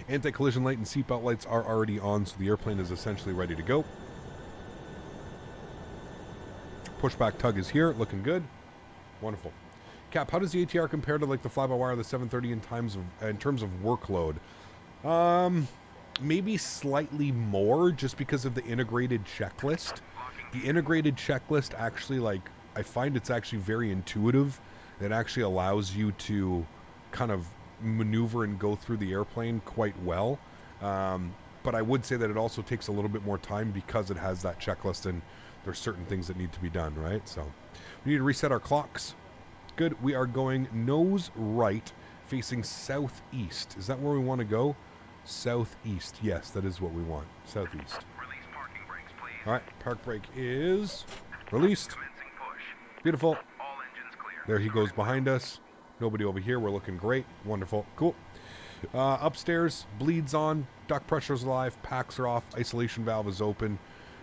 Anti-collision light and seatbelt lights are already on, so the airplane is essentially ready to go. Pushback tug is here, looking good. Wonderful. Cap, how does the ATR compare to like the fly-by-wire, the 730 in terms of workload? Maybe slightly more, just because of the integrated checklist. The integrated checklist actually, like, I find it's actually very intuitive. It actually allows you to kind of maneuver and go through the airplane quite well. But I would say that it also takes a little bit more time because it has that checklist and there's certain things that need to be done, right? So we need to reset our clocks. Good. We are going nose right, facing southeast. Is that where we want to go? Southeast. Yes, that is what we want. Southeast. All right, park brake is released. Beautiful. There he goes behind us. Nobody over here. We're looking great. Wonderful. Cool. Upstairs, bleeds on. Duct pressure's alive. Packs are off. Isolation valve is open.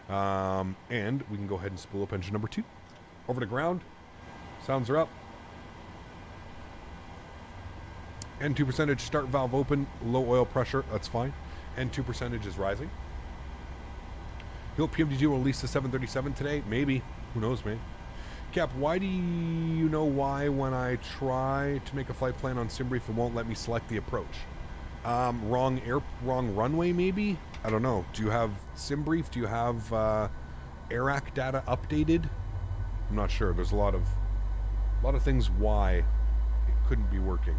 And we can go ahead and spool up engine number 2. Over to ground. Sounds are up. N2 percentage, start valve open. Low oil pressure. That's fine. N2 percentage is rising. You hope PMDG will release the 737 today? Maybe. Who knows, man? Cap, why do you know why when I try to make a flight plan on SimBrief it won't let me select the approach? Wrong runway maybe? I don't know. Do you have SimBrief? Do you have AirAC data updated? I'm not sure. There's a lot of things why it couldn't be working.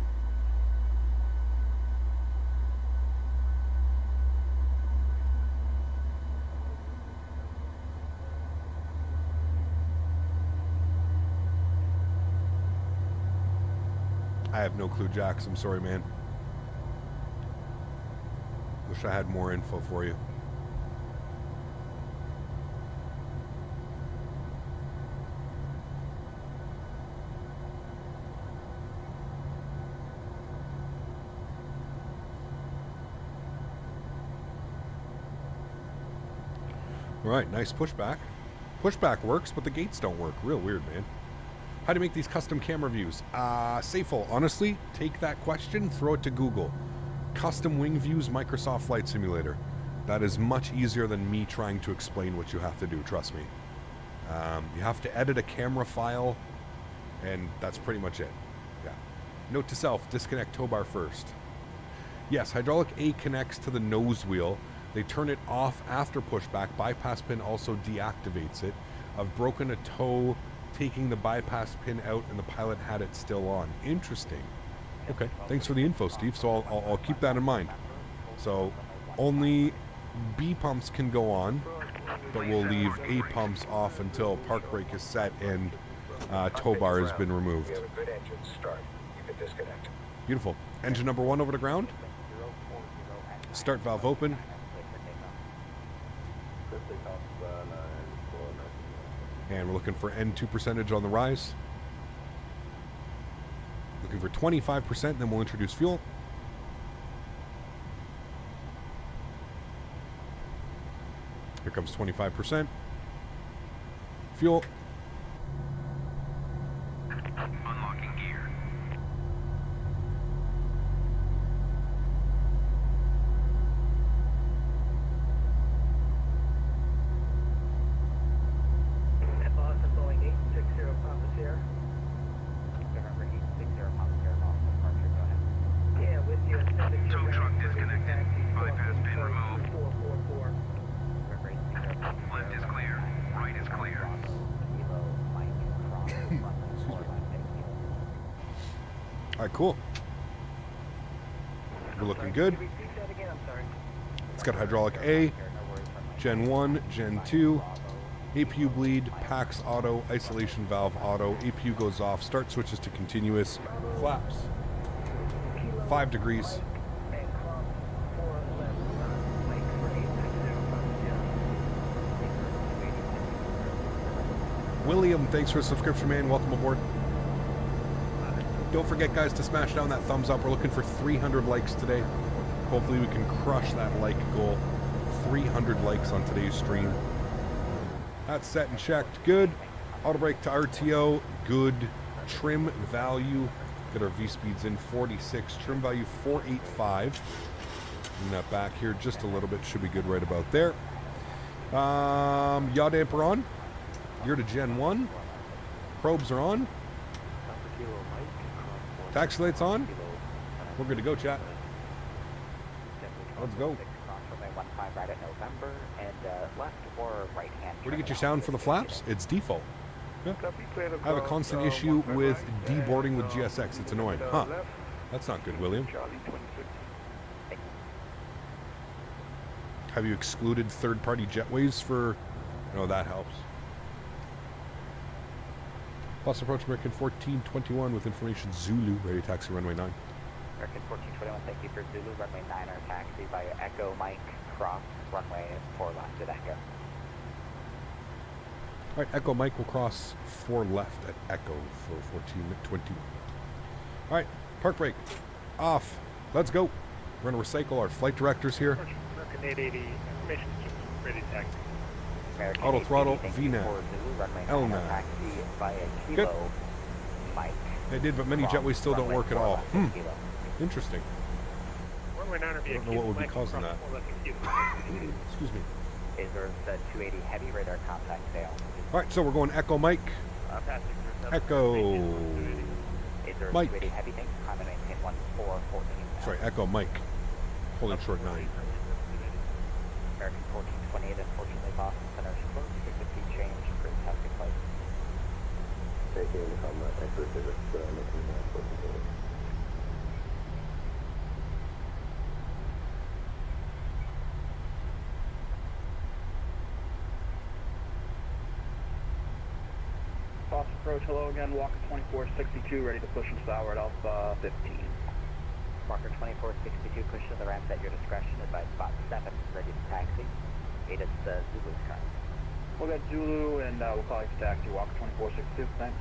I have no clue, Jax. I'm sorry, man. Wish I had more info for you. All right, nice pushback. Pushback works, but the gates don't work. Real weird, man. How do you make these custom camera views? Safel, honestly, take that question, throw it to Google. Custom wing views, Microsoft Flight Simulator. That is much easier than me trying to explain what you have to do, trust me. You have to edit a camera file, and that's pretty much it. Yeah. Note to self, disconnect tow bar first. Yes, hydraulic A connects to the nose wheel. They turn it off after pushback. Bypass pin also deactivates it. I've broken a toe taking the bypass pin out and the pilot had it still on. Interesting. Okay, thanks for the info, Steve. So I'll keep that in mind. So only B pumps can go on, but we'll leave A pumps off until park brake is set and tow bar has been removed. Beautiful. Engine number 1 over to ground. Start valve open. And we're looking for N2 percentage on the rise. Looking for 25%, then we'll introduce fuel. Here comes 25%. Fuel. Unlocking gear. Boston Boeing 860 Papa Sierra. November 860 Papa Sierra, Boston departure, go ahead. Yeah, with you. Tow truck disconnected. Bypass pin removed. 444. November 860 Papa Sierra. Left is clear. Right is clear. Kilo, Mike, cross, runway 4 line, thank you. All right, cool. We're looking good. Repeat that again, I'm sorry. It's got hydraulic A, Gen 1, Gen 2, APU bleed, PAX auto, isolation valve auto, APU goes off, start switches to continuous, flaps, 5 degrees. And cross 4 left, Mike for 860 Papa Sierra. William, thanks for the subscription, man. Welcome aboard. Don't forget, guys, to smash down that thumbs up. We're looking for 300 likes today. Hopefully we can crush that like goal. 300 likes on today's stream. That's set and checked. Good. Auto brake to RTO. Good. Trim value. Get our V-speeds in 46. Trim value 485. Bring that back here just a little bit. Should be good right about there. Yaw damper on. Gear to Gen 1. Probes are on. Taxi lights on. We're good to go, chat. Let's go. Right at November, and left or right hand. Where do you get your sound for the flaps? It's default. Yeah. I have a constant issue with deboarding with GSX. It's annoying. Huh. That's not good, William. Have you excluded third-party jetways for... No, that helps. Plus approach American 1421 with information Zulu, ready taxi runway 9. American 1421, thank you for Zulu, runway 9er, taxi via Echo Mike, cross, runway 4 left at Echo. All right, Echo Mike will cross 4 left at Echo for 1421. All right, park brake, off. Let's go. We're going to recycle our flight directors here. American 880, information system, ready to taxi. American Auto throttle, 880, VNAV, for Zulu, runway 9er, LNAV. taxi via Good. Kilo, Mike. They did, but many cross, jetways still don't runway work at 4 all. left at Kilo. Interesting. Runway 9er, I don't know what would be causing that. Excuse me. Is there the 280 heavy radar contact fail? All right, so we're going Echo Mike. Echo Is there Mike. 280 heavy tank? Climb and maintain 1414. Sorry, Echo Mike. Holding short 9. American 1428, unfortunately, Boston Center is closed. Frequency change for testing flight. Taking from Extra Physics, making that. Boss approach, hello again, Walker 2462, ready to push and starboard Alpha 15. Walker 2462, push to the ramp at your discretion, advise spot 7, ready to taxi. 8 is Zulu's current. We'll get Zulu and we'll call you for taxi, Walker 2462, thanks.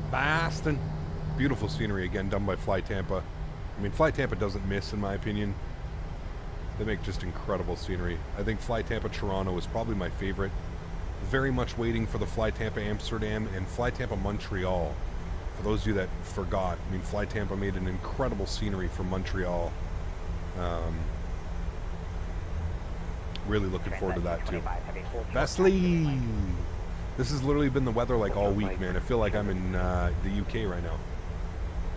Boston. Beautiful scenery again, done by Fly Tampa. I mean, Fly Tampa doesn't miss, in my opinion. They make just incredible scenery. I think Fly Tampa Toronto is probably my favorite. Very much waiting for the Fly Tampa Amsterdam and Fly Tampa Montreal. For those of you that forgot, I mean, Fly Tampa made an incredible scenery for Montreal. Really looking forward to that too. Vesely! This has literally been the weather like all week, man. I feel like I'm in the UK right now.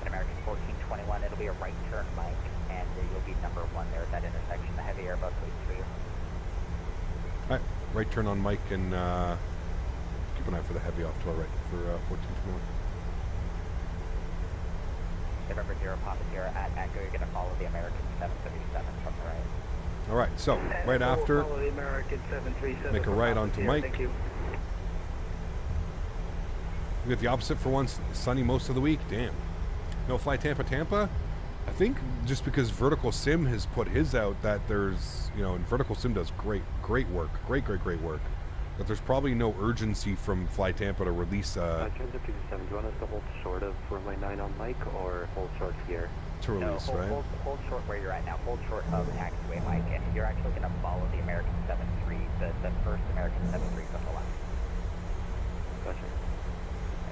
American 1421, it'll be a right turn, Mike, and you'll be number 1 there at that intersection. The heavy Airbus waits for you. Alright, right turn on Mike and keep an eye for the heavy off to our right for 1421. November 0, Papa 0 at Echo, you're going to follow the American 737 from the right. Alright, so right after, Follow the American 737 make a right onto Mike. Thank you. We got the opposite for once, sunny most of the week. Damn. No Fly Tampa Tampa? I think just because Vertical Sim has put his out that there's, you know, and Vertical Sim does great work. Great work. That there's probably no urgency from Fly Tampa to release Transit 57, do you want us to hold short of runway 9 on Mike or hold short here? to release, right? Hold short where you're at now. Hold short of taxiway, Mike, and you're actually going to follow the American 73, the first American 73 from the left. Gotcha.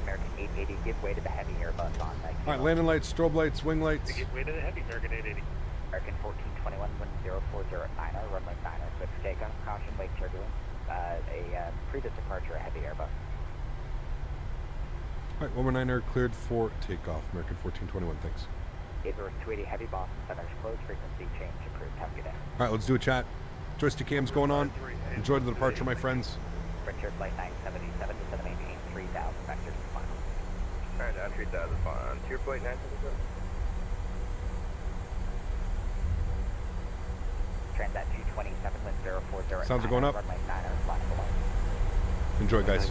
American 880, give way to the heavy Airbus on Mike. Alright, landing lights, strobe lights, wing lights. Give way to the heavy, American 880. American 1421, wind 040 at 9er, runway 9er, switch takeoff, caution, wake turbulence, a previous departure, a heavy Airbus. Alright, 119er cleared for takeoff. American 1421, thanks. Airport 280 heavy, Boston Center's closed, frequency change approved. Have a good day. Alright, let's do a chat. Joystick cam's going on. Enjoy the departure, my friends. Frontier flight 977 to 7maintain 3000 vectors to final. Alright, now 3000 on tier flight 977. Transat 227 wind 040. Sounds are going up. Runway 9er, flying below. Enjoy, guys.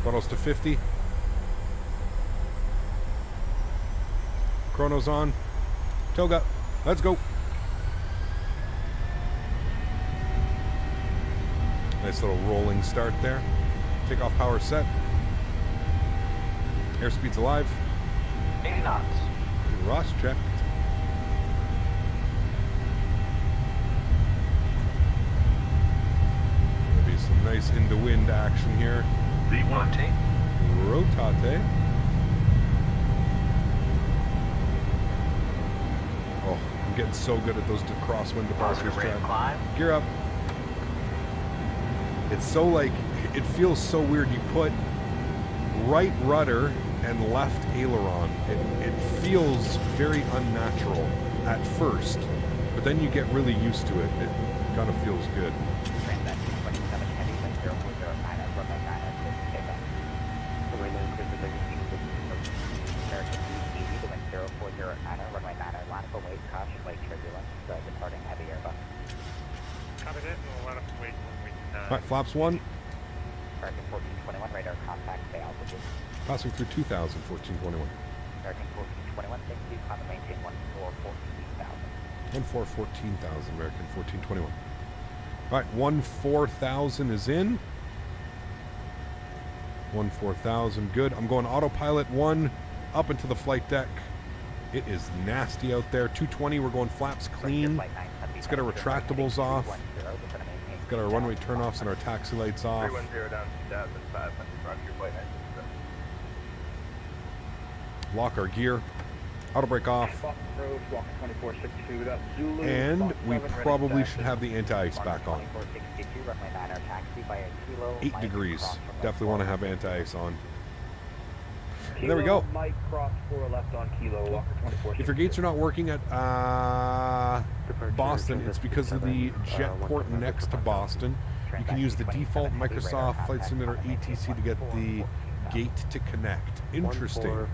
Throttles to 50. Chrono's on. Toga, let's go. Nice little rolling start there. Takeoff power set. Airspeed's alive. 80 knots. Ross checked. Gonna be some nice into wind action here. Rotate. Rotate. Oh, I'm getting so good at those crosswind departures, Chad. Climb. Gear up. It's so like, it feels so weird. You put right rudder and left aileron. It feels very unnatural at first, but then you get really used to it. It kind of feels good. Transat 227 heavy wind 040 9er, runway 9er, switch takeoff. Runway 9 clear for takeoff. American 880, the wind 040 9er, runway 9er, line up await, caution, wake turbulence, departing heavy Airbus. Copy that, and we'll line up and wait runway 9. Alright, flaps 1. American 1421, radar contact, stay altitude. Passing through 2000, 1421. American 1421, thank you, climb and maintain 1414,000. 1414,000, American 1421. Alright, 14,000 is in. 14,000, good. I'm going autopilot 1 up into the flight deck. It is nasty out there. 220, we're going flaps clean. Let's get our retractables off. Let's get our runway turnoffs and our taxi lights off. 310 down 2005, roger your flight 967. Lock our gear. Auto brake off. Fox Approach, walk 2462, that's Zulu. And Fox we 7, ready probably to should have the anti-ice back on. 2462, runway 9, our taxi by a kilo. 8 degrees. Definitely want to have anti-ice on. Kilo, There we go. Mike, cross 4 left on kilo, walker 2462. If your gates are not working at Boston, it's because of the jet port next to Boston. You can use the default Microsoft Flight Simulator ATC to get the gate to connect. Interesting.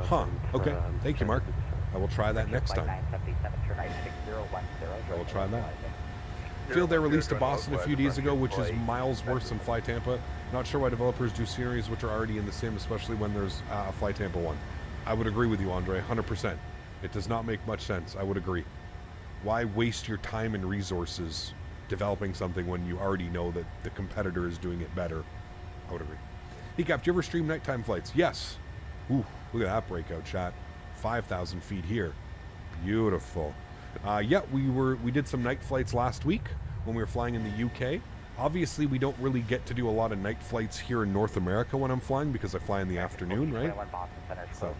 Huh. Okay. Thank you, Mark. I will try that next time. I will try that. Field Air released to Boston a few days ago, which is miles worse than Fly Tampa. Not sure why developers do scenarios which are already in the sim, especially when there's a Fly Tampa one. I would agree with you, Andre, 100%. It does not make much sense. I would agree. Why waste your time and resources developing something when you already know that the competitor is doing it better? I would agree. Hey, Cap, do you ever stream nighttime flights? Yes. Ooh, look at that breakout shot. 5,000 feet here. Beautiful. Yeah, we did some night flights last week when we were flying in the UK. Obviously, we don't really get to do a lot of night flights here in North America when I'm flying because I fly in the afternoon, right? So,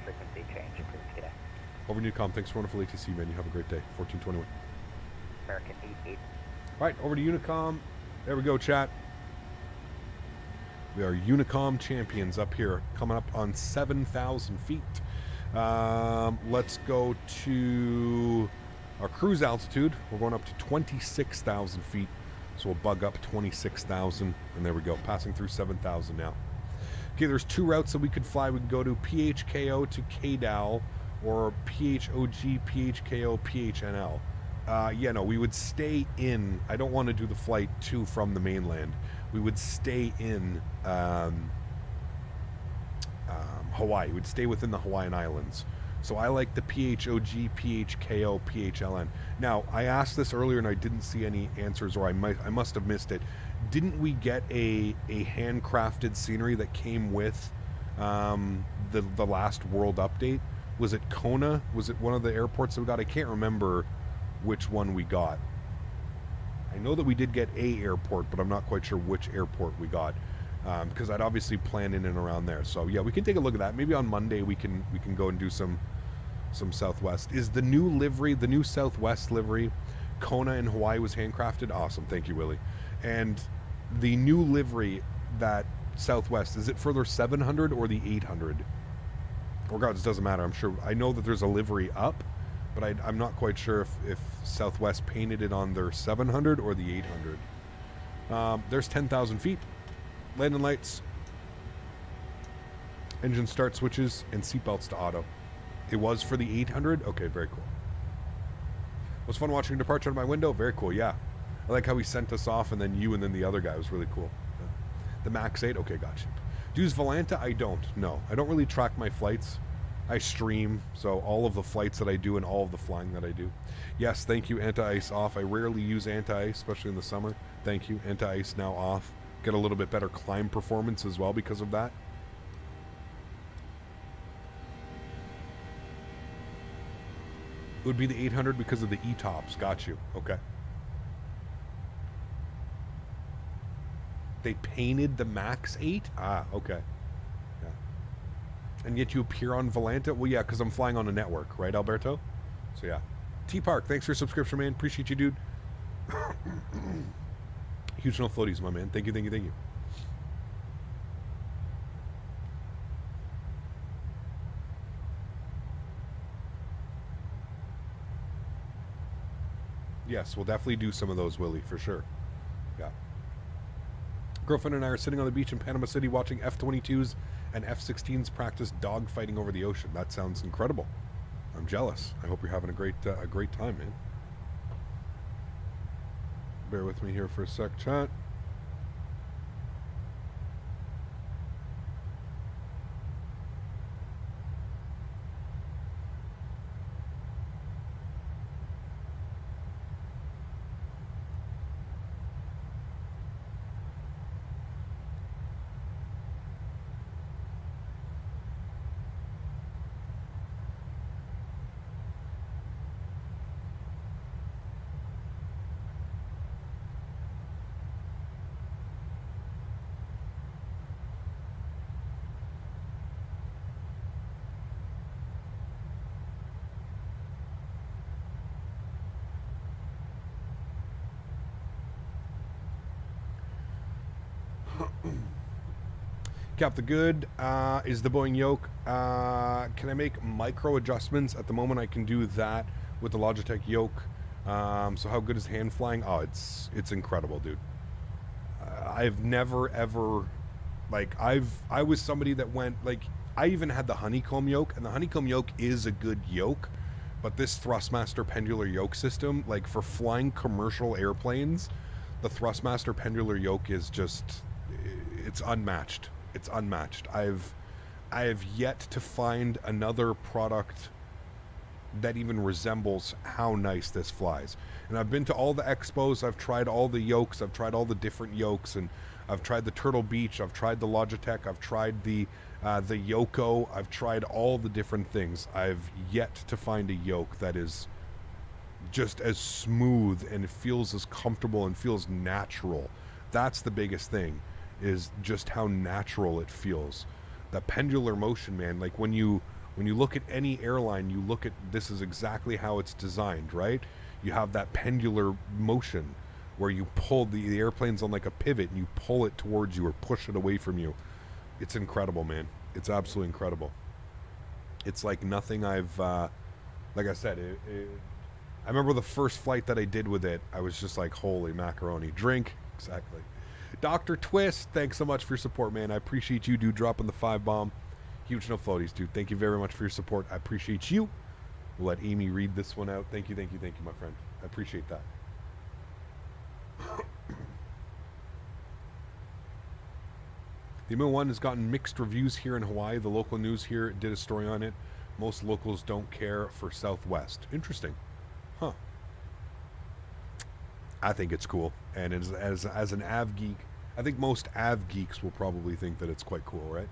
over Newcom, thanks for wonderful ATC, man. You have a great day. 1421. American 88. All right, over to Unicom. There we go, chat. We are Unicom champions up here, coming up on 7,000 feet. Let's go to our cruise altitude. We're going up to 26,000 feet. So we'll bug up 26,000. And there we go, passing through 7,000 now. Okay, there's 2 routes that we could fly. We can go to PHKO to KDAL or PHOG, PHKO, PHNL. Yeah, no, we would stay in. I don't want to do the flight to from the mainland. We would stay in Hawaii. We'd stay within the Hawaiian Islands. So I like the PHOG, PHKO, PHLN. Now, I asked this earlier and I didn't see any answers, or I must have missed it. Didn't we get a handcrafted scenery that came with the last world update? Was it Kona? Was it one of the airports that we got? I can't remember which one we got. I know that we did get a airport, but I'm not quite sure which airport we got, because I'd obviously plan in and around there. So yeah, we can take a look at that. Maybe on Monday we can go and do some Southwest. Is the new livery, the new Southwest livery, Kona in Hawaii was handcrafted? Awesome, thank you, Willie. And the new livery that Southwest, is it for their 700 or the 800? Or God, it doesn't matter. I'm sure. I know that there's a livery up, but I'm not quite sure if Southwest painted it on their 700 or the 800. There's 10,000 feet. Landing lights, engine start switches, and seatbelts to auto. It was for the 800? Okay, very cool. It was fun watching departure out of my window. Very cool, yeah. I like how he sent us off and then you and then the other guy. It was really cool. The Max 8? Okay, gotcha. Do you use Volanta? I don't. No. I don't really track my flights. I stream, so all of the flights that I do and all of the flying that I do. Yes, thank you, anti-ice off. I rarely use anti-ice, especially in the summer. Thank you, anti-ice now off. Get a little bit better climb performance as well because of that. It would be the 800 because of the E-tops. Got you. Okay. They painted the Max 8? Ah, okay. Yeah. And yet you appear on Volanta? Well, yeah, because I'm flying on a network, right, Alberto? So, yeah. T-Park, thanks for your subscription, man. Appreciate you, dude. Huge no floaties, my man. Thank you, thank you, thank you. Yes, we'll definitely do some of those, Willie, for sure. Yeah. Girlfriend and I are sitting on the beach in Panama City watching F-22s and F-16s practice dogfighting over the ocean. That sounds incredible. I'm jealous. I hope you're having a great time, man. Bear with me here for a sec, chat. Cap the good is the Boeing yoke. Can I make micro adjustments? At the moment, I can do that with the Logitech yoke. So how good is hand flying? Oh, it's incredible, dude. I've never ever, like, I was somebody that went, like, I even had the honeycomb yoke, and the honeycomb yoke is a good yoke, but this Thrustmaster pendular yoke system, like, for flying commercial airplanes, the Thrustmaster pendular yoke is just, it's unmatched. It's unmatched. I have yet to find another product that even resembles how nice this flies. And I've been to all the expos, I've tried all the yokes, I've tried all the different yokes, and I've tried the Turtle Beach, I've tried the Logitech, I've tried the Yoko, I've tried all the different things. I've yet to find a yoke that is just as smooth and it feels as comfortable and feels natural. That's the biggest thing, is just how natural it feels. The pendular motion, man, like when you look at any airline, you look at, this is exactly how it's designed, right? You have that pendular motion where you pull the airplane's on like a pivot and you pull it towards you or push it away from you. It's incredible, man. It's absolutely incredible. It's like nothing I've, like I said, I remember the first flight that I did with it, I was just like, holy macaroni. Drink, exactly. Dr. Twist, thanks so much for your support, man. I appreciate you, dude, dropping the 5-bomb. Huge no floaties, dude. Thank you very much for your support. I appreciate you. We'll let Amy read this one out. Thank you, my friend. I appreciate that. The M1 has gotten mixed reviews here in Hawaii. The local news here did a story on it. Most locals don't care for Southwest. Interesting. Huh. I think it's cool. And as an AV geek, I think most AV geeks will probably think that it's quite cool, right?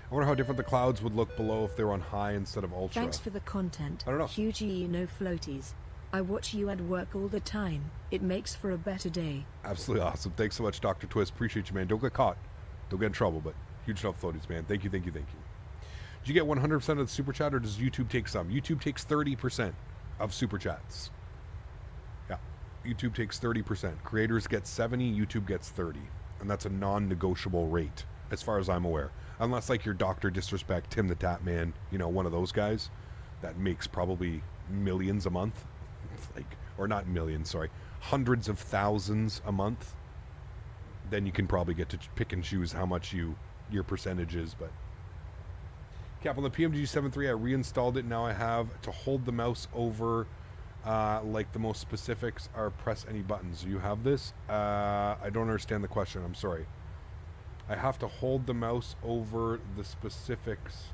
I wonder how different the clouds would look below if they were on high instead of ultra. Thanks for the content. I don't know. Huge no floaties. I watch you at work all the time. It makes for a better day. Absolutely awesome. Thanks so much, Dr. Twist. Appreciate you, man. Don't get caught. Don't get in trouble, but huge enough floaties, man. Thank you. Did you get 100% of the super chat, or does YouTube take some? YouTube takes 30% of super chats. Yeah. YouTube takes 30%. Creators get 70, YouTube gets 30. And that's a non-negotiable rate, as far as I'm aware. Unless, like, your Dr. Disrespect, Tim the Tap Man, you know, one of those guys that makes probably millions a month. Like, or not millions, sorry, hundreds of thousands a month. Then you can probably get to pick and choose how much your percentage is. But Cap, on the PMG-73, I reinstalled it. Now I have to hold the mouse over, like the most specifics are press any buttons. You have this? I don't understand the question. I'm sorry. I have to hold the mouse over the specifics.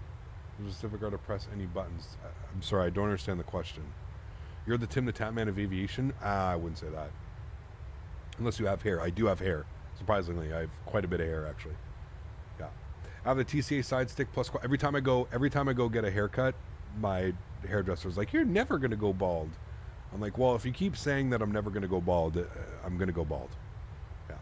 The specific are to press any buttons. I'm sorry, I don't understand the question. You're the Tim the Tap Man of aviation? I wouldn't say that. Unless you have hair. I do have hair. Surprisingly, I have quite a bit of hair, actually. Yeah. I have the TCA side stick plus. Every time I go get a haircut, my hairdresser's like, "You're never gonna go bald." I'm like, "Well, if you keep saying that I'm never gonna go bald, I'm gonna go bald." Yeah.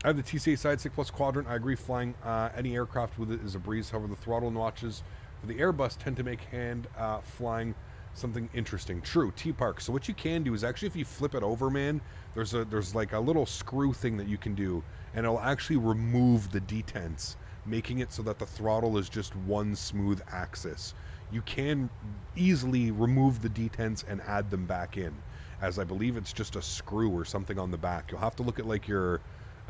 I have the TCA side stick plus quadrant. I agree, flying any aircraft with it is a breeze. However, the throttle notches for the Airbus tend to make hand flying something interesting. True. T-Park. So what you can do is actually, if you flip it over, man, there's like a little screw thing that you can do, and it'll actually remove the detents, making it so that the throttle is just one smooth axis. You can easily remove the detents and add them back in, as I believe it's just a screw or something on the back. You'll have to look at like your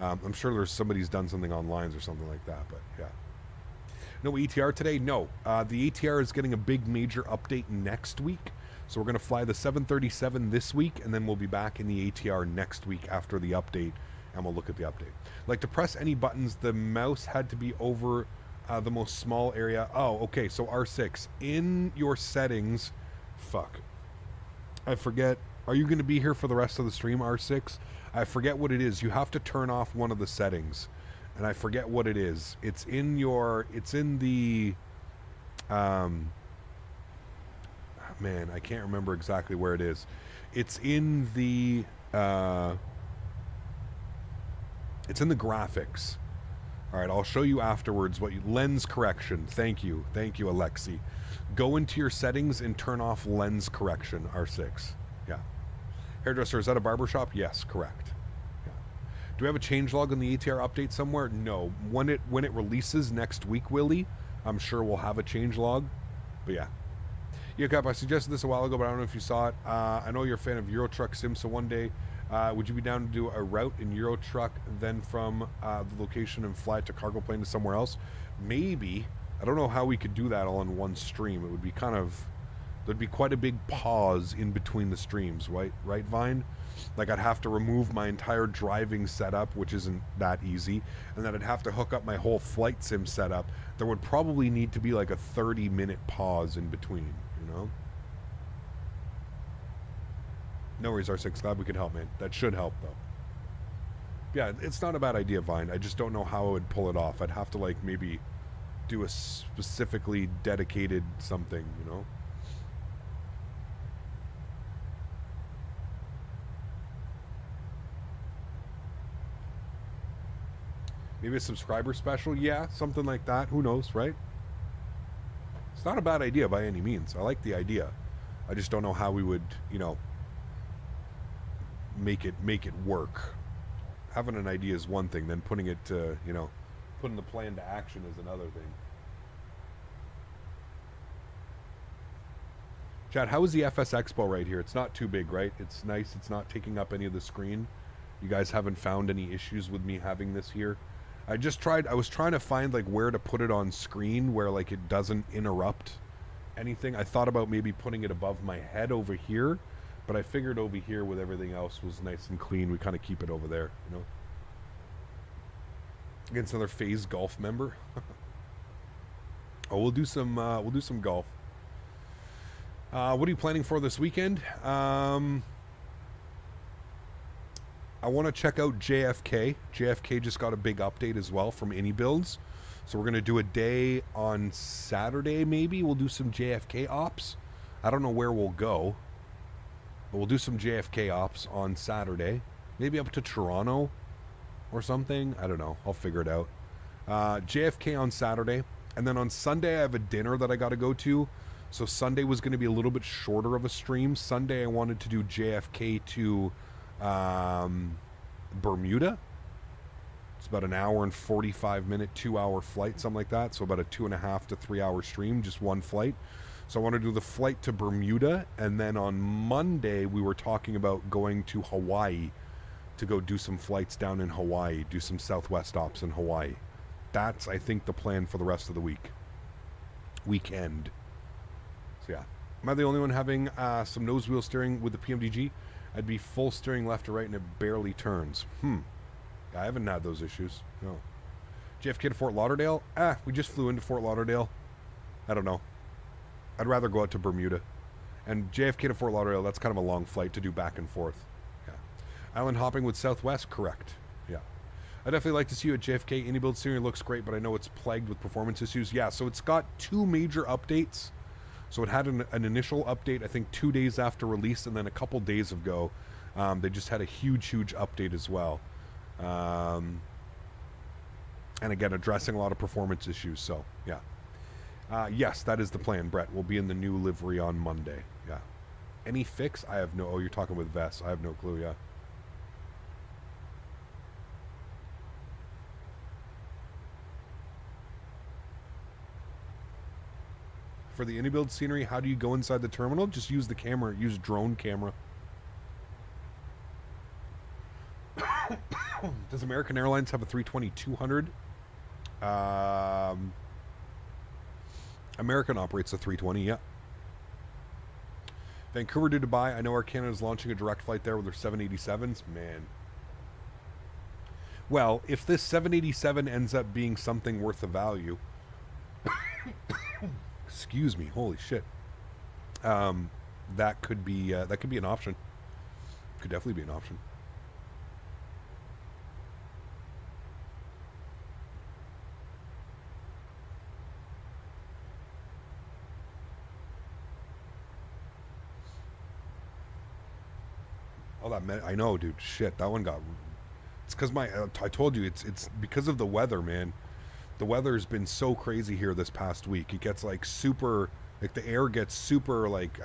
I'm sure there's somebody's done something online or something like that, but yeah. No ATR today? No. The ATR is getting a big major update next week. So we're going to fly the 737 this week, and then we'll be back in the ATR next week after the update, and we'll look at the update. Like, to press any buttons, the mouse had to be over the most small area. Oh, okay, so R6. In your settings... Fuck. I forget. Are you going to be here for the rest of the stream, R6? I forget what it is. You have to turn off one of the settings, and I forget what it is. It's in the man, I can't remember exactly where it is. It's in the It's in the graphics. All right, I'll show you afterwards what you... Lens correction. Thank you. Thank you, AlexSiu. Go into your settings and turn off lens correction, R6. Yeah. Hairdresser, is that a barber shop? Yes, correct. Yeah. Do we have a changelog on the ATR update somewhere? No. When it releases next week, Willie, I'm sure we'll have a changelog. But yeah. Yeah, Cap, I suggested this a while ago, but I don't know if you saw it. I know you're a fan of Euro Truck Sim, so one day, would you be down to do a route in Euro Truck, then from the location and fly to cargo plane to somewhere else? Maybe. I don't know how we could do that all in one stream. It would be kind of... There'd be quite a big pause in between the streams, right, Vine? Like, I'd have to remove my entire driving setup, which isn't that easy, and then I'd have to hook up my whole flight sim setup. There would probably need to be like a 30-minute pause in between, you know? No worries, R6. Glad we could help, man. That should help, though. Yeah, it's not a bad idea, Vine. I just don't know how I would pull it off. I'd have to, like, maybe do a specifically dedicated something, you know? Maybe a subscriber special? Yeah, something like that. Who knows, right? It's not a bad idea by any means. I like the idea. I just don't know how we would, you know, make it work. Having an idea is one thing, then putting it to, you know, putting the plan to action is another thing. Chad, how is the FS Expo right here? It's not too big, right? It's nice. It's not taking up any of the screen. You guys haven't found any issues with me having this here? I was trying to find like where to put it on screen where like it doesn't interrupt anything. I thought about maybe putting it above my head over here, but I figured over here with everything else was nice and clean. We kind of keep it over there, you know. Against another Phase Golf member. Oh, we'll do some golf. What are you planning for this weekend? I want to check out JFK. JFK just got a big update as well from AnyBuilds. So we're going to do a day on Saturday, maybe. We'll do some JFK ops. I don't know where we'll go, but we'll do some JFK ops on Saturday. Maybe up to Toronto or something. I don't know. I'll figure it out. JFK on Saturday. And then on Sunday, I have a dinner that I got to go to. So Sunday was going to be a little bit shorter of a stream. Sunday, I wanted to do JFK to Bermuda. It's about an hour and 45-minute, 2-hour flight, something like that. So about a 2.5 to 3 hour stream, just one flight. So I want to do the flight to Bermuda. And then on Monday, we were talking about going to Hawaii to go do some flights down in Hawaii, do some Southwest ops in Hawaii. That's, I think, the plan for the rest of the weekend. So yeah. Am I the only one having some nose wheel steering with the PMDG? I'd be full steering left to right and it barely turns. I haven't had those issues. No. JFK to Fort Lauderdale? We just flew into Fort Lauderdale. I don't know. I'd rather go out to Bermuda. And JFK to Fort Lauderdale, that's kind of a long flight to do back and forth. Yeah. Island hopping with Southwest? Correct. Yeah. I'd definitely like to see you at JFK. AnyBuild steering looks great, but I know it's plagued with performance issues. Yeah, so it's got 2 major updates. So it had an initial update, I think, 2 days after release, and then a couple days ago, they just had a huge update as well. And again, addressing a lot of performance issues. So, yeah. Yes, that is the plan, Brett. We'll be in the new livery on Monday. Yeah. Any fix? I have no... Oh, you're talking with Vess. I have no clue, yeah. For the AnyBuild scenery, how do you go inside the terminal? Just use the camera. Use drone camera. Does American Airlines have a 320-200? American operates a 320, yeah. Vancouver to Dubai. I know Air Canada is launching a direct flight there with their 787s. Man. Well, if this 787 ends up being something worth the value... Excuse me, holy shit. That could be an option. Could definitely be an option. Oh, I know, dude. Shit, that one got It's because I told you, it's because of the weather, man. The weather's been so crazy here this past week. It gets like super, like the air gets super like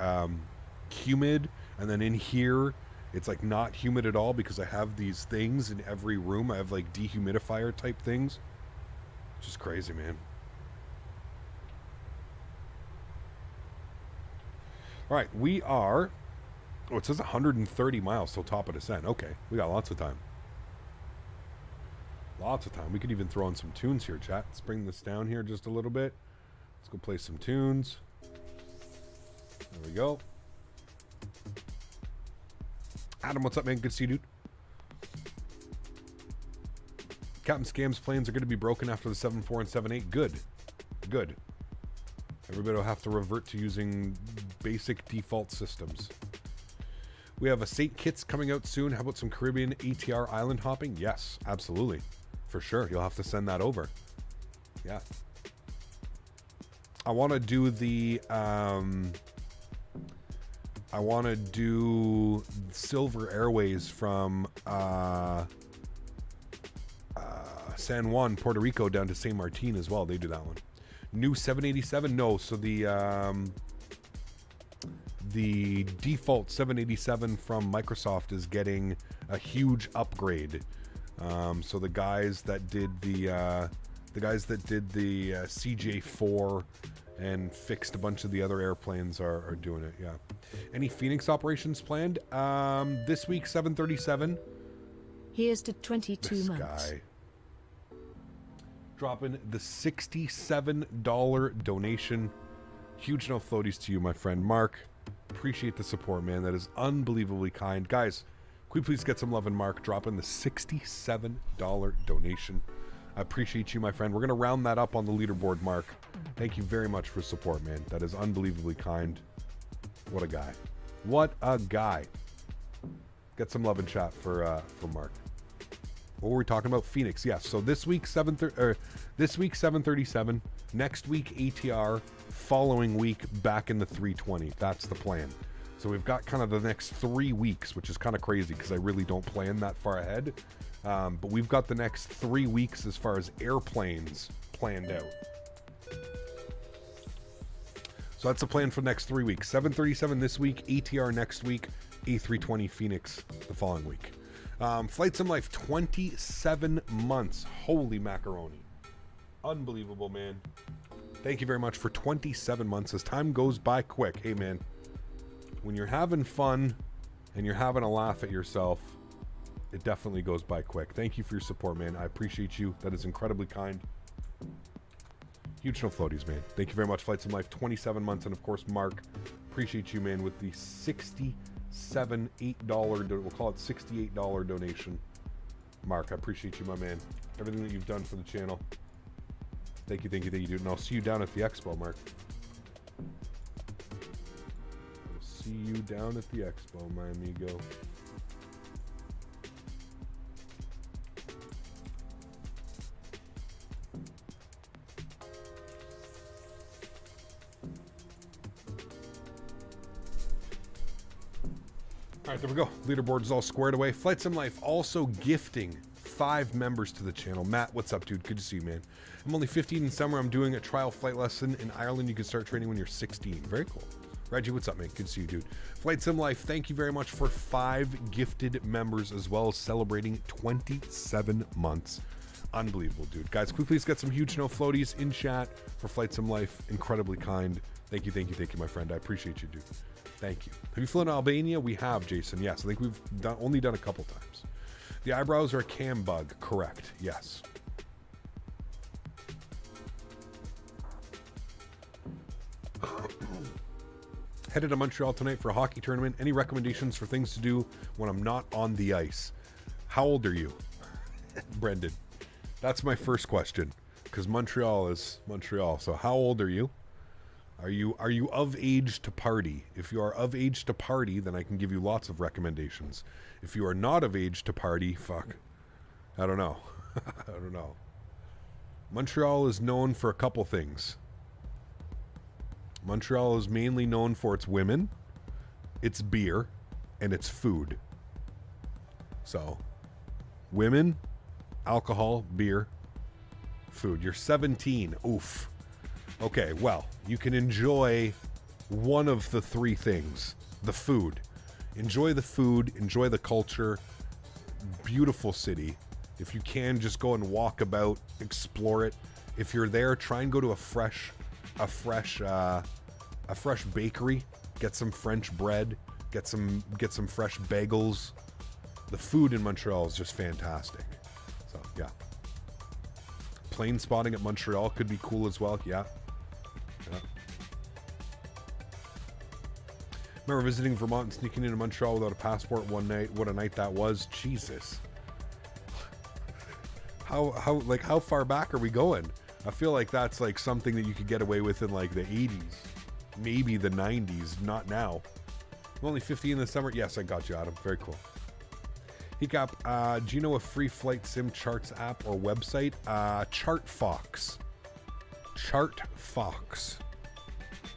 humid, and then in here it's like not humid at all because I have these things in every room. I have like dehumidifier type things. It's just crazy, man. All right, we are, it says 130 miles till top of descent. Okay, we got lots of time. Lots of time. We could even throw in some tunes here, chat. Let's bring this down here just a little bit. Let's go play some tunes. There we go. Adam, what's up, man? Good to see you, dude. Captain Scam's planes are going to be broken after the 7.4 and 7.8. Good. Good. Everybody will have to revert to using basic default systems. We have a St. Kitts coming out soon. How about some Caribbean ATR island hopping? Yes, absolutely. For sure. You'll have to send that over. Yeah. I want to do the... I want to do Silver Airways from San Juan, Puerto Rico down to St. Martin as well. They do that one. New 787? No. So the default 787 from Microsoft is getting a huge upgrade. So the guys that did the CJ4 and fixed a bunch of the other airplanes are doing it. Yeah. Any Phoenix operations planned? This week 737. Here's to 22 this months. Guy. Dropping the $67 donation. Huge no floaties to you, my friend Mark. Appreciate the support, man. That is unbelievably kind. Guys, could we please get some love and Mark dropping the $67 donation. I appreciate you, my friend. We're going to round that up on the leaderboard, Mark. Thank you very much for support, man. That is unbelievably kind. What a guy. What a guy. Get some love and chat for Mark. What were we talking about? Phoenix. Yes. So this week 737. Next week ATR. Following week back in the 320. That's the plan. So we've got kind of the next 3 weeks, which is kind of crazy because I really don't plan that far ahead. But we've got the next 3 weeks as far as airplanes planned out. So that's the plan for the next 3 weeks. 737 this week, ATR next week, A320 Phoenix the following week. Flight Sim Life, 27 months. Holy macaroni. Unbelievable, man. Thank you very much for 27 months. As time goes by quick, hey, man, when you're having fun and you're having a laugh at yourself, it definitely goes by quick. Thank you for your support, man. I appreciate you. That is incredibly kind. Huge no floaties, man. Thank you very much, Flight Sim Life. 27 months. And, of course, Mark, appreciate you, man, with the $68, we'll call it $68 donation. Mark, I appreciate you, my man. Everything that you've done for the channel. Thank you, dude. And I'll see you down at the expo, Mark. I'll see you down at the expo, my amigo. All right, there we go. Leaderboard is all squared away. Flight Sim Life also gifting 5 members to the channel. Matt, what's up, dude? Good to see you, man. I'm only 15 in summer. I'm doing a trial flight lesson in Ireland. You can start training when you're 16. Very cool. Reggie, what's up, man? Good to see you, dude. Flight Sim Life, thank you very much for 5 gifted members as well as celebrating 27 months. Unbelievable, dude. Guys, quickly, please get some huge no floaties in chat for Flight Sim Life. Incredibly kind. Thank you, my friend. I appreciate you, dude. Thank you. Have you flown to Albania? We have, Jason. Yes, I think we've only done a couple times. The eyebrows are a cam bug. Correct. Yes. Headed to Montreal tonight for a hockey tournament. Any recommendations for things to do when I'm not on the ice? How old are you? Brendan. That's my first question. Because Montreal is Montreal. So how old are you? Are you of age to party? If you are of age to party, then I can give you lots of recommendations. If you are not of age to party, fuck. I don't know. I don't know. Montreal is known for a couple things. Montreal is mainly known for its women, its beer, and its food. So, Women, alcohol, beer, food. You're 17. Oof. Okay, well, you can enjoy one of the three things. The food. Enjoy the food, enjoy the culture. Beautiful city. If you can, just go and walk about, explore it. If you're there, try and go to a fresh bakery. Get some French bread. Get some fresh bagels. The food in Montreal is just fantastic. So yeah. Plane spotting at Montreal could be cool as well. Yeah. Remember visiting Vermont and sneaking into Montreal without a passport one night. What a night that was. Jesus. How far back are we going? I feel like that's like something that you could get away with in like the 80s, maybe the 90s, not now. I'm only 50 in the summer. Yes, I got you, Adam. Very cool. Hiccup, do you know a free flight sim charts app or website? ChartFox.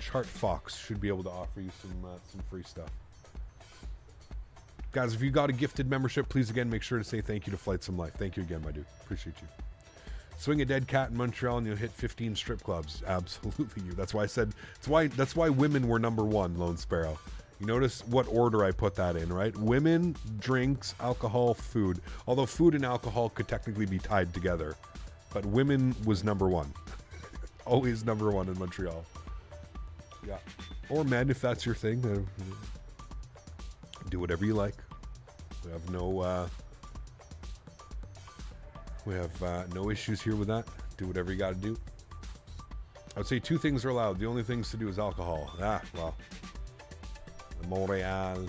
ChartFox should be able to offer you some free stuff. Guys, if you got a gifted membership, please again make sure to say thank you to Flight Sim Life. Thank you again, my dude. Appreciate you. Swing a dead cat in Montreal and you'll hit 15 strip clubs. Absolutely, you. That's why I said. That's why women were number one, Lone Sparrow. You notice what order I put that in, right? Women, drinks, alcohol, food. Although food and alcohol could technically be tied together, but women was number one. Always number one in Montreal. Yeah. Or men, if that's your thing. Do whatever you like. We have no issues here with that. Do whatever you got to do. I would say two things are allowed. The only things to do is alcohol. Well. Montreal.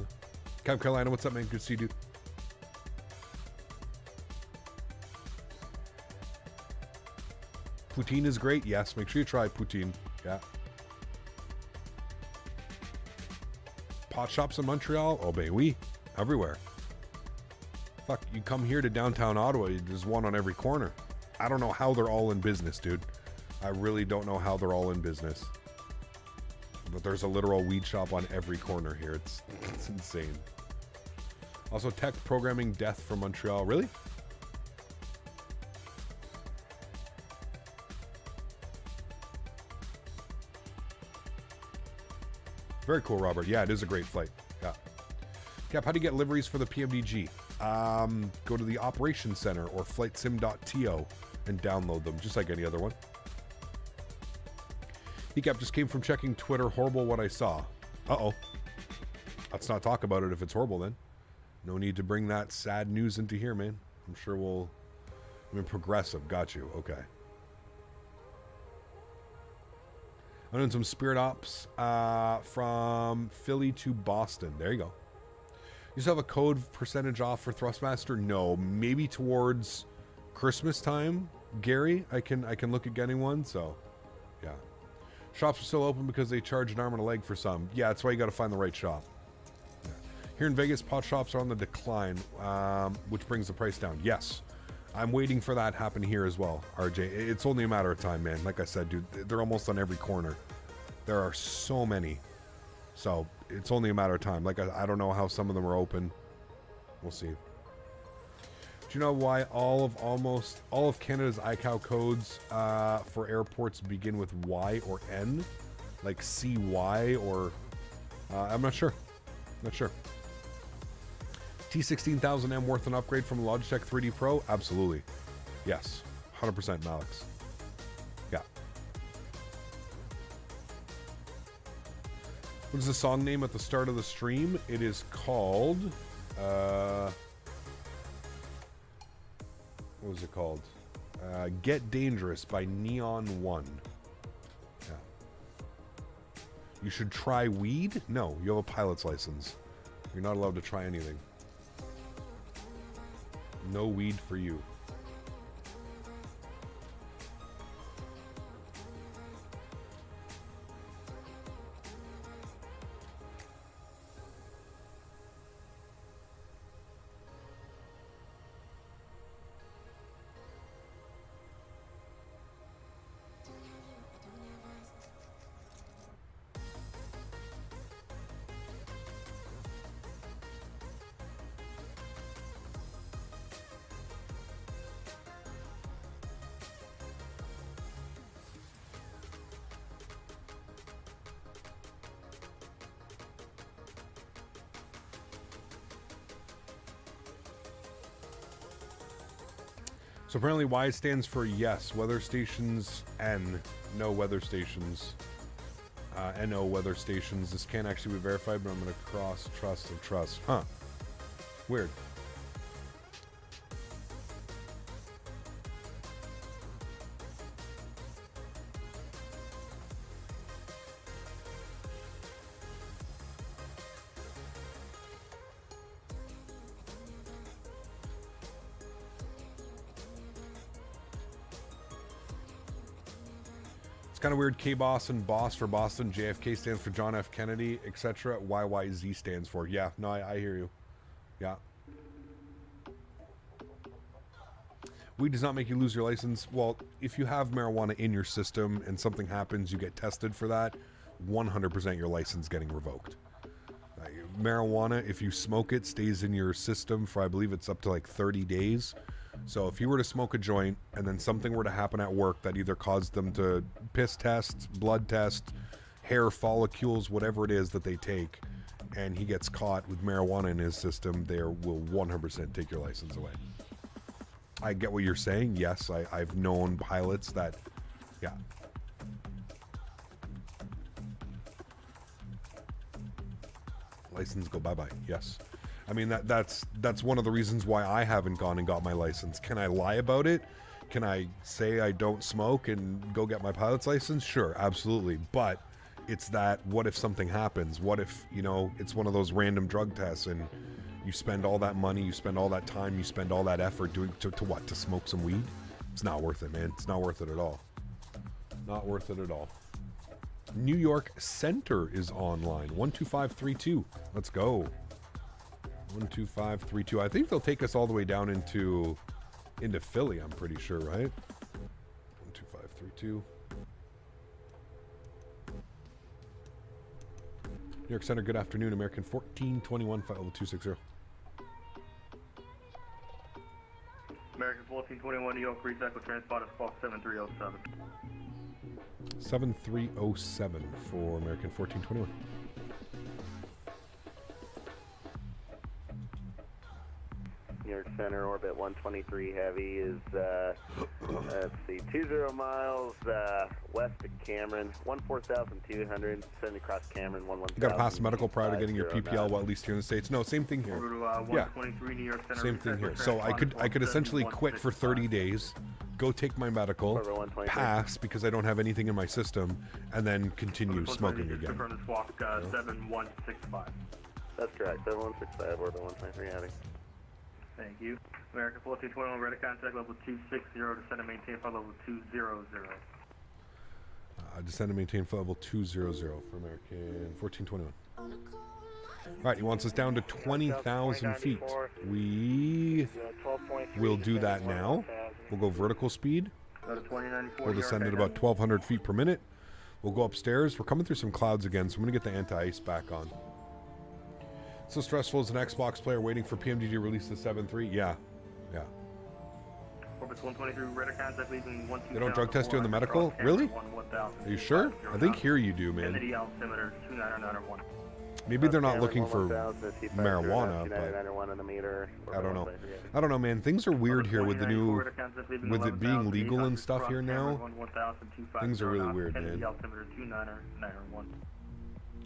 Camp Carolina, what's up, man? Good to see you, dude. Poutine is great. Yes, make sure you try poutine. Yeah. Pot shops in Montreal? Oh, ben oui. Everywhere. Fuck, you come here to downtown Ottawa, there's one on every corner. I don't know how they're all in business, dude. I really don't know how they're all in business. But there's a literal weed shop on every corner here. It's insane. Also, tech programming death from Montreal. Really? Very cool, Robert. Yeah, it is a great flight. Yeah. Cap, how do you get liveries for the PMDG? Go to the Operations Center or flightsim.to and download them, just like any other one. Cap just came from checking Twitter. Horrible what I saw. Uh-oh. Let's not talk about it if it's horrible then. No need to bring that sad news into here, man. I'm sure we'll... progressive. Got you. Okay. I'm doing some Spirit Ops from Philly to Boston. There you go. You still have a code percentage off for Thrustmaster? No. Maybe towards Christmas time, Gary. I can look at getting one, so... Yeah. Shops are still open because they charge an arm and a leg for some. Yeah, that's why you got to find the right shop. Yeah. Here in Vegas, pot shops are on the decline, which brings the price down. Yes, I'm waiting for that to happen here as well, RJ. It's only a matter of time, man. Like I said, dude, they're almost on every corner. There are so many. So it's only a matter of time. Like, I don't know how some of them are open. We'll see. Do you know why all of Canada's ICAO codes for airports begin with Y or N? Like CY or... I'm not sure. Not sure. T16000M worth an upgrade from Logitech 3D Pro? Absolutely. Yes. 100% Malix. Yeah. What is the song name at the start of the stream? It is called... what was it called? Get Dangerous by Neon One. Yeah. You should try weed? No, you have a pilot's license. You're not allowed to try anything. No weed for you. So apparently Y stands for yes. Weather stations N. No weather stations. NO weather stations. This can't actually be verified, but I'm going to cross trust and trust. Huh. Weird. Kind of weird. K-Boss and Boss for Boston. JFK stands for John F. Kennedy, etc. YYZ stands for. Yeah, no, I hear you. Yeah. Weed does not make you lose your license. Well, if you have marijuana in your system and something happens, you get tested for that, 100% your license getting revoked. Marijuana, if you smoke it, stays in your system for, I believe it's up to like 30 days. So if you were to smoke a joint and then something were to happen at work that either caused them to piss test, blood test, hair follicles, whatever it is that they take, and he gets caught with marijuana in his system, they will 100% take your license away. I get what you're saying. Yes, I've known pilots that, yeah. License go bye-bye. Yes. I mean, that's one of the reasons why I haven't gone and got my license. Can I lie about it? Can I say I don't smoke and go get my pilot's license? Sure, absolutely. But it's that, what if something happens? What if, you know, it's one of those random drug tests and you spend all that money, you spend all that time, you spend all that effort doing to what? To smoke some weed? It's not worth it, man. It's not worth it at all. Not worth it at all. New York Center is online. 12532. Let's go. 12532. I think they'll take us all the way down into Philly, I'm pretty sure, right? 12532. New York Center, good afternoon. American 1421 260. American 1421, New York, recycle transponder squawk 7307. 7307 for American 1421. New York Center, orbit 123 heavy is, let's see, 20 miles west of Cameron, 14,200, send across Cameron, 11,000. You got to pass medical prior to getting your PPL, well, at least here in the States. No, same thing here. Yeah, New York Center, same thing here. So I could essentially quit for 30 days, go take my medical, pass because I don't have anything in my system, and then continue smoking again. From the squawk 7165. That's correct, 7165, orbit 123 heavy. Thank you. American 1421, ready contact level 260, descend and maintain flight level 200. Descend and maintain flight level 200 for American 1421. All right, he wants us down to 20,000 feet. We will do that now. We'll go vertical speed. We'll descend at about 1,200 feet per minute. We'll go upstairs. We're coming through some clouds again, so I'm going to get the anti-ice back on. So stressful as an Xbox player waiting for PMDG to release the 7.3. Yeah. Orbit 123, radar contact leaving 12. They don't drug test you on the medical? Really? Are you sure? I think here you do, man. Maybe they're not looking for marijuana, but I don't know. I don't know, man. Things are weird here with the new, with it being legal and stuff here now. Things are really weird, man.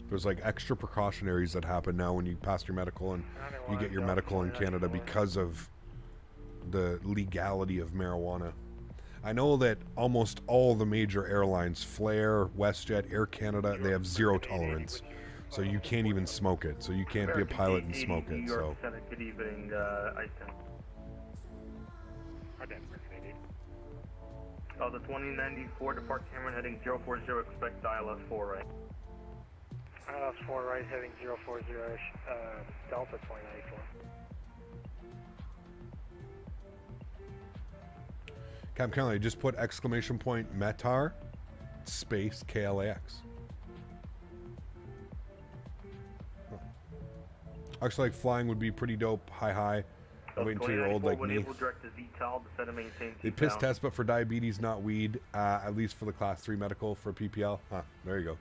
There's like extra precautionaries that happen now when you pass your medical and you get your medical in Canada because of the legality of marijuana. I know that almost all the major airlines, Flair, WestJet, Air Canada, they have zero tolerance. So you can't even smoke it. So you can't be a pilot and smoke it. So. Good evening, the 2094 depart Cameron heading 040, expect ILS 4 right. ILS 4 right heading 040, Delta 2094. Captain Kelly, just put exclamation point METAR space KLAX. Actually, like flying would be pretty dope. Hi. Wait until you're old like me. They piss test, but for diabetes, not weed. At least for the class 3 medical for PPL. Huh, there you go.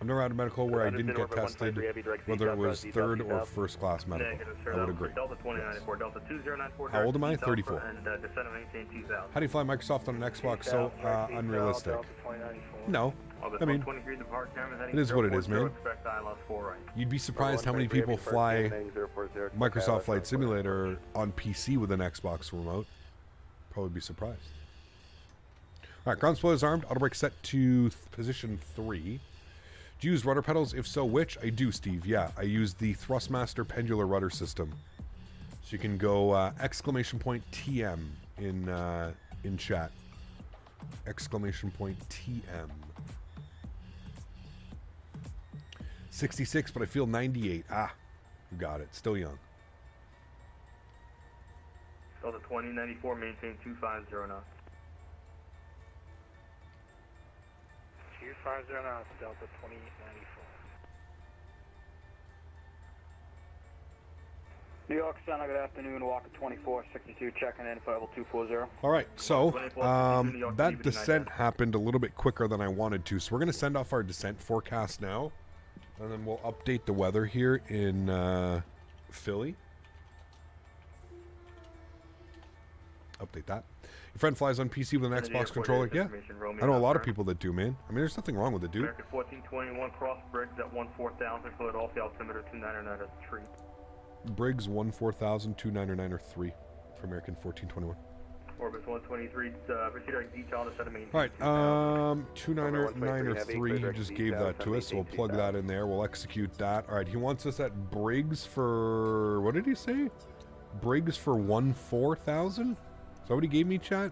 I've never had a medical where I didn't get tested, whether it was third or first class medical. Negative, sir. I would agree. Delta 2094, Delta 2094. How old am I? 34. And descend and maintain 2000. How do you fly Microsoft on an Xbox so unrealistic? No. I mean, it is what it is, man. You'd be surprised how many people fly Microsoft Flight Simulator on PC with an Xbox remote. Probably be surprised. All right, ground spoilers armed. Auto brake set to position 3. Do you use rudder pedals? If so, which? I do, Steve. Yeah, I use the Thrustmaster pendular rudder system. So you can go exclamation point TM in chat. Exclamation point TM. 66, but I feel 98. Ah, you got it. Still young. Delta 2094, maintain 250 knots. 250 knots, Delta 2094. New York Center, good afternoon. Walker 2462, checking in for level 240. All right, so that descent happened a little bit quicker than I wanted to, so we're going to send off our descent forecast now, and then we'll update the weather here in Philly. Update that. Your friend flies on PC with an Xbox controller. Yeah, I know a lot of people that do, man. I mean, there's nothing wrong with it, dude. American 1421, cross Briggs at 14000, Philadelphia, altimeter 29993. Briggs 14000, 29993 for American 1421. Orbis 123, proceed our detail to set a main. All right, 29993, he just gave that to us, so we'll plug that in there. We'll execute that. All right, he wants us at Briggs for, what did he say? Briggs for 14000? Is that what he gave me, chat?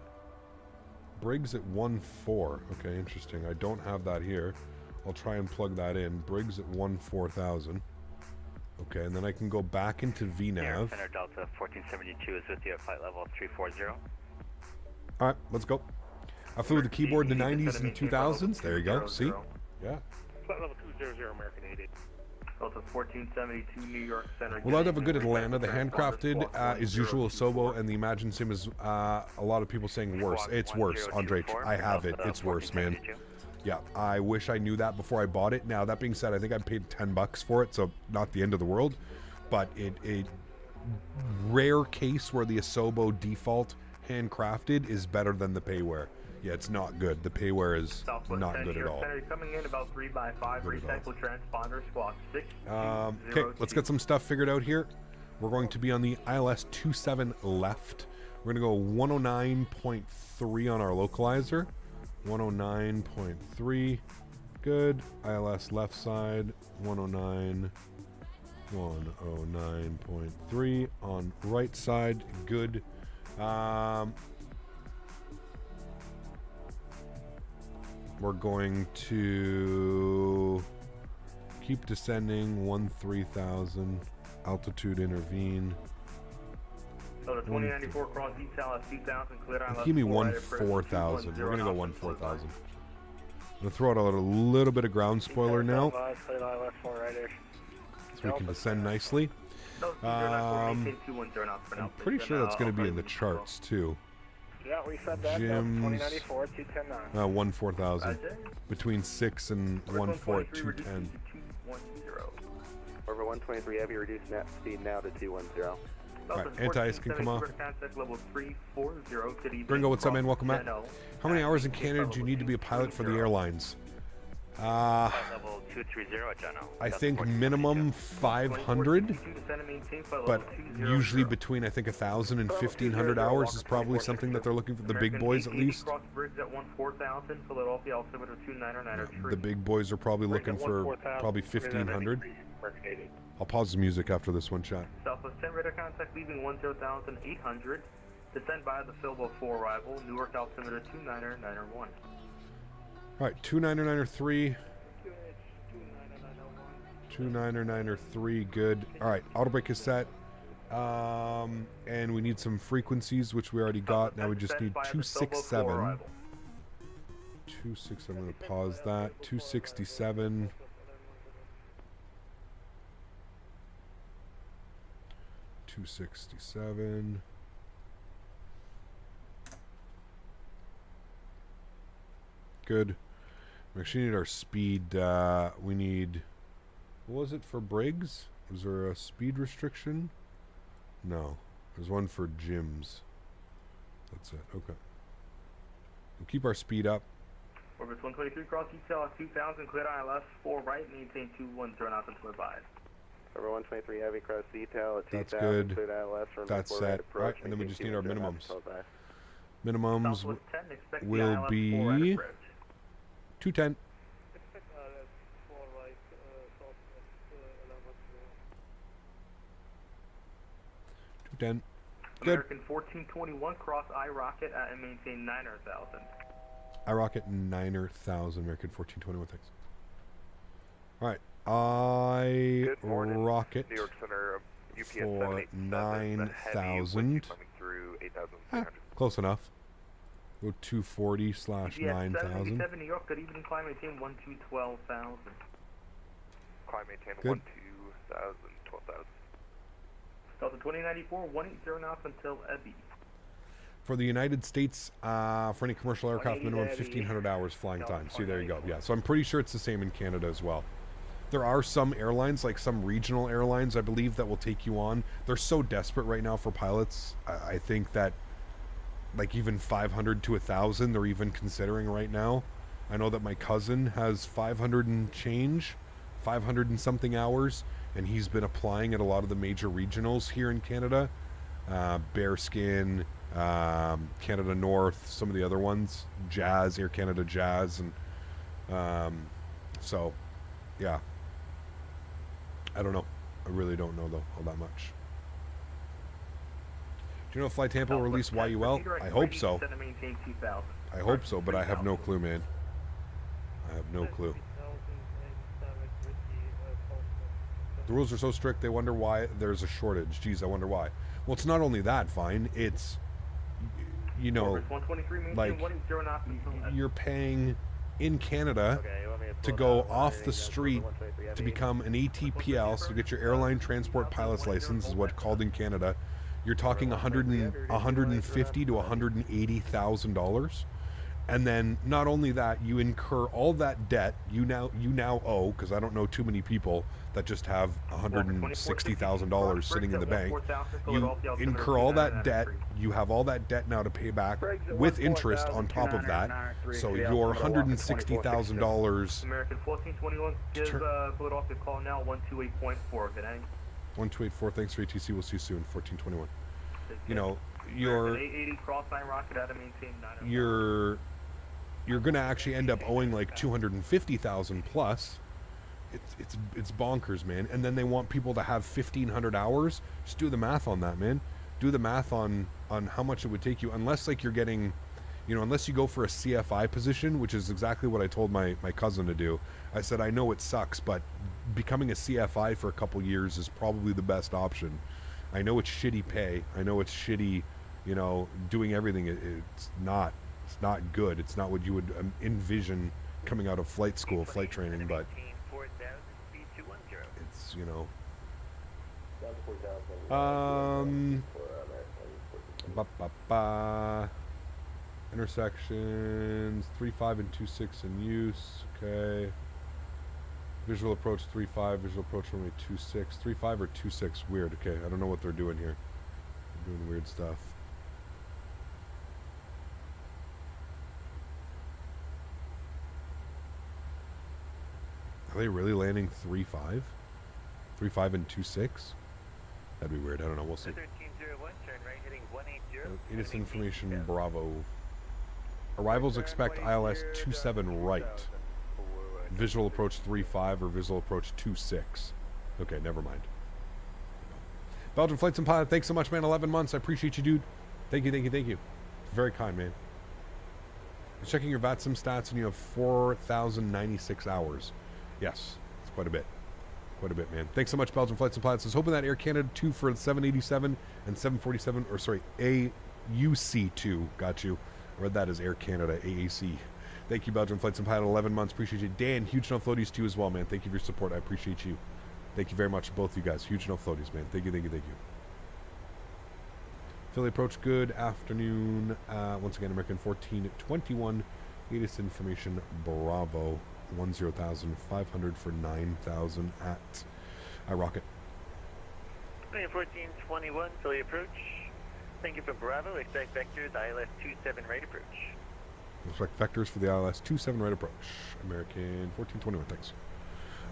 Briggs at 14. Okay, interesting. I don't have that here. I'll try and plug that in. Briggs at 14000. Okay, and then I can go back into VNav. Center Delta 1472 is with you at flight level 340. All right, let's go. I flew with the keyboard in the 90s and 2000s. There you go. See? Yeah. Flight level 200, American 80. Delta 1472, New York Center. Well, I'd have a good Atlanta. The handcrafted is usual Sobo, and the Imagine Sim is a lot of people saying worse. It's worse, Andre. I have it. It's worse, man. Yeah, I wish I knew that before I bought it. Now, that being said, I think I paid $10 for it, so not the end of the world. But a rare case where the Asobo default handcrafted is better than the payware. Yeah, it's not good. The payware is not good at all. Coming in about 3x5, recycle transponder, squawk 6. Okay, let's get some stuff figured out here. We're going to be on the ILS 27 left. We're going to go 109.3 on our localizer. 109.3. Good. ILS left side. 109. 109.3 on right side. Good. We're going to keep descending 13,000. Altitude intervene. So the 2094 cross detail at 2000, clear on. Give me 14,000. We're going to go 14,000. I'm going to throw out a little bit of ground spoiler now, so we can descend nicely. I'm pretty sure that's going to be in the charts too. Yeah, we said that. Jim's 2094, 210. 14,000. Between 6 and 14 at 210. Over 123 heavy, reduce net speed now to 210. Alright, anti-ice can come off. Level 340. Gringo, what's up, man? Welcome back. How many hours in Canada do you need to be a pilot for the airlines? Level 230 at Juno. I think minimum 500, but usually between I think 1,000 and 1,500 hours is probably something that they're looking for. The big boys, at least. The big boys are probably looking for probably 1,500. I'll pause the music after this one, chat. Southwest 10 radar contact leaving 10,800. Descend by the Philbo 4 arrival. Newark altimeter 29991. All right, 29903. 29903, good. All right, auto brake is set. And we need some frequencies, which we already got. Now we just need 267. 267, I'm going to pause that. 267. 267. Good. We actually need our speed. We need... What was it for Briggs? Was there a speed restriction? No. There's one for gyms. That's it. Okay. We'll keep our speed up. Orbit 123 cross detail at 2000, cleared ILS 4 right, maintain 210 knots until advised. Over 123 heavy cross detail at 2000, That's good. cleared ILS, That's set. right approach, Right, and then we just need our minimums. Minimums Southwest 10, expect the will ILS be 4 right approach. 210. Expect ILS 4 right, southwest 210. 11. Good. American 1421, cross iRocket at and maintain 9,000. iRocket 9,000, American 1421, thanks. Alright, iRocket New York Center, UPS for 9,000. Through 8,300. Close enough. Go 240 slash 9,000. 787 New York, good evening, climb maintain 12,000. Climb maintain Good. 12,000. Delta 2094, 180 knots until Ebby. For the United States, for any commercial aircraft, minimum 1,500 hours flying time. See, there you go. Yeah, so I'm pretty sure it's the same in Canada as well. There are some airlines, like some regional airlines, I believe, that will take you on. They're so desperate right now for pilots. I think that, like, even 500 to 1,000, they're even considering right now. I know that my cousin has 500 and change, 500 and something hours, and he's been applying at a lot of the major regionals here in Canada. Bearskin, Canada North, some of the other ones, Jazz, Air Canada Jazz, and so, yeah. I don't know. I really don't know, though, all that much. Do you know if Flight Tampa will release YUL? I hope so. I hope so, but I have no clue, man. I have no clue. The rules are so strict, they wonder why there's a shortage. Geez, I wonder why. Well, it's not only that, fine. It's, you know, like, you're paying in Canada to go off the street to become an ATPL, so to get your airline transport pilot's license, is what's called in Canada. You're talking $150,000 to $180,000. And then not only that, you incur all that debt you now owe, because I don't know too many people that just have $160,000 sitting in the bank. You incur all that debt. You have all that debt now to pay back with interest on top of that. So your $160,000. American 1421, give Philadelphia call now 128.4. Good night. 128.4. Thanks for ATC. We'll see you soon. 1421. You know, you're going to actually end up owing like $250,000 plus. It's bonkers, man. And then they want people to have 1,500 hours. Just do the math on that, man. Do the math on how much it would take you, unless like you're getting, you know, unless you go for a CFI position, which is exactly what I told my cousin to do. I said, I know it sucks, but becoming a CFI for a couple years is probably the best option. I know it's shitty pay. I know it's shitty, you know, doing everything. It's not good. It's not what you would envision coming out of flight school, flight training, but it's, you know. Intersections 3.5 and 2.6 in use. Okay. Visual approach 3.5, visual approach runway 2.6. 3.5 or 2.6, weird. Okay, I don't know what they're doing here. They're doing weird stuff. Are they really landing 3.5? 3.5 and 2.6? That'd be weird. I don't know. We'll see. 1301, turn right, heading 180. It is information, Bravo. Arrivals expect ILS 27 right. Visual approach 3.5 or visual approach 2.6. Okay, never mind. Belgian Flights and Pilot, thanks so much, man. 11 months. I appreciate you, dude. Thank you. Very kind, man. I'm checking your VATSIM stats and you have 4,096 hours. Yes, it's quite a bit. Quite a bit, man. Thanks so much, Belgian Flights and Pilots. I was hoping that Air Canada 2 for 787 and 747, or sorry, AUC2. Got you. I read that as Air Canada, AAC. Thank you, Belgian Flights and Pilot. 11 months. Appreciate you. Dan, huge enough floaties to you as well, man. Thank you for your support. I appreciate you. Thank you very much, both you guys. Huge enough floaties, man. Thank you. Philly approach, good afternoon. Once again, American 1421, Latest information, Bravo, 10,500 for 9,000 at iRocket. 1421, fully approach. Thank you for Bravo. Expect vectors, ILS 27 right approach. Expect vectors for the ILS 27 right approach. American 1421, thanks.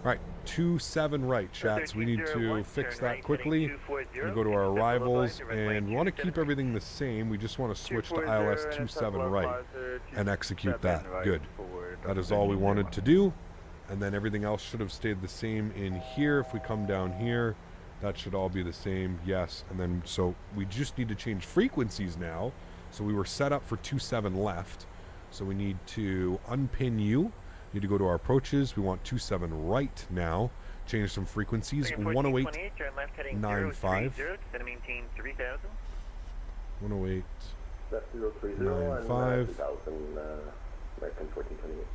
All right, 27 right, chats. We need to fix that quickly. We go to our arrivals, and we want to keep everything the same. We just want to switch to ILS 27 right and execute that. Good. That is all we wanted to do. And then everything else should have stayed the same in here. If we come down here, that should all be the same. Yes. And then, so we just need to change frequencies now. So we were set up for 27 left. So we need to unpin you. Need to go to our approaches. We want 27 right now. Change some frequencies. 108.95. 108. 95.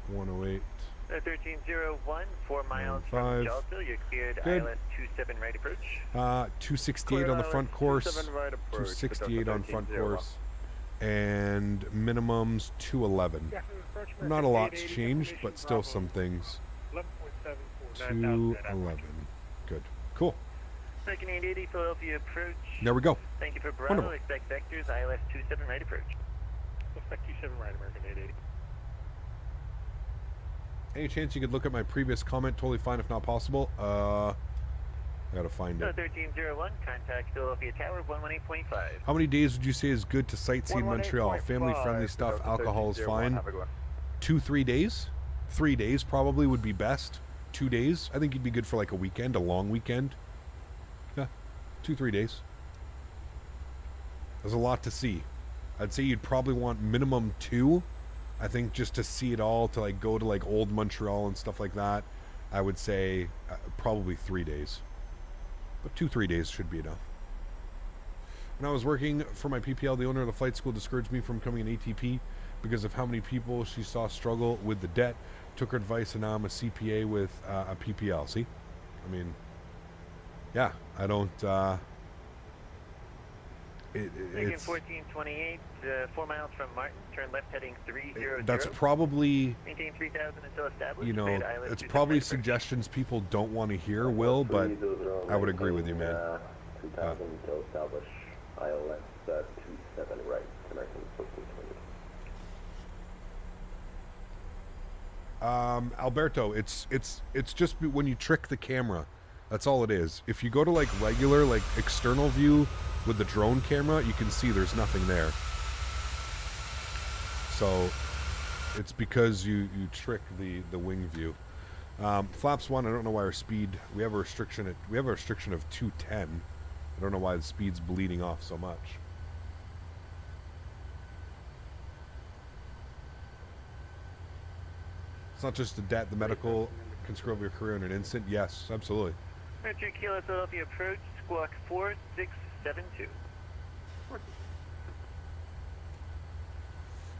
108. 1301, 4 miles from 5. Jalsville. You're cleared Good. ILS 27 right approach. 268 on the front course. 268 on front course. And minimums 211. Not a lot's changed, but still some things. 211. Good. Cool. American 880, Philadelphia approach. There we go. Thank you for Bravo. Wonderful. Expect vectors, ILS 27 right approach. Expect 27 right, American 880. Any chance you could look at my previous comment? Totally fine if not possible. I gotta find it. 1301, contact Philadelphia Tower 118.5. How many days would you say is good to sightsee in Montreal? Family friendly stuff, alcohol is fine. 2-3 days? 3 days probably would be best. 2 days? I think you'd be good for like a weekend, a long weekend. Yeah, 2-3 days. There's a lot to see. I'd say you'd probably want minimum 2. I think just to see it all, to like go to like old Montreal and stuff like that, I would say probably 3 days. But 2-3 days should be enough. When I was working for my PPL, the owner of the flight school discouraged me from becoming an ATP because of how many people she saw struggle with the debt. Took her advice, and now I'm a CPA with a PPL. See? I mean, yeah, I don't... it's 1428, 4 miles from Martin, turn left heading 300. That's probably, maintain 3000 until established. you know, it's probably suggestions people don't want to hear, Will, but I would agree with you, man. 2000 until established. ILS 27 right, American 1420. Alberto, it's just when you trick the camera. That's all it is. If you go to like regular, like external view with the drone camera, you can see there's nothing there. So it's because you trick the wing view. Flaps 1, I don't know why our speed, we have a restriction of 210. I don't know why the speed's bleeding off so much. It's not just the debt, the medical can screw up your career in an instant. Yes, absolutely. Mercury Kilo Philadelphia approach, squawk 4672.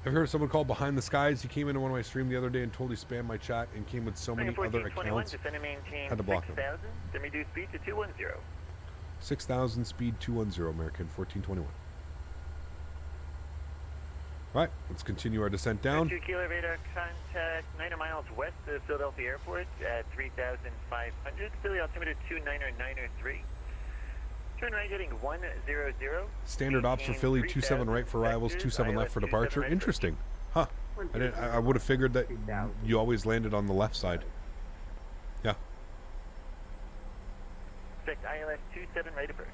I've heard someone called Behind the Skies. He came into one of my streams the other day and totally spammed my chat and came with so many other accounts. Had to block him. Then reduce speed to 210. 6,000 speed 210, American 1421. All right, let's continue our descent down. 2 kilo radar contact 9 miles west of Philadelphia Airport at 3,500. Philly altimeter 29903. Turn right heading 100. Standard ops for Philly, 27 right for arrivals, 27 left for departure. Interesting. Huh. I would have figured that you always landed on the left side. Yeah. Expect ILS 27 right approach.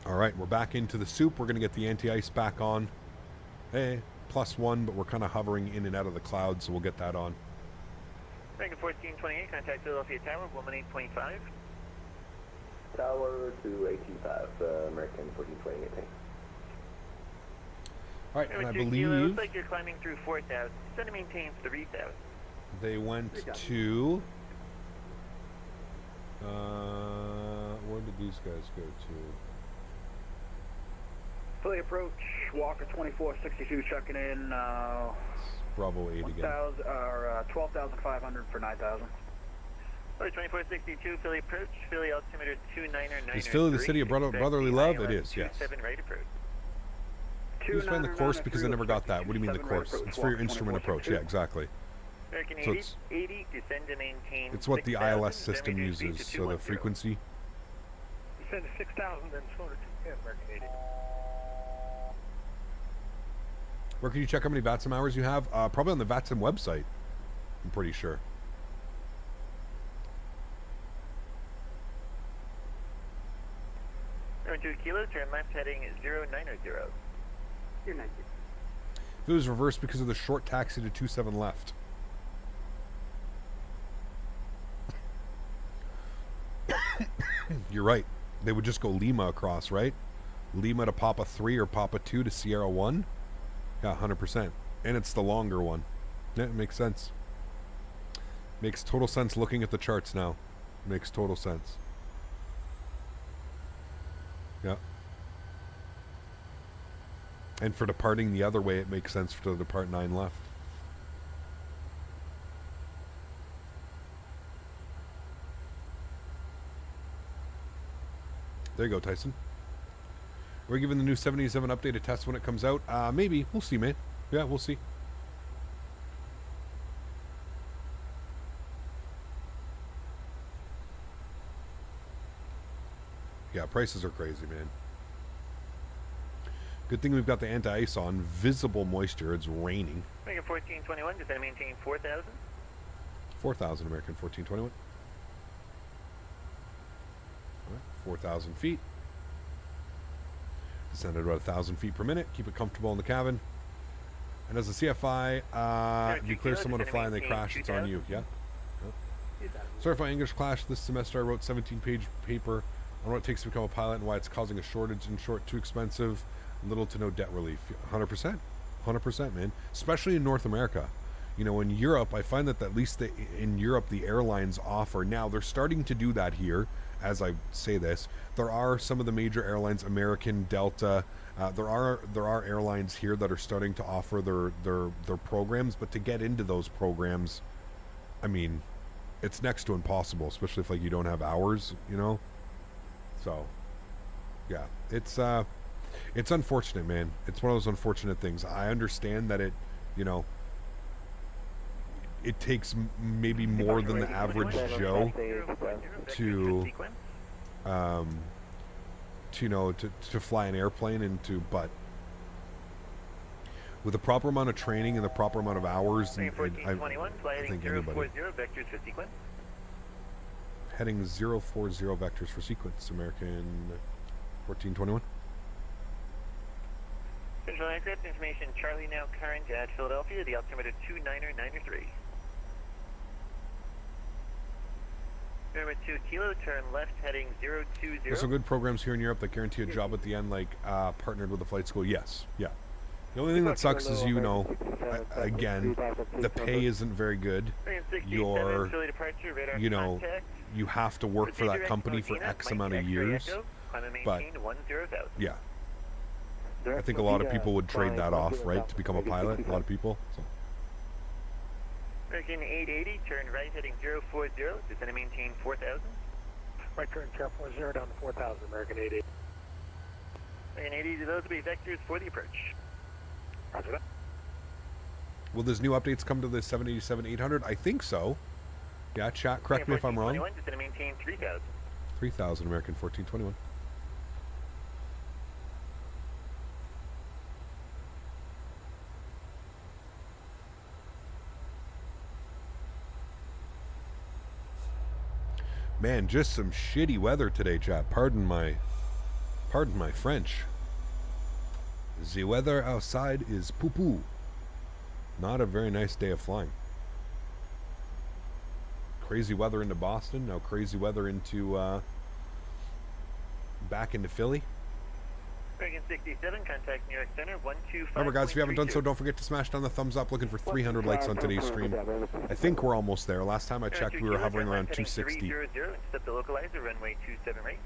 All right, we're back into the soup. We're going to get the anti-ice back on. Hey, +1, but we're kind of hovering in and out of the clouds, so we'll get that on. American 1428, contact Philadelphia Tower, 118.5. Tower to 18.5, American 1428. All right, and I believe... It looks like you're climbing through 4,000. Try to maintain 3,000. They went to... where did these guys go to? Philly approach, Walker 2462 checking in, Bravo 8 again. 12,500 for 9,000. Philly 2462, Philly approach, Philly altimeter 299. Is Philly the city of brotherly love? It is, yes. 7 right approach. Who's playing the course? Because I never got that. What do you mean the course? It's for your instrument approach. Yeah, exactly. American So 80, descend to maintain. It's what the ILS system uses, so the frequency. Descend to 6,000 and 210, American 80. Where can you check how many VATSIM hours you have? Probably on the VATSIM website, I'm pretty sure. Number 2 kilo, turn left heading 090. 290. If it was reversed because of the short taxi to 27 left. You're right. They would just go Lima across, right? Lima to Papa 3 or Papa 2 to Sierra 1? Yeah, 100%. And it's the longer one. Yeah, it makes sense. Makes total sense looking at the charts now. Makes total sense. Yeah. And for departing the other way, it makes sense to depart 9 left. There you go, Tyson. We're giving the new 77 update a test when it comes out. Maybe. We'll see, man. Yeah, we'll see. Yeah, prices are crazy, man. Good thing we've got the anti-ice on. Visible moisture. It's raining. American 1421, descend to maintain 4,000. 4,000 American 1421. 4,000 feet. Descend at about 1,000 feet per minute. Keep it comfortable in the cabin. And as a CFI, if you clear someone to fly and they crash, it's on you. Yeah. Certified English class this semester. I wrote 17-page paper on what it takes to become a pilot and why it's causing a shortage. In short, too expensive, little to no debt relief. 100%. 100%, man. Especially in North America. You know, in Europe, I find that at least in Europe, the airlines offer. Now, they're starting to do that here. As I say this, there are some of the major airlines, American, Delta. There are airlines here that are starting to offer their programs, but to get into those programs, I mean, it's next to impossible, especially if like you don't have hours, you know. So, yeah, it's unfortunate, man. It's one of those unfortunate things. I understand that it, you know, it takes maybe more than the average Joe to you know, to fly an airplane and to, but with the proper amount of training and the proper amount of hours, and I think anybody. Vectors for sequence. Heading 040 vectors for sequence, American 1421. Central aircraft information, Charlie now current at Philadelphia, the altimeter 2993. Number 2 kilo, turn left heading 020. There's some good programs here in Europe that guarantee a job at the end, like partnered with a flight school. Yes, yeah. The only thing that sucks is, you know, again, the pay isn't very good. You're, you know, you have to work for that company for X amount of years. But, yeah. I think a lot of people would trade that off, right, to become a pilot. A lot of people. So. American 880, turn right heading 040, descend to maintain 4,000. Right turn careful 0 down to 4,000, American 880. American 880, those will be vectors for the approach. Roger that. Will those new updates come to the 737-800? I think so. Yeah, chat, correct me if I'm wrong. Descend to maintain 3,000. 3,000, American 1421. Man, just some shitty weather today, chat. Pardon my French. The weather outside is poo-poo. Not a very nice day of flying. Crazy weather into Boston. Now crazy weather into back into Philly. American 67, contact New York Center 125. Remember, guys, if you haven't done so, don't forget to smash down the thumbs up. Looking for 300 likes on today's stream. I think we're almost there. Last time I checked, we were hovering around 260. 300, step the localizer, runway 27 right.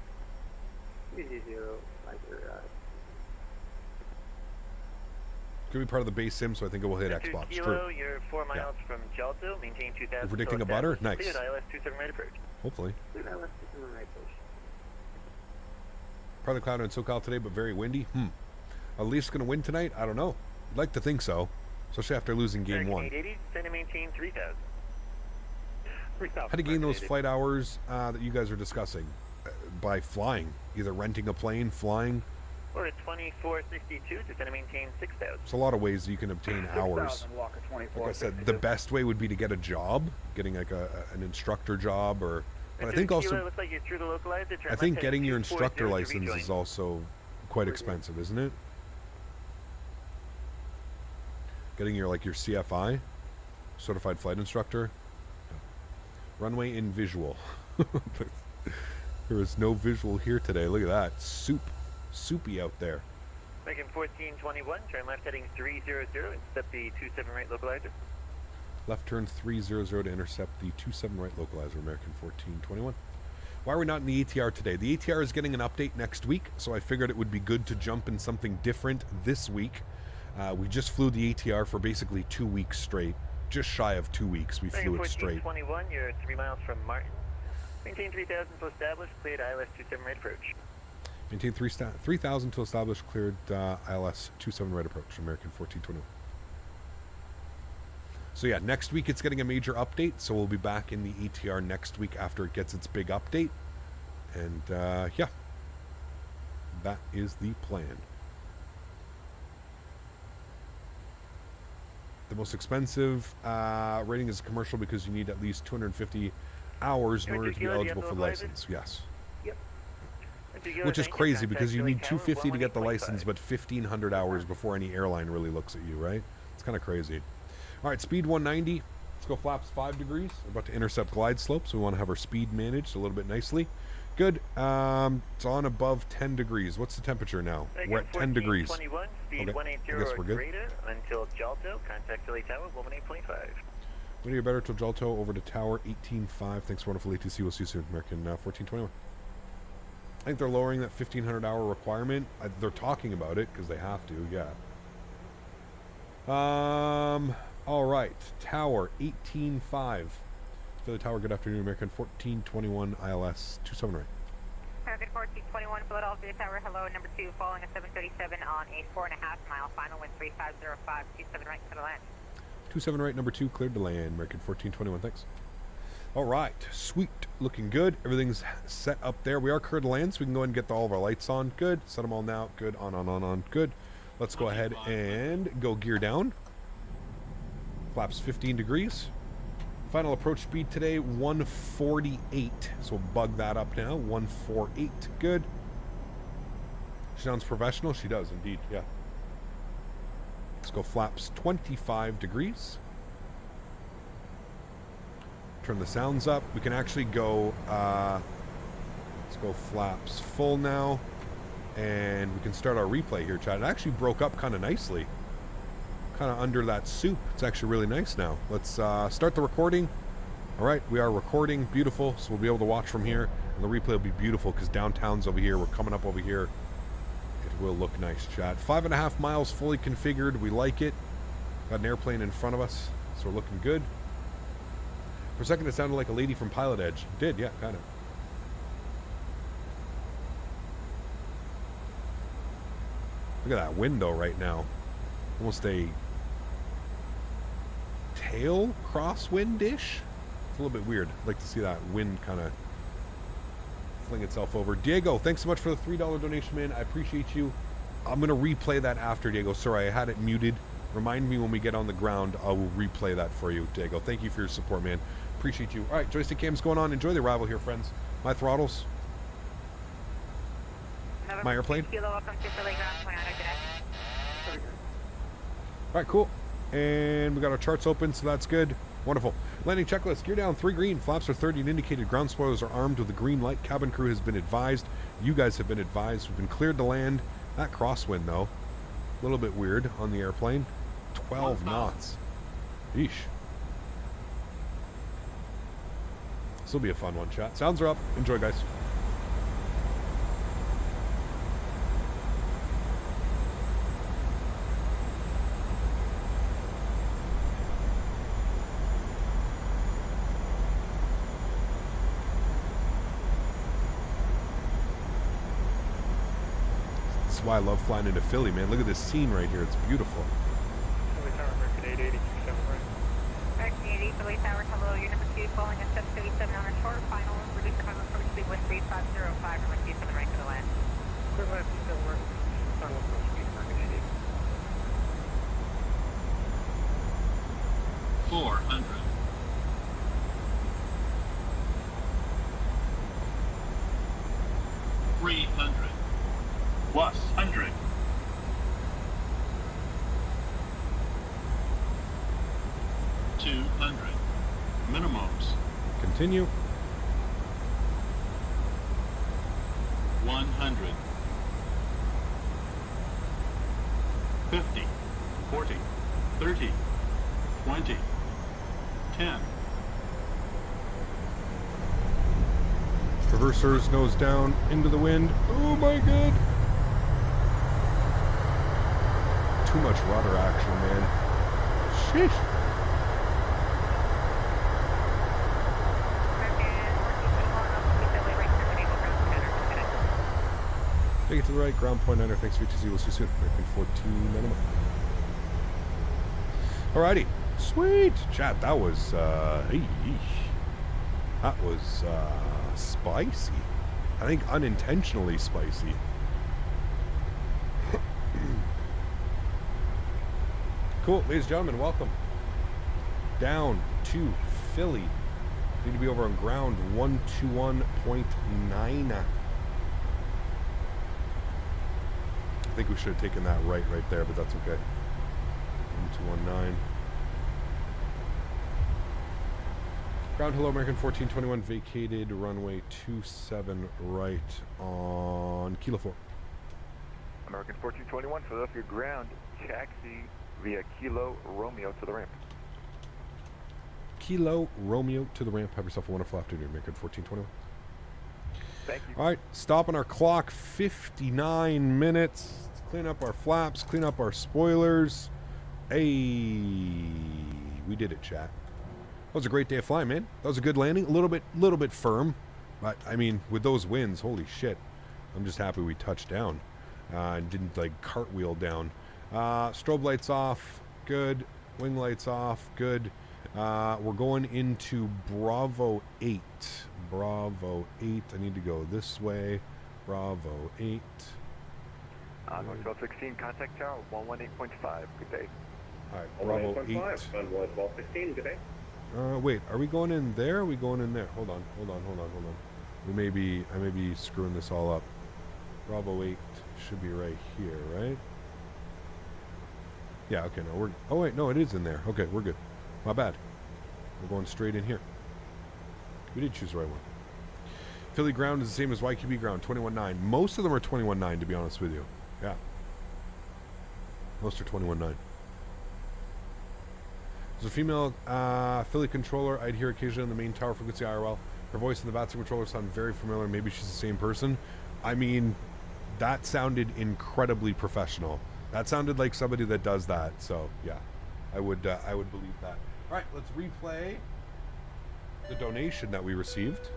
going to be part of the base sim, so I think it will hit Xbox. Kilo, True. you're 4 miles from Jalto. Maintain 2000. You're predicting a butter? Nice. Cleared ILS 27 right approach. Hopefully. Cleared ILS 27 right approach. Partly cloudy in SoCal today, but very windy. Are the Leafs going to win tonight? I don't know. I'd like to think so, especially after losing game 1. 880, send to maintain 3000. How to gain those flight hours that you guys are discussing? By flying. Either renting a plane, flying. Or at 2462 to send to maintain 6000. There's a lot of ways that you can obtain hours. Like I said, the best way would be to get a job, getting like an instructor job, or. But I think also. Looks like you're through the localizer. I think getting your instructor license is also quite expensive, isn't it? Getting your your CFI, certified flight instructor. Runway in visual. There is no visual here today. Look at that. Soupy out there. Making 1421, turn left heading 300, intercept the 27 right localizer. Left turn 300 to intercept the 27 right localizer, American 1421. Why are we not in the ATR today? The ATR is getting an update next week, so I figured it would be good to jump in something different this week. We just flew the ATR for basically 2 weeks straight. Just shy of 2 weeks, we flew it straight. 1421, you're 3 miles from Martin. Maintain 3000 to establish, cleared ILS 27 right approach. Maintain 3,000 to establish, cleared ILS 27 right approach, American 1421. So yeah, next week it's getting a major update, so we'll be back in the ATR next week after it gets its big update. And yeah, that is the plan. The most expensive rating is commercial because you need at least 250 hours in order to be eligible for the license. Yes. Yep. Which is crazy because you need 250 to get the license, but 1,500 hours before any airline really looks at you, right? It's kind of crazy. All right, speed 190. Let's go flaps 5 degrees. We're about to intercept glide slope, so we want to have our speed managed a little bit nicely. Good. It's on above 10 degrees. What's the temperature now? We're at 10 degrees. Speed Okay, 180 I guess we're good. greater until Jalto. Contact Philly Tower, 18.5. When you're better till Jalto, over to Tower 18.5. Thanks for wonderful ATC. We'll see you soon, American 1421. I think they're lowering that 1,500 hour requirement. They're talking about it because they have to, yeah. All right, Tower 18.5. Philly Tower, good afternoon, American 1421 ILS 27 right. American 1421 Philadelphia Tower, hello, number 2, following a 737 on a 4.5 mile final wind 3505, 27 right, clear to land. 27 right, number 2, cleared to land, American 1421, thanks. All right, sweet, looking good. Everything's set up there. We are cleared to land, so we can go ahead and get all of our lights on. Good, set them all now. Good, on, good. Let's go ahead and go gear down. Flaps 15 degrees. Final approach speed today, 148. So we'll bug that up now, 148. Good. She sounds professional. She does indeed, yeah. Let's go flaps 25 degrees. Turn the sounds up. We can actually go, let's go flaps full now. And we can start our replay here, chat. It actually broke up kind of nicely. Kind of under that soup. It's actually really nice now. Let's start the recording. All right, we are recording. Beautiful. So we'll be able to watch from here. And the replay will be beautiful because downtown's over here. We're coming up over here. It will look nice, chat. 5.5 miles fully configured. We like it. Got an airplane in front of us. So we're looking good. For a second, it sounded like a lady from Pilot Edge. It did, yeah, kind of. Look at that window right now. Almost a tail crosswind-ish. It's a little bit weird. I'd like to see that wind kind of fling itself over. Diego, thanks so much for the $3 donation, man. I appreciate you. I'm going to replay that after, Diego. Sorry, I had it muted. Remind me when we get on the ground. I will replay that for you, Diego. Thank you for your support, man. Appreciate you. All right, joystick cam's going on. Enjoy the arrival here, friends. My throttles. My airplane. All right, cool. And we got our charts open, so that's good. Wonderful. Landing checklist. Gear down, 3 green. Flaps are 30 and indicated. Ground spoilers are armed with a green light. Cabin crew has been advised. You guys have been advised. We've been cleared to land. That crosswind, though, a little bit weird on the airplane. 12 knots. Yeesh. This will be a fun one, chat. Sounds are up. Enjoy, guys. why I love flying into Philly, man. Look at this scene right here. It's beautiful. Philly Tower, American 880, 27 right. American 80, Philly Tower, hello, you're number 2, calling at 737 on a short final, release final approach speed with 3505, number 27 right to the land. Clear left, 27 right, final approach speed, American 880. 400. 300. Plus 100. 200. Minimums. Continue. 100. 50. 40. 30. 20. 10. Traversers nose down into the wind. Oh my god. Too much rudder action, man. Sheesh. Take it to the right, ground point 9, thanks VTC, we'll see you soon. American 14 minimum. Alrighty, sweet. Chat, that was, that was, spicy. I think unintentionally spicy. Cool, ladies and gentlemen, welcome. Down to Philly. Need to be over on ground 121.9. I think we should have taken that right there, but that's okay. 1219. Ground hello, American 1421, vacated runway 27 right on Kilo 4. American 1421, Philadelphia ground, taxi via Kilo Romeo to the ramp. Kilo Romeo to the ramp. Have yourself a wonderful afternoon, American 1421. Thank you. All right, stopping our clock, 59 minutes. Let's clean up our flaps, clean up our spoilers. Hey, we did it, chat. That was a great day of flying, man. That was a good landing. A little bit firm, but I mean, with those winds, holy shit. I'm just happy we touched down and didn't like cartwheel down. Strobe lights off, good. Wing lights off, good. We're going into Bravo 8. Bravo 8. I need to go this way. Bravo 8. Northwest 16, contact tower 118.5. Good day. All right, Bravo 8. 118.5, 16, good day. Wait, are we going in there? Or are we going in there? Hold on. I may be screwing this all up. Bravo 8 should be right here, right? Yeah, okay, no, we're... Oh, wait, no, it is in there. Okay, we're good. My bad. We're going straight in here. We did choose the right one. Philly ground is the same as YQB ground, 21.9. Most of them are 21.9, to be honest with you. Yeah. Most are 21.9. There's a female Philly controller I'd hear occasionally on the main tower frequency IRL. Her voice and the VATSIM controller sound very familiar. Maybe she's the same person. I mean, that sounded incredibly professional. That sounded like somebody that does that. So, yeah, I would believe that. All right, let's replay the donation that we received.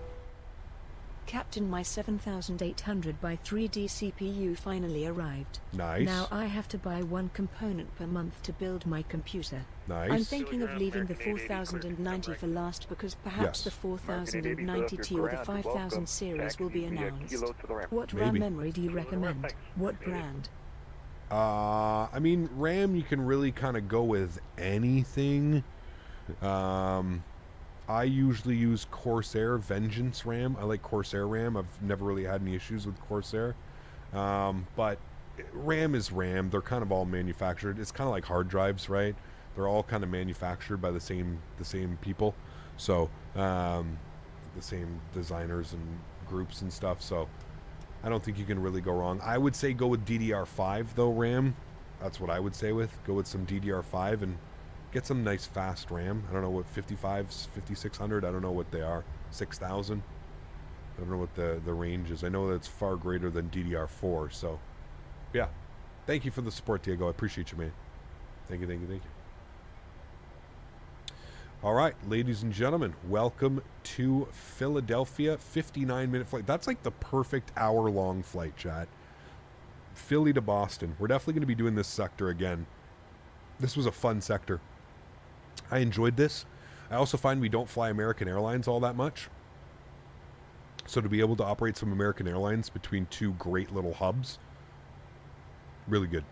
Captain, my 7800 by 3D CPU finally arrived. Nice. Now I have to buy one component per month to build my computer. Nice. I'm thinking of leaving the 4090 for last because perhaps the 4090T or the 5000 series will be announced. What RAM memory do you recommend? What brand? I mean, RAM, you can really kind of go with anything. I usually use Corsair Vengeance RAM. I like Corsair RAM. I've never really had any issues with Corsair. But RAM is RAM. They're kind of all manufactured. It's kind of like hard drives, right? They're all kind of manufactured by the same people. So, the same designers and groups and stuff. So, I don't think you can really go wrong. I would say go with DDR5 though, RAM. That's what I would say with. Go with some DDR5 and get some nice fast RAM. I don't know what 55s, 5600, I don't know what they are. 6000. I don't know what the range is. I know that it's far greater than DDR4, so yeah. Thank you for the support, Diego. I appreciate you, man. Thank you. All right, ladies and gentlemen, welcome to Philadelphia. 59-minute flight. That's like the perfect hour-long flight, chat. Philly to Boston. We're definitely going to be doing this sector again. This was a fun sector. I enjoyed this. I also find we don't fly American Airlines all that much. So to be able to operate some American Airlines between two great little hubs, really good.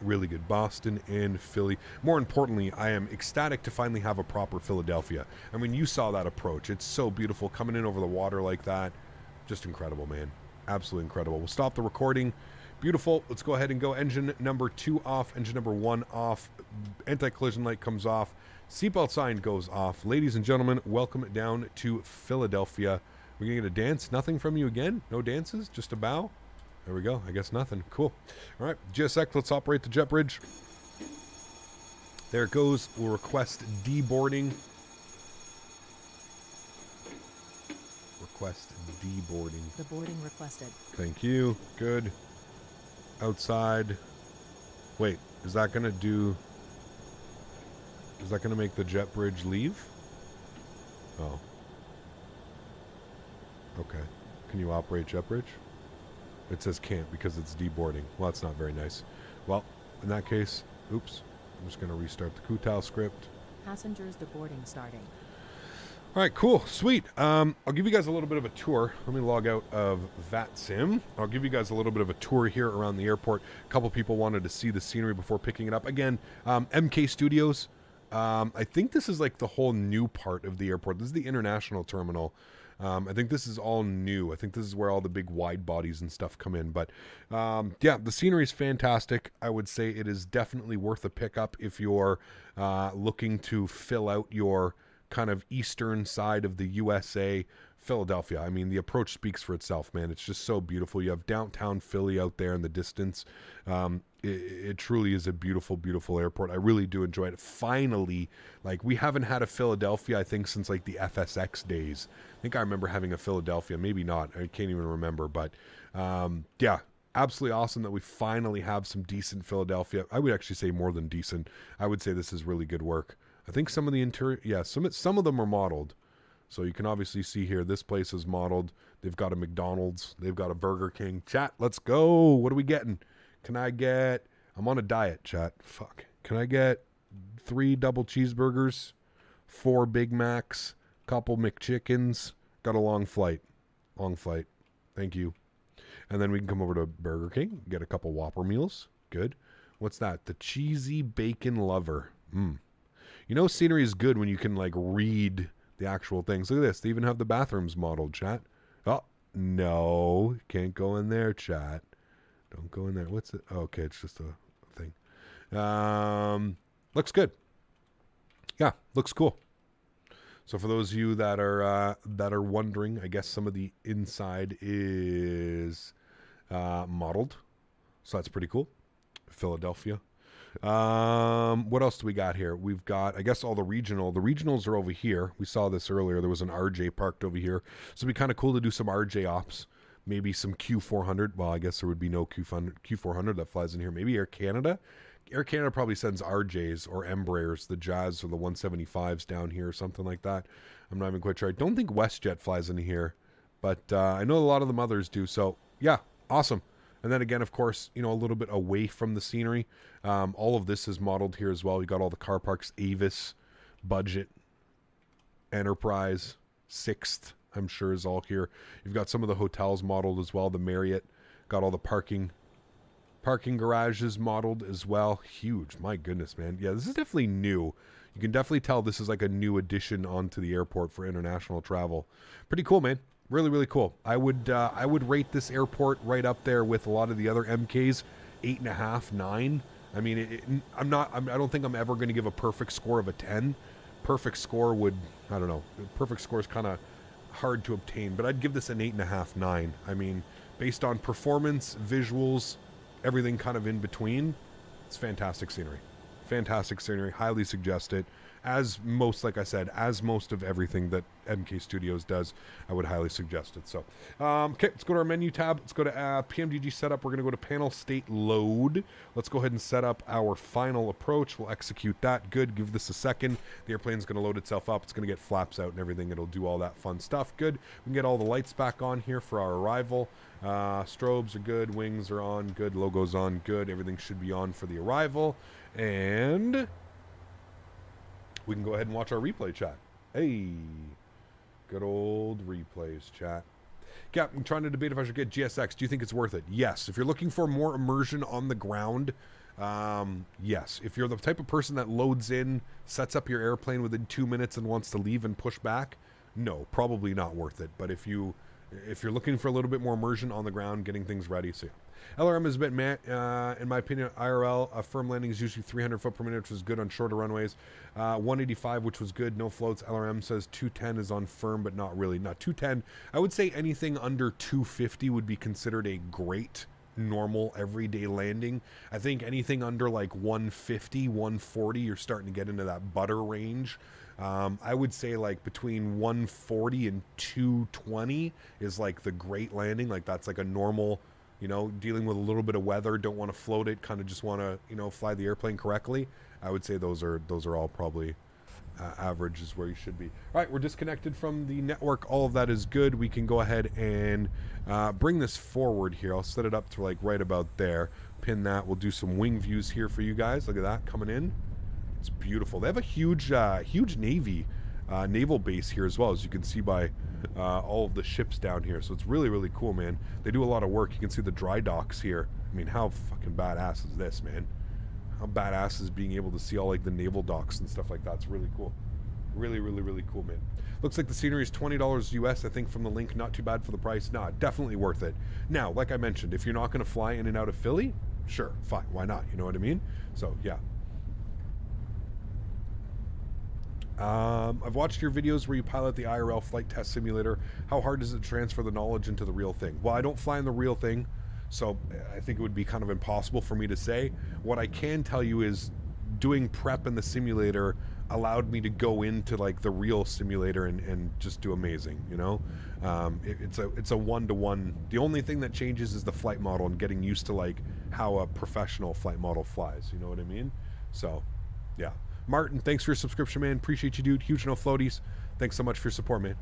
Really good. Boston and Philly. More importantly, I am ecstatic to finally have a proper Philadelphia. I mean, you saw that approach. It's so beautiful coming in over the water like that. Just incredible, man. Absolutely incredible. We'll stop the recording. Beautiful. Let's go ahead and go. Engine number 2 off. Engine number 1 off. Anti-collision light comes off. Seatbelt sign goes off. Ladies and gentlemen, welcome down to Philadelphia. We're going to get a dance. Nothing from you again? No dances? Just a bow? There we go. I guess nothing. Cool. All right. GSX, let's operate the jet bridge. There it goes. We'll request deboarding. Request deboarding. The boarding requested. Thank you. Good. Outside. Wait, is that going to do... Is that going to make the jet bridge leave? Oh. Okay. Can you operate jet bridge? It says can't because it's deboarding. Well, that's not very nice. Well, in that case, oops. I'm just going to restart the Kutal script. Passengers deboarding starting. All right, cool, sweet. I'll give you guys a little bit of a tour. Let me log out of VATSIM. I'll give you guys a little bit of a tour here around the airport. A couple people wanted to see the scenery before picking it up. Again, MK Studios. I think this is like the whole new part of the airport. This is the international terminal. I think this is all new. I think this is where all the big wide bodies and stuff come in. But yeah, the scenery is fantastic. I would say it is definitely worth a pickup if you're looking to fill out your kind of eastern side of the USA. Philadelphia, I mean, the approach speaks for itself, man. It's just so beautiful. You have downtown Philly out there in the distance. It truly is a beautiful, beautiful airport. I really do enjoy it. Finally, like, we haven't had a Philadelphia, I think, since like the FSX days. I think I remember having a Philadelphia, maybe not. I can't even remember, but yeah, absolutely awesome that we finally have some decent Philadelphia. I would actually say more than decent. I would say this is really good work. I think some of the interior, yeah, some of them are modeled. So you can obviously see here, this place is modeled. They've got a McDonald's. They've got a Burger King. Chat, let's go. What are we getting? Can I get... I'm on a diet, chat. Fuck. Can I get 3 double cheeseburgers, 4 Big Macs, couple McChickens? Got a long flight. Long flight. Thank you. And then we can come over to Burger King, get a couple Whopper meals. Good. What's that? The Cheesy Bacon Lover. You know, scenery is good when you can, like, read... the actual things. Look at this. They even have the bathrooms modeled, chat. Oh, no. Can't go in there, chat. Don't go in there. What's it? Oh, okay, it's just a thing. Looks good. Yeah, looks cool. So for those of you that are wondering, I guess some of the inside is modeled. So that's pretty cool. Philadelphia. What else do we got here? We've got, I guess, all the regionals are over here. We saw this earlier. There was an RJ parked over here. So it'd be kind of cool to do some RJ ops. Maybe some Q400. Well, I guess there would be no Q400 that flies in here. Maybe Air Canada. Air Canada probably sends RJs or Embraers, the Jazz or the 175s down here or something like that. I'm not even quite sure. I don't think WestJet flies in here, but I know a lot of the others do. So yeah, awesome. And then again, of course, you know, a little bit away from the scenery. All of this is modeled here as well. You got all the car parks, Avis, Budget, Enterprise, Sixth, I'm sure is all here. You've got some of the hotels modeled as well. The Marriott, got all the parking garages modeled as well. Huge, my goodness, man. Yeah, this is definitely new. You can definitely tell this is like a new addition onto the airport for international travel. Pretty cool, man. Really, really cool. I would rate this airport right up there with a lot of the other MKs, 8.5, 9. I mean, I don't think I'm ever going to give a perfect score of a 10. Perfect score would, I don't know. Perfect score is kind of hard to obtain, but I'd give this an 8.5, 9. I mean, based on performance, visuals, everything kind of in between, it's fantastic scenery. Fantastic scenery. Highly suggest it. as most, like I said, as most of everything that MK Studios does, I would highly suggest it. So, okay, let's go to our menu tab. Let's go to PMDG setup. We're going to go to panel state load. Let's go ahead and set up our final approach. We'll execute that. Good. Give this a second. The airplane's going to load itself up. It's going to get flaps out and everything. It'll do all that fun stuff. Good. We can get all the lights back on here for our arrival. Strobes are good. Wings are on. Good. Logo's on. Good. Everything should be on for the arrival. And we can go ahead and watch our replay chat. Hey, good old replays chat. Yeah, I'm trying to debate if I should get GSX. Do you think it's worth it? Yes. If you're looking for more immersion on the ground, yes. If you're the type of person that loads in, sets up your airplane within 2 minutes and wants to leave and push back, no, probably not worth it. But if you're looking for a little bit more immersion on the ground, getting things ready, so yeah. LRM is a bit meh, in my opinion. IRL, a firm landing is usually 300 foot per minute, which is good on shorter runways. 185, which was good, no floats. LRM says 210 is on firm, but not really. Not 210. I would say anything under 250 would be considered a great, normal, everyday landing. I think anything under like 150, 140, you're starting to get into that butter range. I would say like between 140 and 220 is like the great landing. Like that's like a normal, you know, dealing with a little bit of weather, don't want to float it, kind of just want to, you know, fly the airplane correctly. I would say those are all probably average is where you should be. All right, we're disconnected from the network. All of that is good. We can go ahead and bring this forward here. I'll set it up to like right about there. Pin that. We'll do some wing views here for you guys. Look at that coming in. It's beautiful. They have a huge Navy naval base here as well, as you can see by all of the ships down here. So it's really, really cool, man. They do a lot of work. You can see the dry docks here. I mean, how fucking badass is this, man? How badass is being able to see all like the naval docks and stuff like that? It's really cool. Really, really, really cool, man. Looks like the scenery is $20 US, I think, from the link. Not too bad for the price. Nah, definitely worth it. Now, like I mentioned, if you're not going to fly in and out of Philly, sure, fine. Why not? You know what I mean? So, yeah. I've watched your videos where you pilot the IRL flight test simulator. How hard does it transfer the knowledge into the real thing? Well, I don't fly in the real thing, so I think it would be kind of impossible for me to say. What I can tell you is doing prep in the simulator allowed me to go into like the real simulator and just do amazing, you know? It's a one-to-one. The only thing that changes is the flight model and getting used to like how a professional flight model flies, you know what I mean? So, yeah. Martin, thanks for your subscription, man. Appreciate you, dude. Huge no floaties. Thanks so much for your support, man.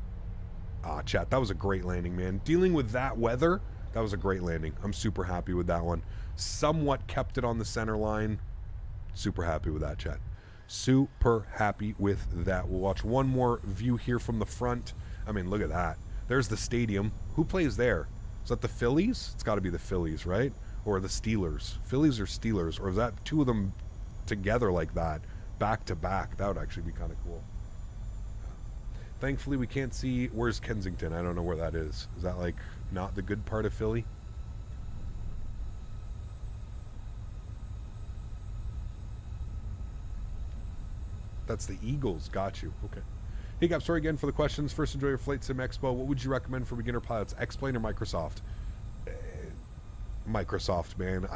Chat, that was a great landing, man. Dealing with that weather, that was a great landing. I'm super happy with that one. Somewhat kept it on the center line. Super happy with that, chat. Super happy with that. We'll watch one more view here from the front. I mean, look at that. There's the stadium. Who plays there? Is that the Phillies? It's got to be the Phillies, right? Or the Steelers. Phillies or Steelers? Or is that two of them together like that? Back to back. That would actually be kind of cool. Thankfully, we can't see. Where's Kensington? I don't know where that is. Is that like not the good part of Philly? That's the Eagles. Got you. Okay. Hey, Gap, sorry again for the questions. First, enjoy your Flight Sim Expo. What would you recommend for beginner pilots? X-Plane or Microsoft? Microsoft, man.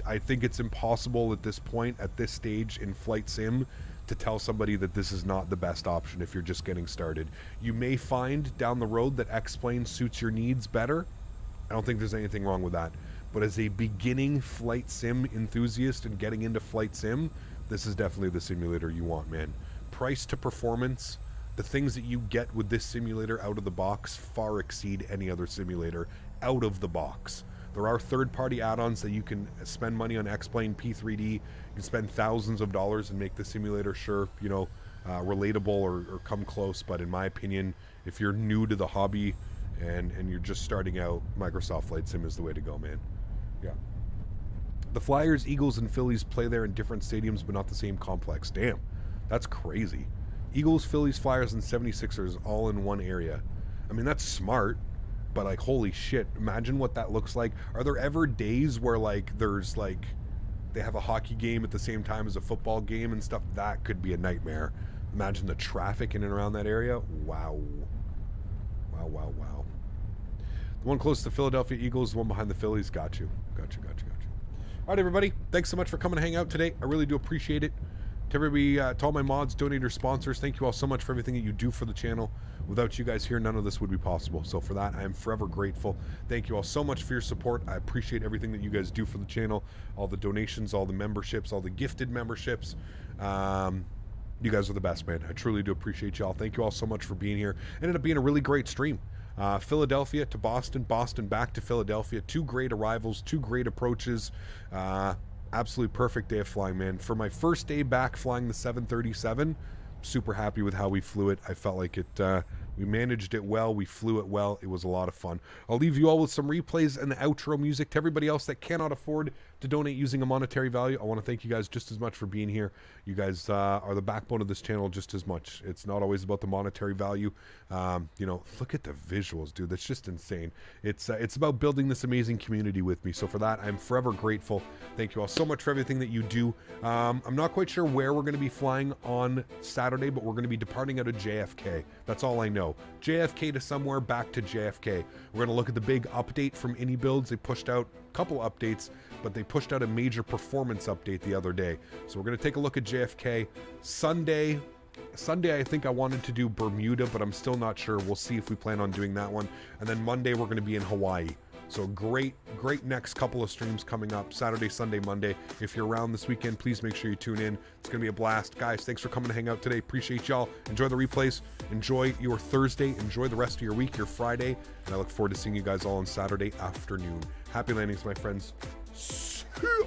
I think it's impossible at this point, at this stage in Flight Sim, to tell somebody that this is not the best option if you're just getting started. You may find down the road that X-Plane suits your needs better. I don't think there's anything wrong with that. But as a beginning Flight Sim enthusiast and getting into Flight Sim, this is definitely the simulator you want, man. Price to performance, the things that you get with this simulator out of the box far exceed any other simulator out of the box. There are third-party add-ons that you can spend money on. X-Plane, P3D. You can spend thousands of dollars and make the simulator, sure, you know, relatable or come close. But in my opinion, if you're new to the hobby and you're just starting out, Microsoft Flight Sim is the way to go, man. Yeah. The Flyers, Eagles, and Phillies play there in different stadiums, but not the same complex. Damn, that's crazy. Eagles, Phillies, Flyers, and 76ers all in one area. I mean, that's smart. But like, holy shit, imagine what that looks like. Are there ever days where like there's like they have a hockey game at the same time as a football game and stuff? That could be a nightmare. Imagine the traffic in and around that area. Wow. Wow, wow, wow. The one close to the Philadelphia Eagles, the one behind the Phillies. Got you. Got you, got you, got you. All right, everybody. Thanks so much for coming to hang out today. I really do appreciate it. To everybody, to all my mods, donators, sponsors, thank you all so much for everything that you do for the channel. Without you guys here, none of this would be possible. So for that, I am forever grateful. Thank you all so much for your support. I appreciate everything that you guys do for the channel. All the donations, all the memberships, all the gifted memberships. You guys are the best, man. I truly do appreciate y'all. Thank you all so much for being here. It ended up being a really great stream. Philadelphia to Boston, Boston back to Philadelphia. 2 great arrivals, 2 great approaches. Absolute perfect day of flying, man. For my first day back flying the 737, super happy with how we flew it. I felt like it, we managed it well, we flew it well. It was a lot of fun. I'll leave you all with some replays and the outro music. To everybody else that cannot afford to donate using a monetary value, I want to thank you guys just as much for being here. You guys are the backbone of this channel just as much. It's not always about the monetary value. You know, look at the visuals, dude. That's just insane. It's about building this amazing community with me. So for that, I'm forever grateful. Thank you all so much for everything that you do. I'm not quite sure where we're going to be flying on Saturday, but we're going to be departing out of JFK. That's all I know. JFK to somewhere, back to JFK. We're going to look at the big update from Any Builds. They pushed out a couple updates, but they pushed out a major performance update the other day. So we're going to take a look at JFK. Sunday, I think I wanted to do Bermuda, but I'm still not sure. We'll see if we plan on doing that one. And then Monday, we're going to be in Hawaii. So great next couple of streams coming up. Saturday, Sunday, Monday. If you're around this weekend, please make sure you tune in. It's going to be a blast. Guys, thanks for coming to hang out today. Appreciate y'all. Enjoy the replays. Enjoy your Thursday. Enjoy the rest of your week, your Friday. And I look forward to seeing you guys all on Saturday afternoon. Happy landings, my friends. See ya.